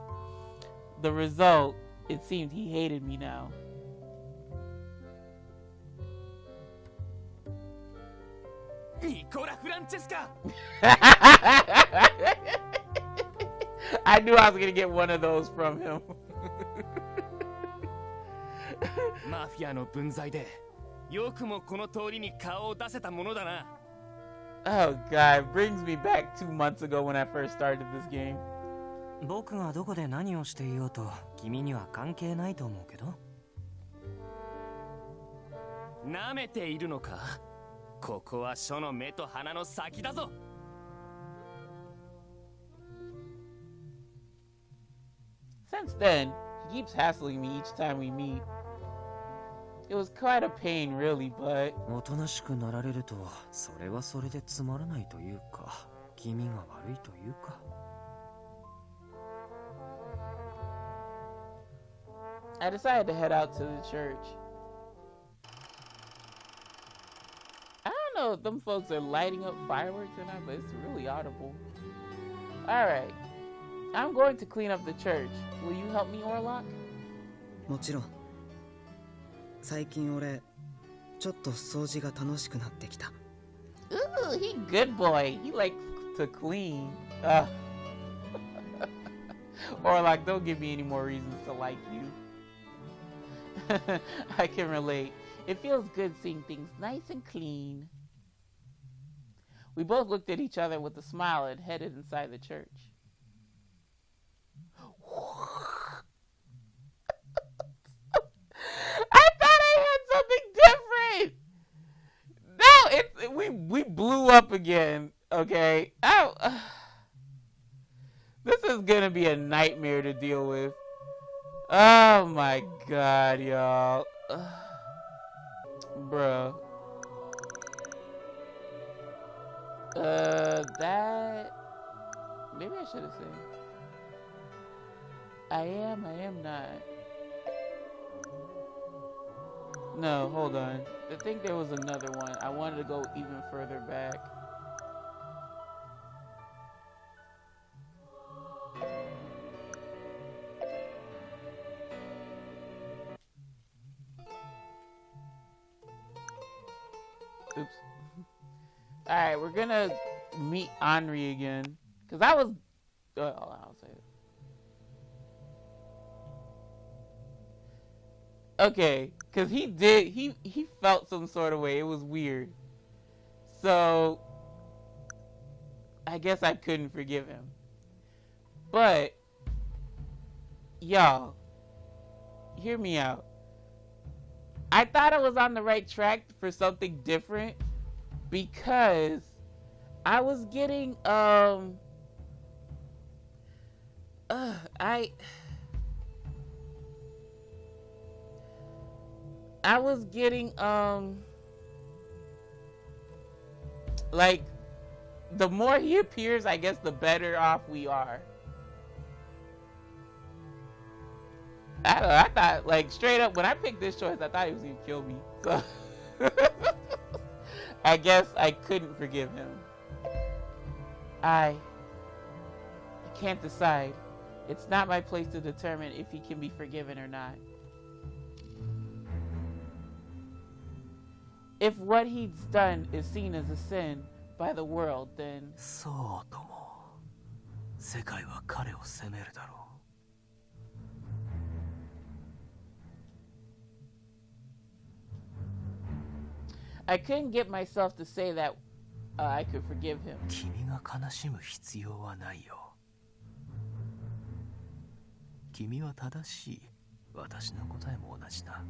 The result, it seemed he hated me now. Nicola Francesca! I knew I was gonna get one of those from him. マフィアの分際でよくもこの通りに顔を出せたものだな。Oh god, it brings me back 2 months ago when I first started this game. 僕がどこで何をしていようと君には関係ないと思うけど。舐めているのか？ここは書の目と鼻の先だぞ。Since then, he keeps hassling me each time we meet. It was quite a pain, really, but... おとなしくなられると、それはそれでつまらないというか、君が悪いというか。I decided to head out to the church. I don't know if them folks are lighting up fireworks or not, but it's really audible. Alright. I'm going to clean up the church. Will you help me, Orlok? もちろん。最近俺、ちょっと掃除が楽しくなってきた。Ooh, he good boy. He likes to clean. Orlok, don't give me any more reasons to like you. I can relate. It feels good seeing things nice and clean. We both looked at each other with a smile and headed inside the church. I thought I had something different. No, we blew up again. Okay. This is gonna be a nightmare to deal with. Oh my god, y'all. Bruh. That... Maybe I should have said. I am not. No, hold on. I think there was another one. I wanted to go even further back. Oops. Alright, we're gonna meet Henri again. Because I was... I'll say it. Okay, because he felt some sort of way. It was weird. So, I guess I couldn't forgive him. But, y'all, hear me out. I thought I was on the right track for something different because I was getting, I was getting like the more he appears, I guess the better off we are. I don't know, I thought, like, straight up, when I picked this choice, I thought he was gonna kill me. So I guess I couldn't forgive him. I can't decide. It's not my place to determine if he can be forgiven or not. If what he's done is seen as a sin by the world, then... そうとも。世界は彼を責めるだろう。I couldn't get myself to say that I could forgive him. 君が悲しむ必要はないよ。君は正しい。私の答えも同じだ。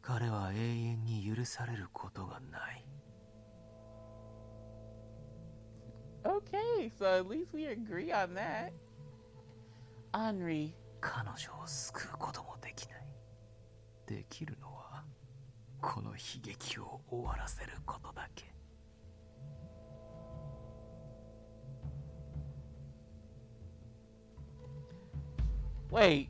彼は永遠に許されることがない。Okay, so at least we agree on that. Henri. 彼女を救うこともできない。できるのはこの悲劇を終わらせることだけ。Wait.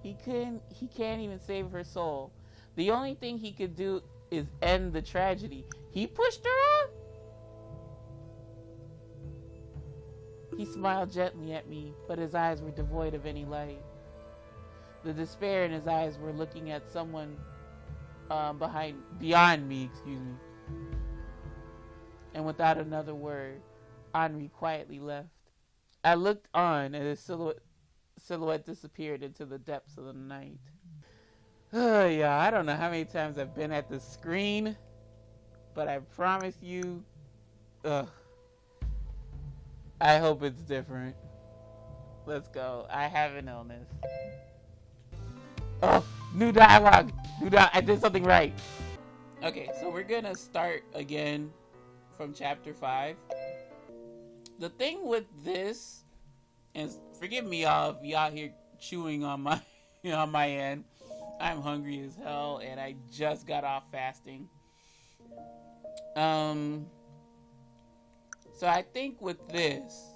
He can't even save her soul. The only thing he could do is end the tragedy. He pushed her off? He smiled gently at me, but his eyes were devoid of any light. The despair in his eyes were looking at someone beyond me, excuse me. And without another word, Henri quietly left. I looked on as his silhouette disappeared into the depths of the night. Yeah, I don't know how many times I've been at the screen, but I promise you, I hope it's different. Let's go. I have an illness. Oh, new dialogue. I did something right. Okay, so we're gonna start again from chapter 5. The thing with this, and forgive me y'all if y'all here chewing on my on my end. I'm hungry as hell and I just got off fasting. So I think with this,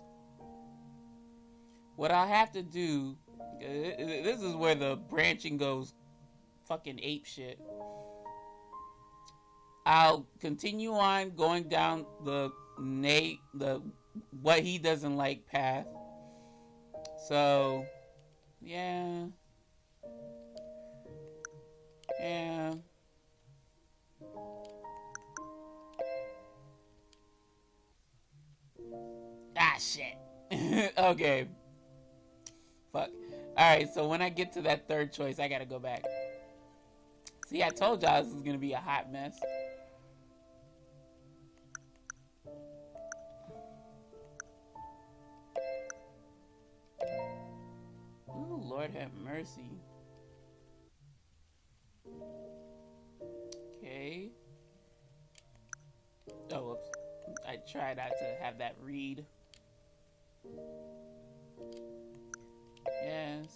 what I'll have to do, this is where the branching goes fucking ape shit. I'll continue on going down the what he doesn't like path. So, yeah. Ah, shit. Okay. Fuck. Alright, so when I get to that third choice, I gotta go back. See, I told y'all this is gonna be a hot mess. Ooh, Lord have mercy. Okay. Oh, whoops. I try not to have that read. Yes.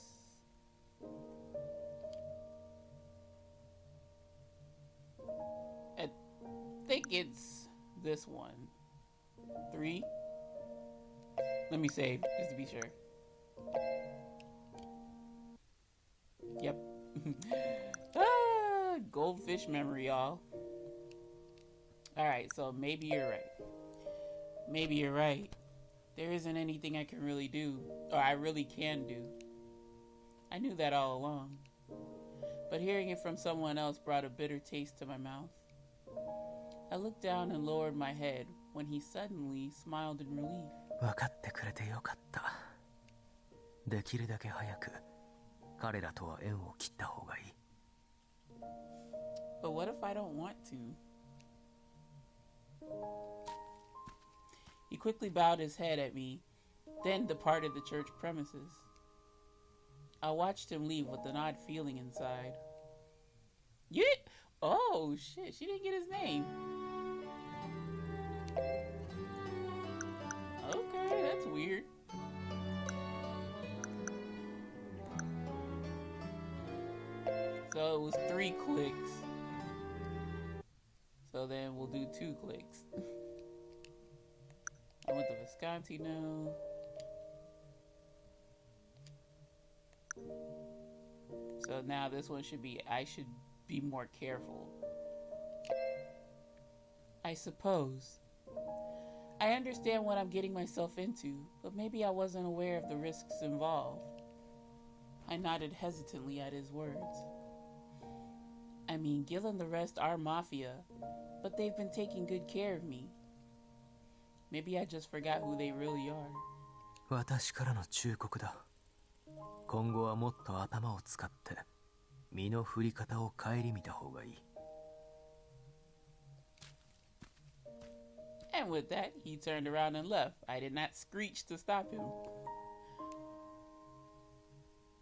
I think it's this one. 3. Let me save, just to be sure. Yep. Goldfish memory, y'all. Alright, so maybe you're right. Maybe you're right. There isn't anything I can really do, or I really can do. I knew that all along. But hearing it from someone else brought a bitter taste to my mouth. I looked down and lowered my head when he suddenly smiled in relief. 分かってくれてよかった。できるだけ早く彼らとは縁を切った方がいい。But what if I don't want to? He quickly bowed his head at me, then departed the church premises. I watched him leave with an odd feeling inside. Yeah. Oh shit, she didn't get his name. Okay, that's weird. it was 3 clicks. So then we'll do 2 clicks. I went to Visconti now. So now this one should be, I should be more careful. I suppose. I understand what I'm getting myself into, but maybe I wasn't aware of the risks involved. I nodded hesitantly at his words. I mean, Gil and the rest are mafia, but they've been taking good care of me. Maybe I just forgot who they really are. 私からの忠告だ。今後はもっと頭を使って身の振り方を顧みた方がいい。And with that, he turned around and left. I did not screech to stop him.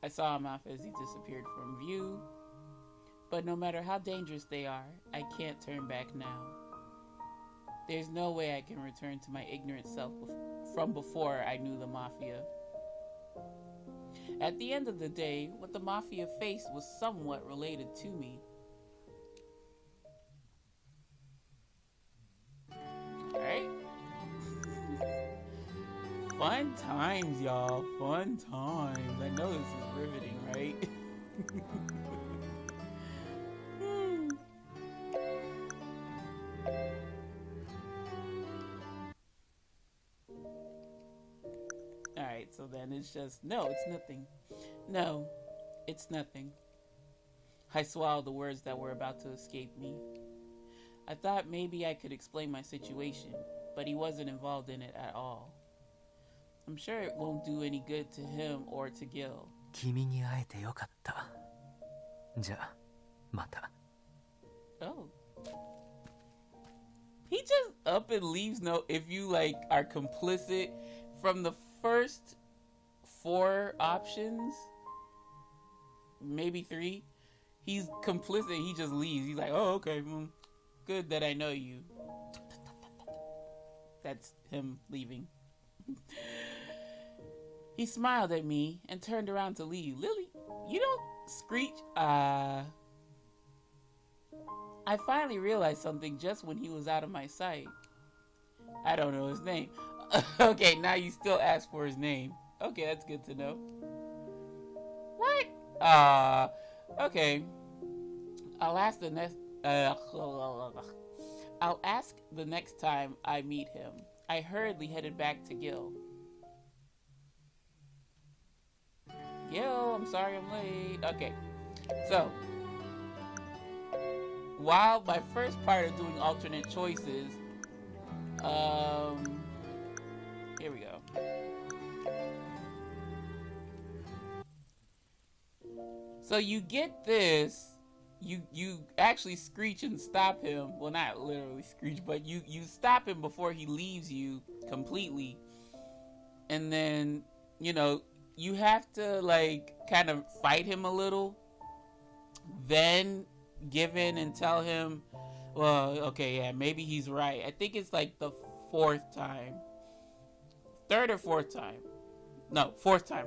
I saw him off as he disappeared from view. But no matter how dangerous they are, I can't turn back now. There's no way I can return to my ignorant self from before I knew the Mafia. At the end of the day, what the Mafia faced was somewhat related to me. Alright. Fun times, y'all. Fun times. I know this is riveting, right? Alright, so then it's just, no, it's nothing. No, it's nothing. I swallowed the words that were about to escape me. I thought maybe I could explain my situation, but he wasn't involved in it at all. I'm sure it won't do any good to him or to Gil. 君に会えてよかった。じゃあ、また。Oh. He just up and leaves. No, if you like are complicit from the first 4 options, maybe 3, he's complicit. He just leaves. He's like, oh, okay, good that I know you. That's him leaving. He smiled at me and turned around to leave. Lily, you don't screech. I finally realized something just when he was out of my sight. I don't know his name. Okay, now you still ask for his name. Okay, that's good to know. What? Okay. I'll ask the next time I meet him. I hurriedly headed back to Gil. Gil, I'm sorry I'm late. Okay, so while my first part of doing alternate choices, here we go. So you get this, you actually screech and stop him. Well, not literally screech, but you stop him before he leaves you completely. And then, you know, you have to like kind of fight him a little, then give in and tell him, well, okay, yeah, maybe he's right. I think it's like the 4th time. 3rd or 4th time. No, 4th time,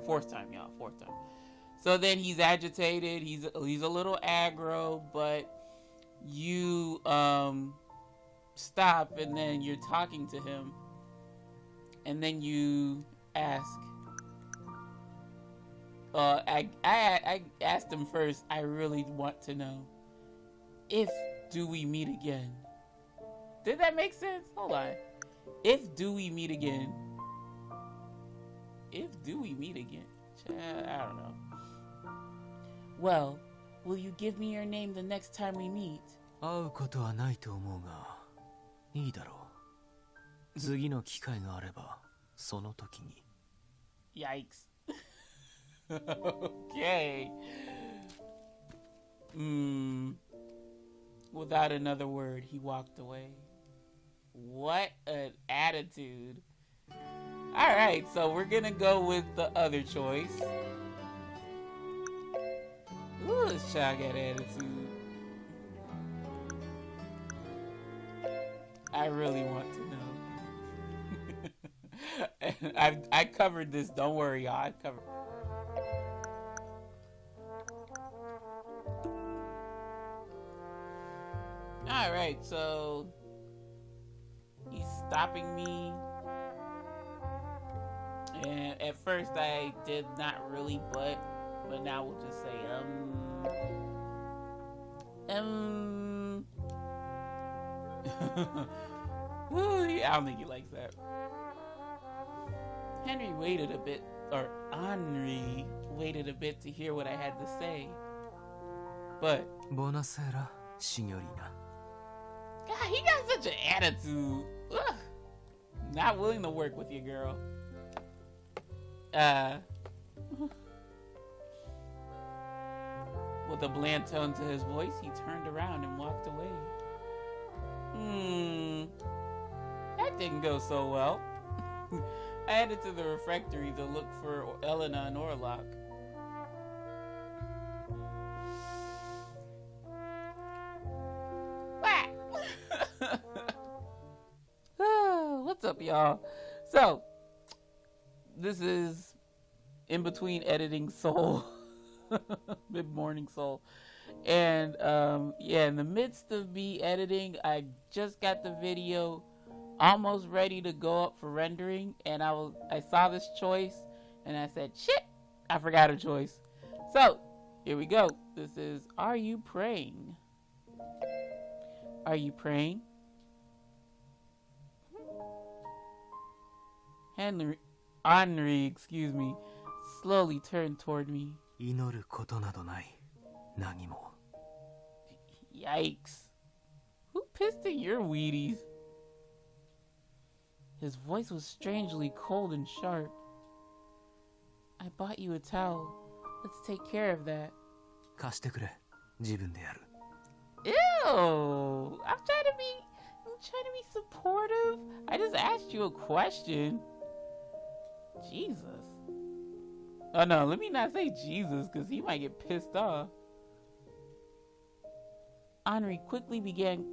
y'all, 4th time. So then he's agitated, he's a little aggro, but you stop and then you're talking to him and then you ask, I asked him first, I really want to know, if do we meet again? Did that make sense? Hold on. If do we meet again? If do we meet again? I don't know. Well, will you give me your name the next time we meet? 会うことはないと思うが、いいだろう。次の機会があれば、その時に。Yikes. Okay. Without another word, he walked away. What an attitude. Alright, so we're gonna go with the other choice. Ooh, this child got attitude. I really want to know. I covered this, don't worry, y'all. I covered. Alright, so he's stopping me. And at first I did not really, but now we'll just say, I don't think he likes that. Henry waited a bit to hear what I had to say. But Buonasera, signorina. God, he got such an attitude. Ugh. Not willing to work with you, girl. With a bland tone to his voice, he turned around and walked away. That didn't go so well. I headed to the refectory to look for Elena and Orlok. What's up, y'all? So, this is in between editing Soul, MidMorningSol, and yeah, in the midst of me editing, I just got the video almost ready to go up for rendering, and I saw this choice, and I said, shit, I forgot a choice. So, here we go. This is, are you praying? Are you praying? Henry, excuse me, slowly turned toward me. 祈ることなどない。何も。 Yikes. Who pissed in your Wheaties? His voice was strangely cold and sharp. I bought you a towel. Let's take care of that. 貸してくれ。自分でやる。 Ew! I'm trying to be supportive. I just asked you a question. Jesus. Oh no, let me not say Jesus, because he might get pissed off. Henri quickly began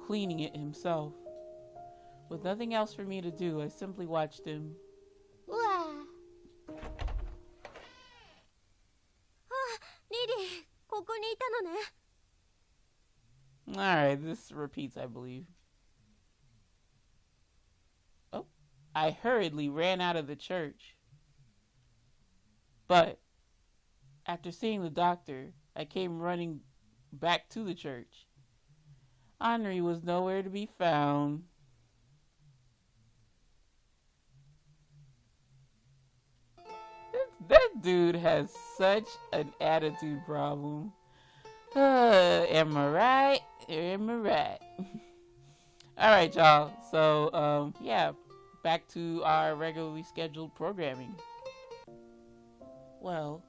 cleaning it himself. With nothing else for me to do, I simply watched him. Alright, this repeats, I believe. Oh, I hurriedly ran out of the church. But, after seeing the doctor, I came running back to the church. Henri was nowhere to be found. That dude has such an attitude problem. Am I right? Am I right? Alright, y'all. So, yeah, back to our regularly scheduled programming. Well,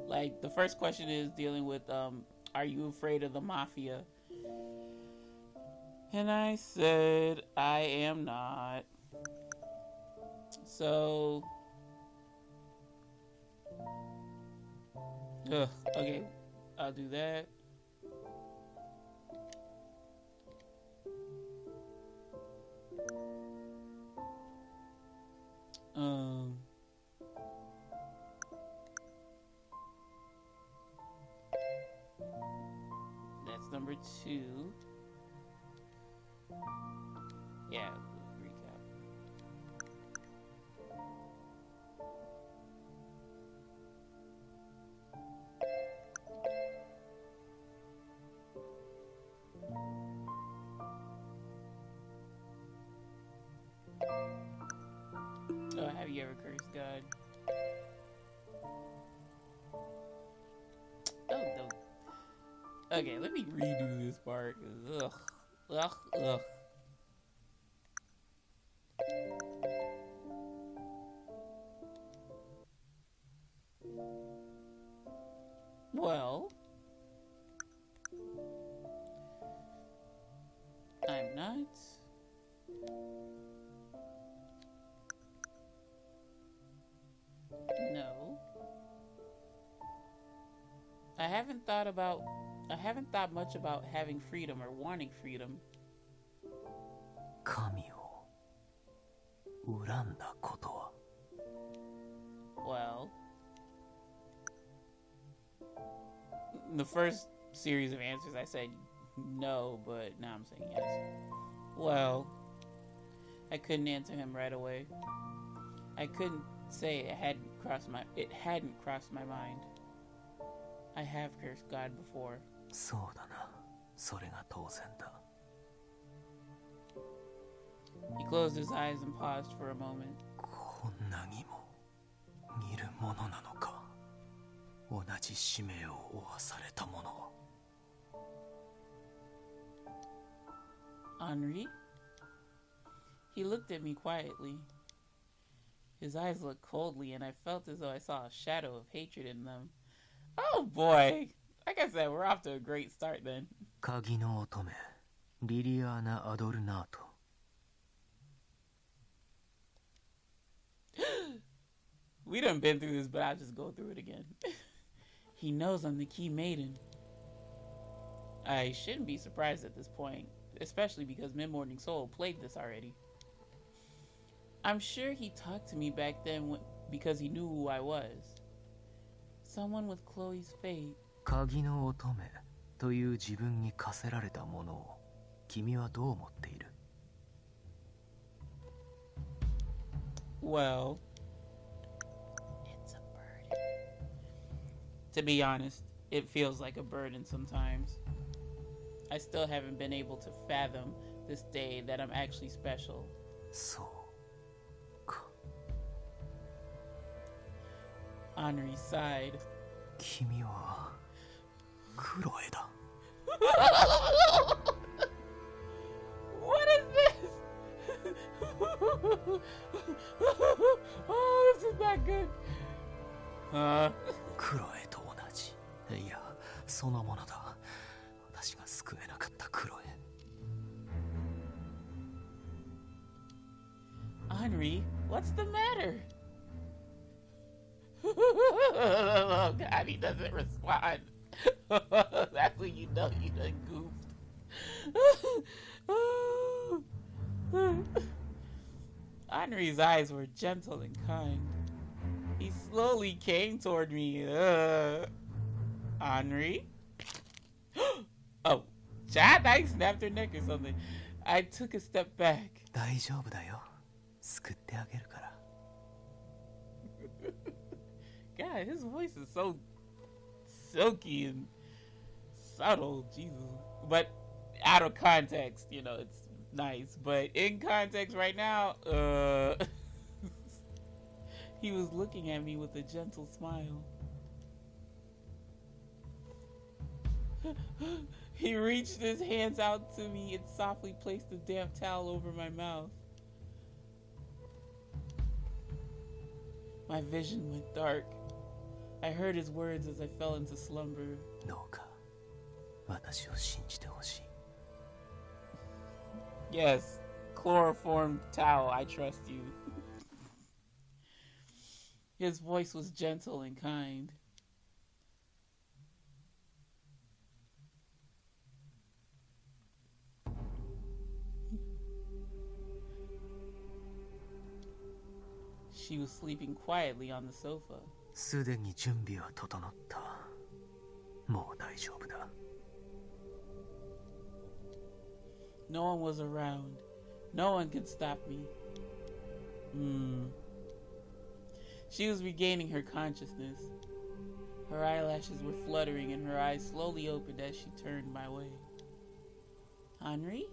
like, the first question is dealing with, are you afraid of the mafia? And I said, I am not. So, okay, I'll do that. That's number 2. Yeah, recap. Oh, have you ever cursed God? Oh, no. Okay, let me redo this part. Ugh. Well, I'm not. No. I haven't thought much about having freedom or wanting freedom. 神を恨んだことは Well, the first series of answers, I said no, but now I'm saying yes. Well, I couldn't answer him right away. I couldn't say it hadn't crossed my mind. I have cursed God before. そうだな。それが当然だ。 He closed his eyes and paused for a moment. こんなにも見るものなのか。同じ使命を負わされたものを。 Henri? He looked at me quietly. His eyes looked coldly, and I felt as though I saw a shadow of hatred in them. Oh boy! Like I said, we're off to a great start then. 鍵の乙女、リリアーナ・アドルナート。 We done been through this, but I'll just go through it again. He knows I'm the key maiden. I shouldn't be surprised at this point, especially because MidMorningSol played this already. I'm sure he talked to me back then because he knew who I was. Someone with Chloe's fate. 鍵の乙女という自分に課せられたものを君はどう思っている？ Well, it's a burden. To be honest, it feels like a burden sometimes. I still haven't been able to fathom this day that I'm actually special. そうか。 Henri sighed. 君はクロエだ。 What is this? Oh, this is not good. クロエと同じ。いや、そのものだ。私が救えなかったクロエ。 Henri, what's the matter? Oh God, he doesn't respond. That's when you know you done goofed. Henri's eyes were gentle and kind. He slowly came toward me. Henri? Oh, I thought he snapped her neck or something. I took a step back. 大丈夫だよ。救ってあげるから。 God, his voice is so silky and subtle, Jesus. But out of context, you know, it's nice. But in context right now, he was looking at me with a gentle smile. He reached his hands out to me and softly placed a damp towel over my mouth. My vision went dark. I heard his words as I fell into slumber. どうか私を信じてほしい。 Yes, chloroform towel, I trust you. His voice was gentle and kind. She was sleeping quietly on the sofa. すでに準備は整った。もう大丈夫だ。 No one was around. No one could stop me. She was regaining her consciousness. Her eyelashes were fluttering and her eyes slowly opened as she turned my way. Henri?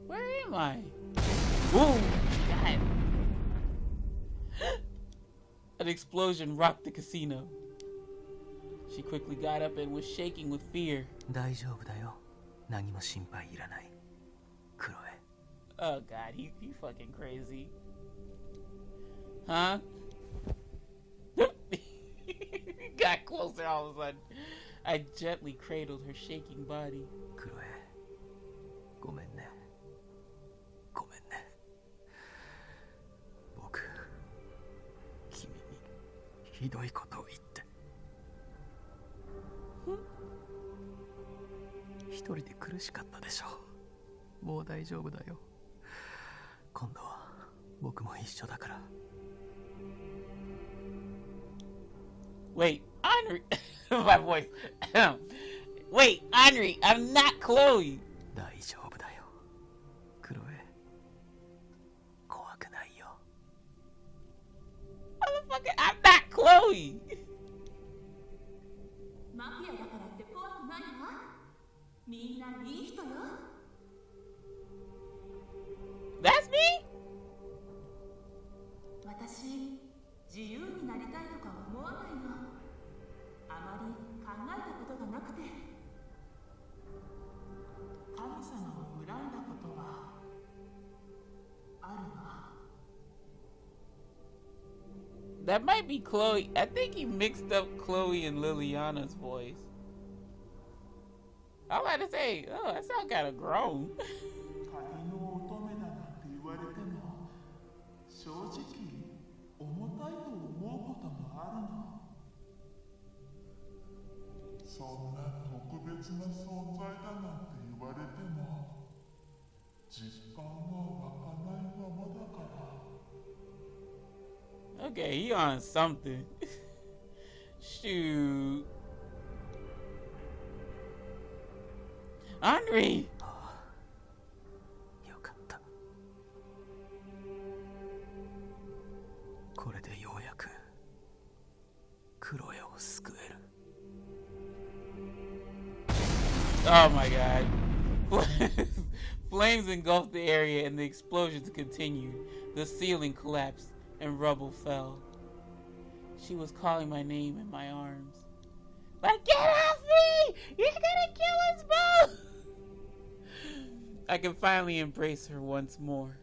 Where am I? Boom! God. An explosion rocked the casino. She quickly got up and was shaking with fear. 大丈夫だよ。何も心配いらない。クロエ。 Oh God, he fucking crazy. Huh? Got closer all of a sudden. I gently cradled her shaking body. クロエ。ごめんね。ごめんね。僕、君にひどいことを言って。一人で苦しかったでしょ。もう大丈夫だよ。今度は僕も一緒だから。Wait, Henri, my voice. Wait, Henri, I'm not Chloe. 大丈夫だよクロエ怖くないよ Motherfucker, I'm not Chloe. マフィアだからって怖くないわ。みんないい人よ。That's me? 私、自由になりたいとか思わないの。あまり考えたことがなくて。神様を恨んだことはあるわ。That might be Chloe. I think he mixed up Chloe and Liliana's voice. I'm about to say, oh, that sounds kind of grown. 鍵の乙女だなんて言われても正直重たいと思うこともあるの。そんな特別な存在だなんて言われても実感が湧かないままだから。 Okay, he on something. Shoot. Henri! よかったこれでようやくクロエを救える Oh my god. Flames engulfed the area and the explosions continued. The ceiling collapsed and rubble fell. She was calling my name in my arms. Like, get off me! You're gonna kill us both! I can finally embrace her once more.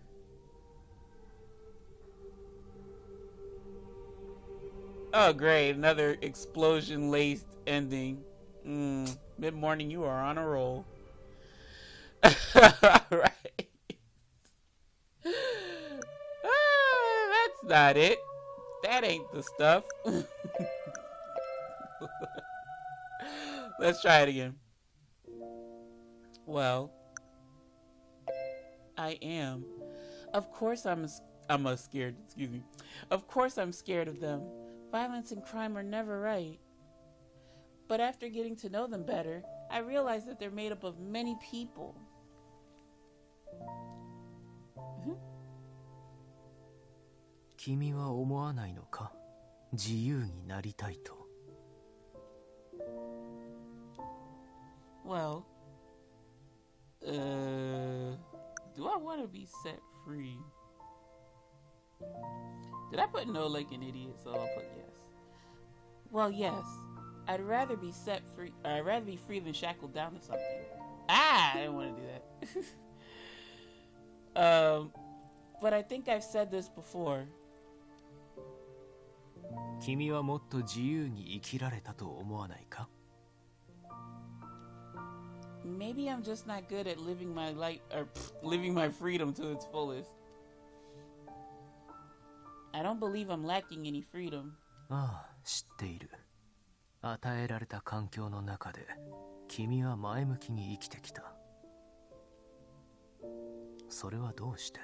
Oh great, another explosion-laced ending. Mid-morning, you are on a roll. Alright. That's not it. That ain't the stuff. Let's try it again. Well, I am. Of course I'm scared. Excuse me. Of course I'm scared of them. Violence and crime are never right. But after getting to know them better, I realized that they're made up of many people. 君は思わないのか自由になりたいと Well, do I want to be set free? Did I put no like an idiot? So I'll put yes. Well, yes. I'd rather be set free. I'd rather be free than shackled down to something. I didn't want to do that. But I think I've said this before. 君はもっと自由に生きられたと思わないか Maybe I'm just not good at living my life or living my freedom to its fullest. I don't believe I'm lacking any freedom. ああ、知っている。与えられた環境の中で君は前向きに生きてきた。それはどうして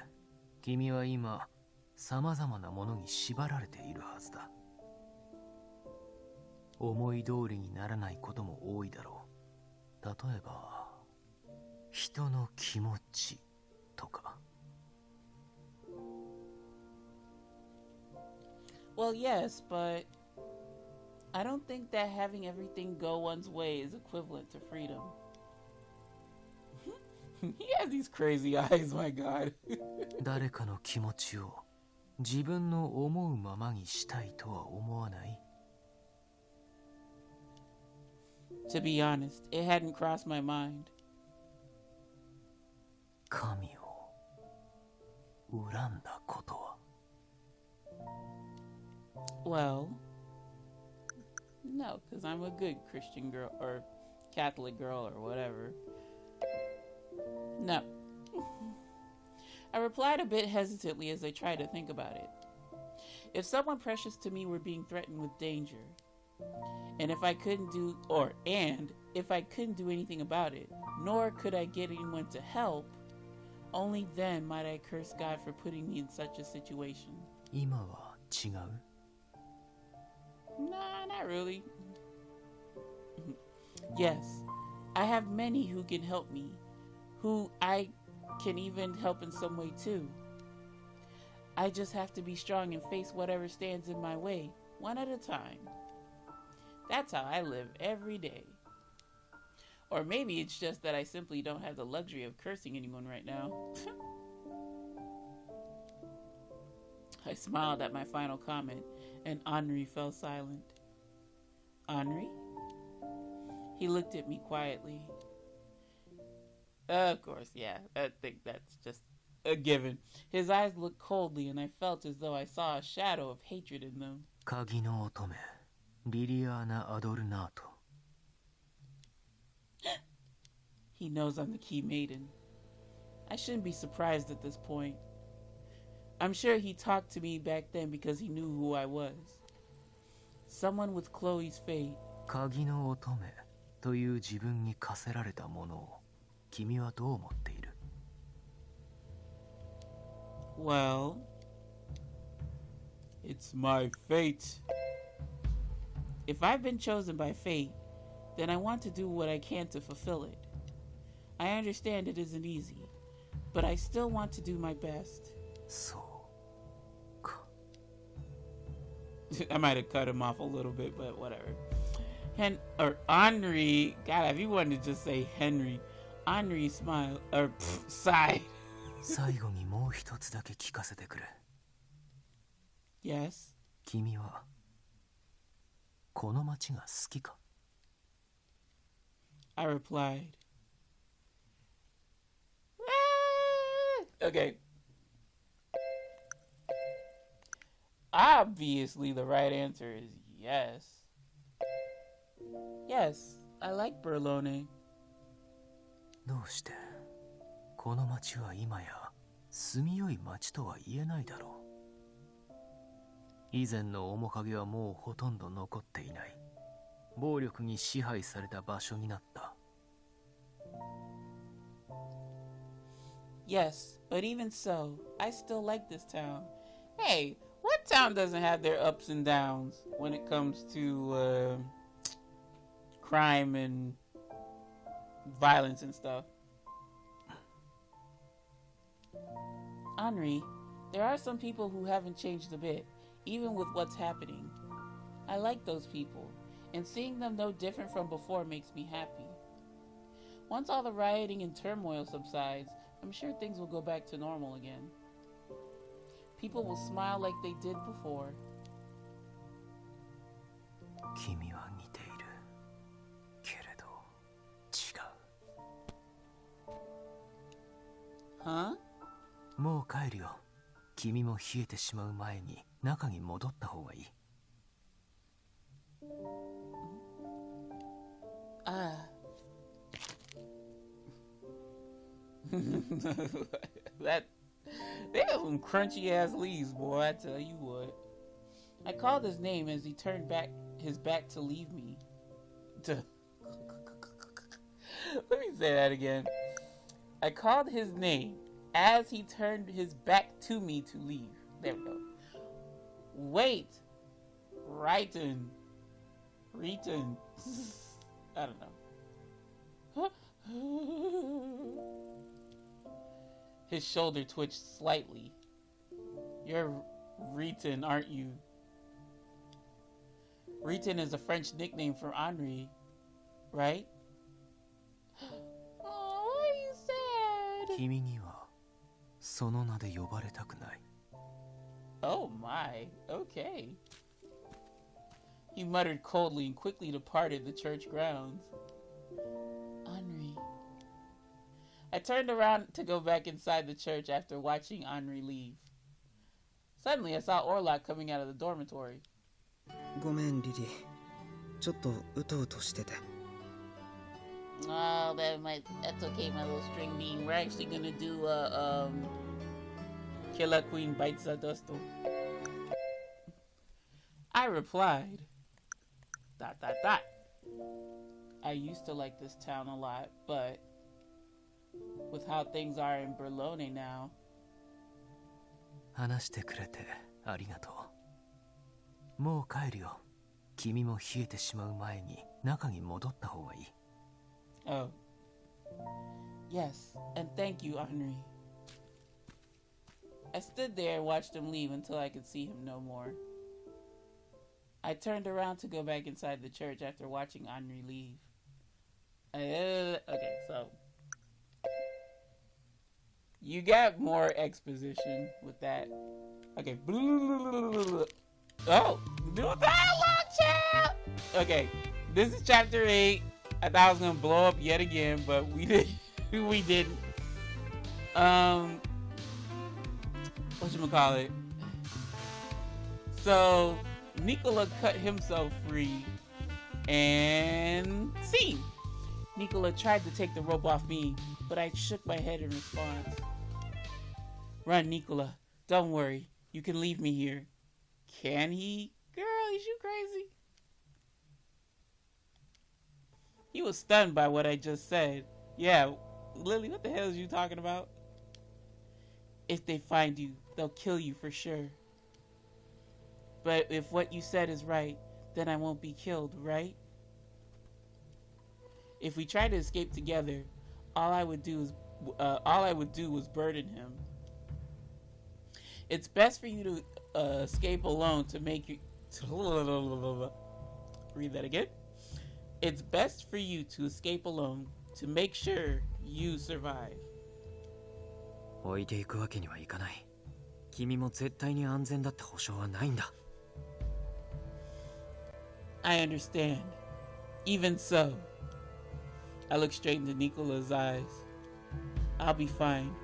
君は今さまざまなものに縛られているはずだ。思い通りにならないことも多いだろう。例えば人の気持ちとか。Well, yes, but I don't think that having everything go one's way is equivalent to freedom. He has these crazy eyes, my god. 誰かの気持ちを自分の思うままにしたいとは思わない To be honest, it hadn't crossed my mind. 神を恨んだことは Well, no, because I'm a good Christian girl or Catholic girl or whatever. No. I replied a bit hesitantly as I tried to think about it. If someone precious to me were being threatened with danger, and if I couldn't do anything about it, nor could I get anyone to help, only then might I curse God for putting me in such a situation. 今は違う Nah, not really. Yes, I have many who can help me, who I can even help in some way too. I just have to be strong and face whatever stands in my way, one at a time. That's how I live every day. Or maybe it's just that I simply don't have the luxury of cursing anyone right now. I smiled at my final comment, and Henri fell silent. Henri? He looked at me quietly. Of course, yeah, I think that's just a given. His eyes looked coldly, and I felt as though I saw a shadow of hatred in them. 鍵の乙女、リリアーナ・アドルナート。He knows I'm the key maiden. I shouldn't be surprised at this point. I'm sure he talked to me back then because he knew who I was. Someone with Chloe's fate. 鍵の乙女という自分に課せられたものを君はどう思っている？ Well, it's my fate. If I've been chosen by fate, then I want to do what I can to fulfill it. I understand it isn't easy, but I still want to do my best. そうか。I might have cut him off a little bit, but whatever. Henri, God, if you wanted to just say Henry, Henri smiled, or sighed. 最後にもう一つだけ聞かせてくれ。Yes. 君はこの町が好きか？ I replied. Okay. Obviously, the right answer is yes. Yes, I like Berlone. どうしてこの町は今や住みよい町とは言えないだろう。以前の面影はもうほとんど残っていない。暴力に支配された場所になった。Yes, but even so, I still like this town. Hey, what town doesn't have their ups and downs when it comes to crime and violence and stuff? Henri, there are some people who haven't changed a bit, even with what's happening. I like those people, and seeing them no different from before makes me happy. Once all the rioting and turmoil subsides, I'm sure things will go back to normal again. People will smile like they did before. 君は似ている。けれど違う。Huh? もう帰るよ。君も冷えてしまう前に中に戻った方がいい。That they have some crunchy ass leaves, boy. I tell you what. I called his name as he turned his back to leave me. Let me say that again. I called his name as he turned his back to me to leave. There we go. Wait. Righten. I don't know. His shoulder twitched slightly. You're Riton, aren't you? Riton is a French nickname for Henri, right? Oh, why are you sad? 君にはその名で呼ばれたくない。Oh my, okay. He muttered coldly and quickly departed the church grounds. Henri. I turned around to go back inside the church after watching Henri leave. Suddenly, I saw Orlok coming out of the dormitory. ごめんリリー、ちょっとうとうとしてて。Oh, that's okay, my little string bean. We're actually gonna do Killer Queen Bites a Dusto. I replied, ... I used to like this town a lot, but with how things are in Berlone now. 話してくれてありがとう。もう帰るよ。君も冷えてしまう前に中に戻った方がいい。Oh. Yes, and thank you, Henri. I stood there and watched him leave until I could see him no more. I turned around to go back inside the church after watching Henri leave. Okay, so you got more exposition with that. Okay. Oh, do dialogue, child. Okay, this is chapter 8. I thought I was gonna blow up yet again, but we didn't. We didn't. Whatchamacallit? So Nicola cut himself free and scene. Nicola tried to take the rope off me, but I shook my head in response. Run, Nicola. Don't worry. You can leave me here. Can he? Girl, is you crazy? He was stunned by what I just said. Yeah, Lily, what the hell is you talking about? If they find you, they'll kill you for sure. But if what you said is right, then I won't be killed, right? If we try to escape together, all I would do was burden him. It's best for you to escape alone to make you. Read that again. It's best for you to escape alone to make sure you survive. 置いていくわけにはいかない。君も絶対に安全だって保証はないんだ。I understand. Even so, I look straight into Nicola's eyes. I'll be fine.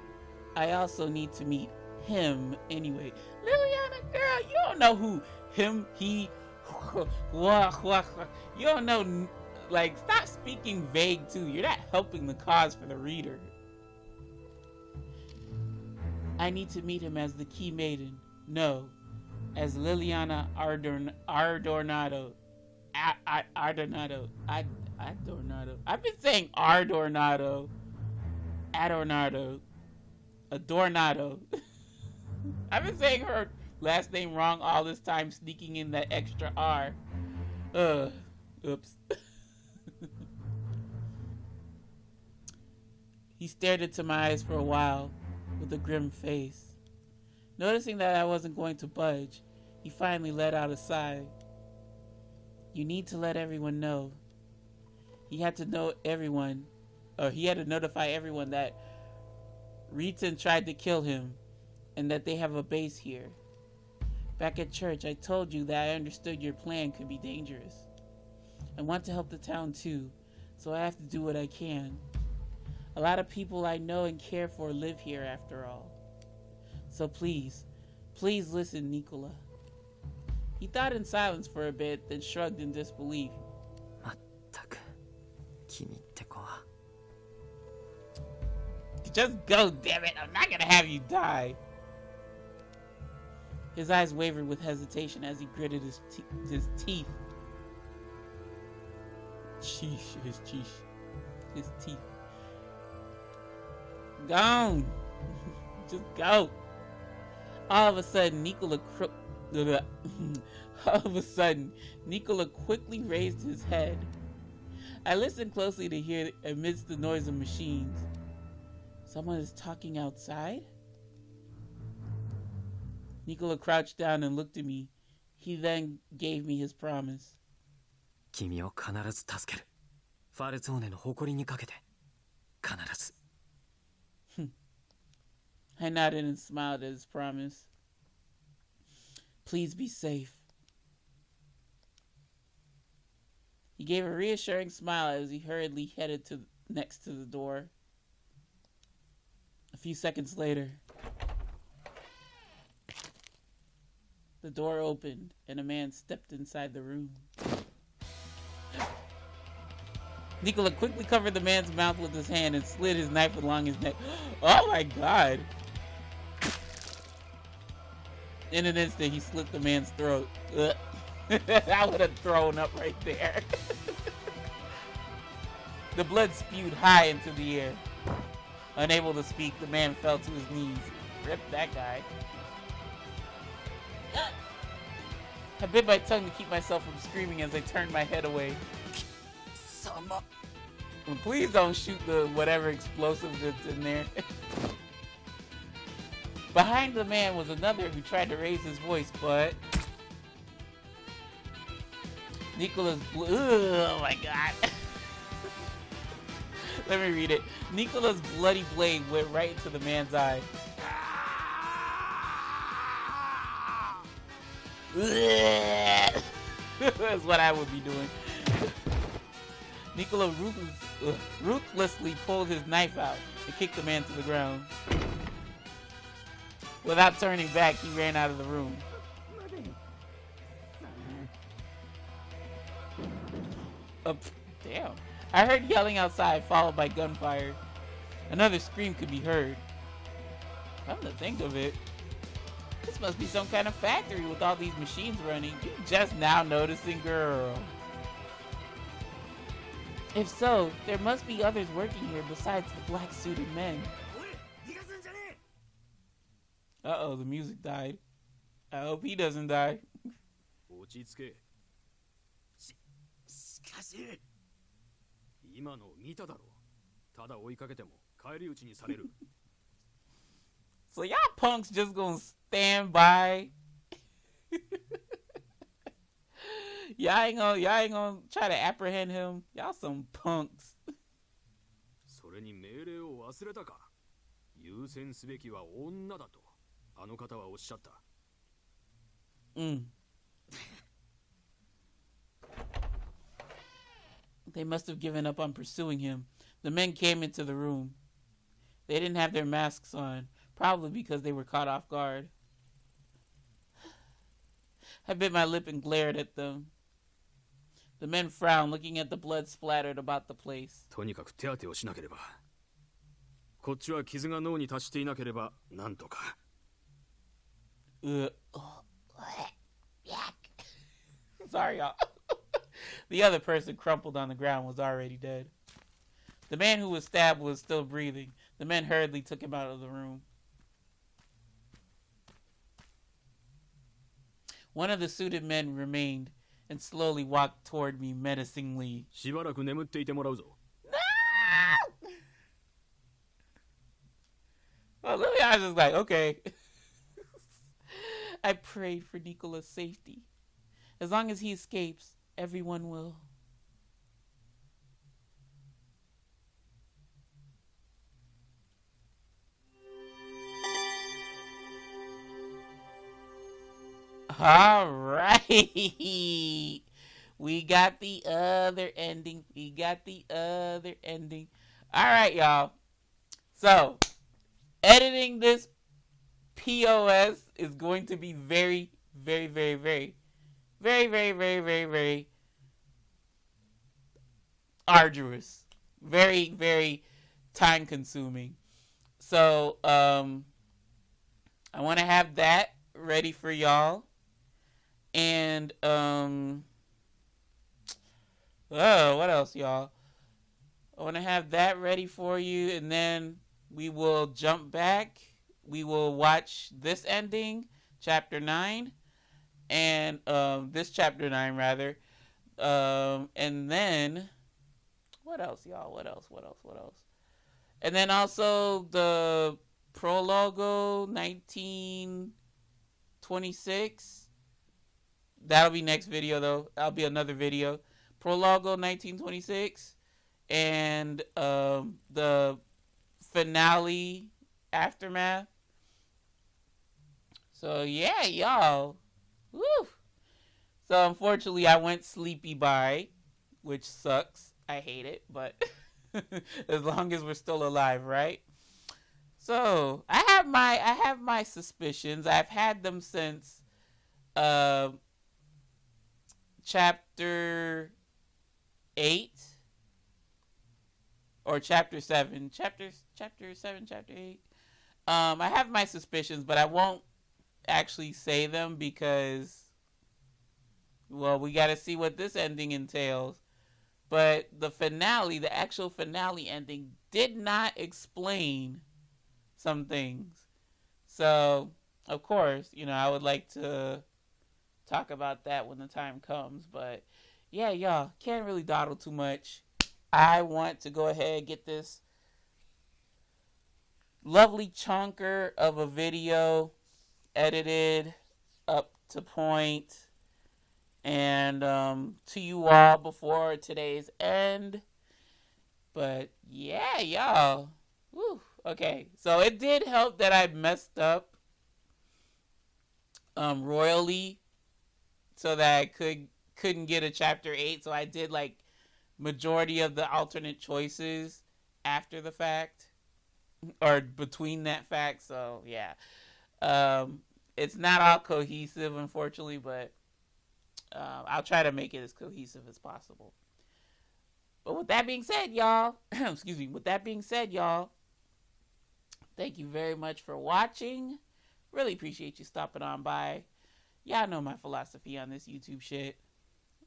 I also need to meet him anyway. Liliana, girl, you don't know who him, he, you don't know, like, stop speaking vague too. You're not helping the cause for the reader. I need to meet him as the Key Maiden. No, as Liliana Adornado. Adornado. I've been saying Adornado. Adornado. I've been saying her last name wrong all this time, sneaking in that extra R. Oops. He stared into my eyes for a while with a grim face. Noticing that I wasn't going to budge, he finally let out a sigh. You need to let everyone know. He had to notify everyone that Riton tried to kill him and that they have a base here. Back at church, I told you that I understood your plan could be dangerous. I want to help the town too, so I have to do what I can. A lot of people I know and care for live here after all. So please listen, Nicola. He thought in silence for a bit, then shrugged in disbelief. Just go, damn it! I'm not gonna have you die. His eyes wavered with hesitation as he gritted his teeth. His teeth. Gone. Just go. All of a sudden, Nicola quickly raised his head. I listened closely to hear amidst the noise of machines. Someone is talking outside? Nicola crouched down and looked at me. He then gave me his promise. 君を必ず助ける。ファルツォーネの誇りにかけて。必ず。I nodded and smiled at his promise. Please be safe. He gave a reassuring smile as he hurriedly headed next to the door. A few seconds later, the door opened and a man stepped inside the room. Nicola quickly covered the man's mouth with his hand and slid his knife along his neck. Oh my god! In an instant, he slit the man's throat. I would have thrown up right there. The blood spewed high into the air. Unable to speak, the man fell to his knees. Rip that guy. I bit my tongue to keep myself from screaming as I turned my head away. Please don't shoot the whatever explosive that's in there. Behind the man was another who tried to raise his voice, but oh my god. Let me read it. Nicola's bloody blade went right into the man's eye. That's what I would be doing. Nicola ruthlessly pulled his knife out and kicked the man to the ground. Without turning back, he ran out of the room. Damn. I heard yelling outside, followed by gunfire. Another scream could be heard. Come to think of it, this must be some kind of factory with all these machines running. You just now noticing, girl. If so, there must be others working here besides the black-suited men. Uh-oh, the music died. I hope he doesn't die. 落ち着け。しかし。今の見ただろ。ただ追いかけても返り討ちにされる。So y'all punks just gonna stand by? y'all ain't gonna try to apprehend him? Y'all some punks. それに命令を忘れたか。優先すべきは女だとあの方はおっしゃった。They must have given up on pursuing him. The men came into the room. They didn't have their masks on, probably because they were caught off guard. I bit my lip and glared at them. The men frowned, looking at the blood splattered about the place. とにかく手当てをしなければ。こっちは傷が脳に達していなければなんとか。Sorry, y'all. The other person crumpled on the ground was already dead. The man who was stabbed was still breathing. The men hurriedly took him out of the room. One of the suited men remained and slowly walked toward me menacingly. しばらく眠っていてもらうぞ。Well, Lily, I was just like, okay. I prayed for Nicola's safety. As long as he escapes, everyone will. All right. We got the other ending. All right, y'all. So, editing this POS is going to be very, very, very, very, very, very, very, very, very arduous. Very, very time consuming. So, I want to have that ready for y'all. And, what else, y'all? I want to have that ready for you, and then we will jump back. We will watch this ending, chapter 9, and this chapter 9 rather. And then what else, y'all? What else? And then also the Prologo 1926. That'll be next video though. That'll be another video. Prologo 1926 and the finale aftermath. So yeah, y'all. Woo. So unfortunately I went sleepy by, which sucks. I hate it, but as long as we're still alive, right? So I have my suspicions. I've had them since chapter 8 or chapter 7. Chapter 7, chapter 8. I have my suspicions, but I won't actually say them because, well, we got to see what this ending entails. But the finale, the actual finale ending, did not explain some things. So, of course, I would like to talk about that when the time comes. But, yeah, y'all, can't really dawdle too much. I want to go ahead and get this lovely chunker of a video edited up to point and to you all before today's end. But yeah, y'all. Woo. Okay, so it did help that I messed up royally so that I couldn't get a chapter 8. So I did like majority of the alternate choices after the fact or between that fact. So yeah, it's not all cohesive, unfortunately, but I'll try to make it as cohesive as possible. But with that being said, y'all, excuse me, with that being said, y'all, thank you very much for watching. Really appreciate you stopping on by. Y'all know my philosophy on this YouTube shit.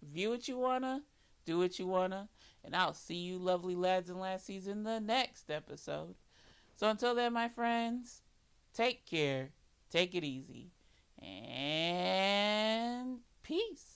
View what you wanna, do what you wanna, and I'll see you lovely lads and lassies in the next episode. So until then, my friends, take care, take it easy, and peace.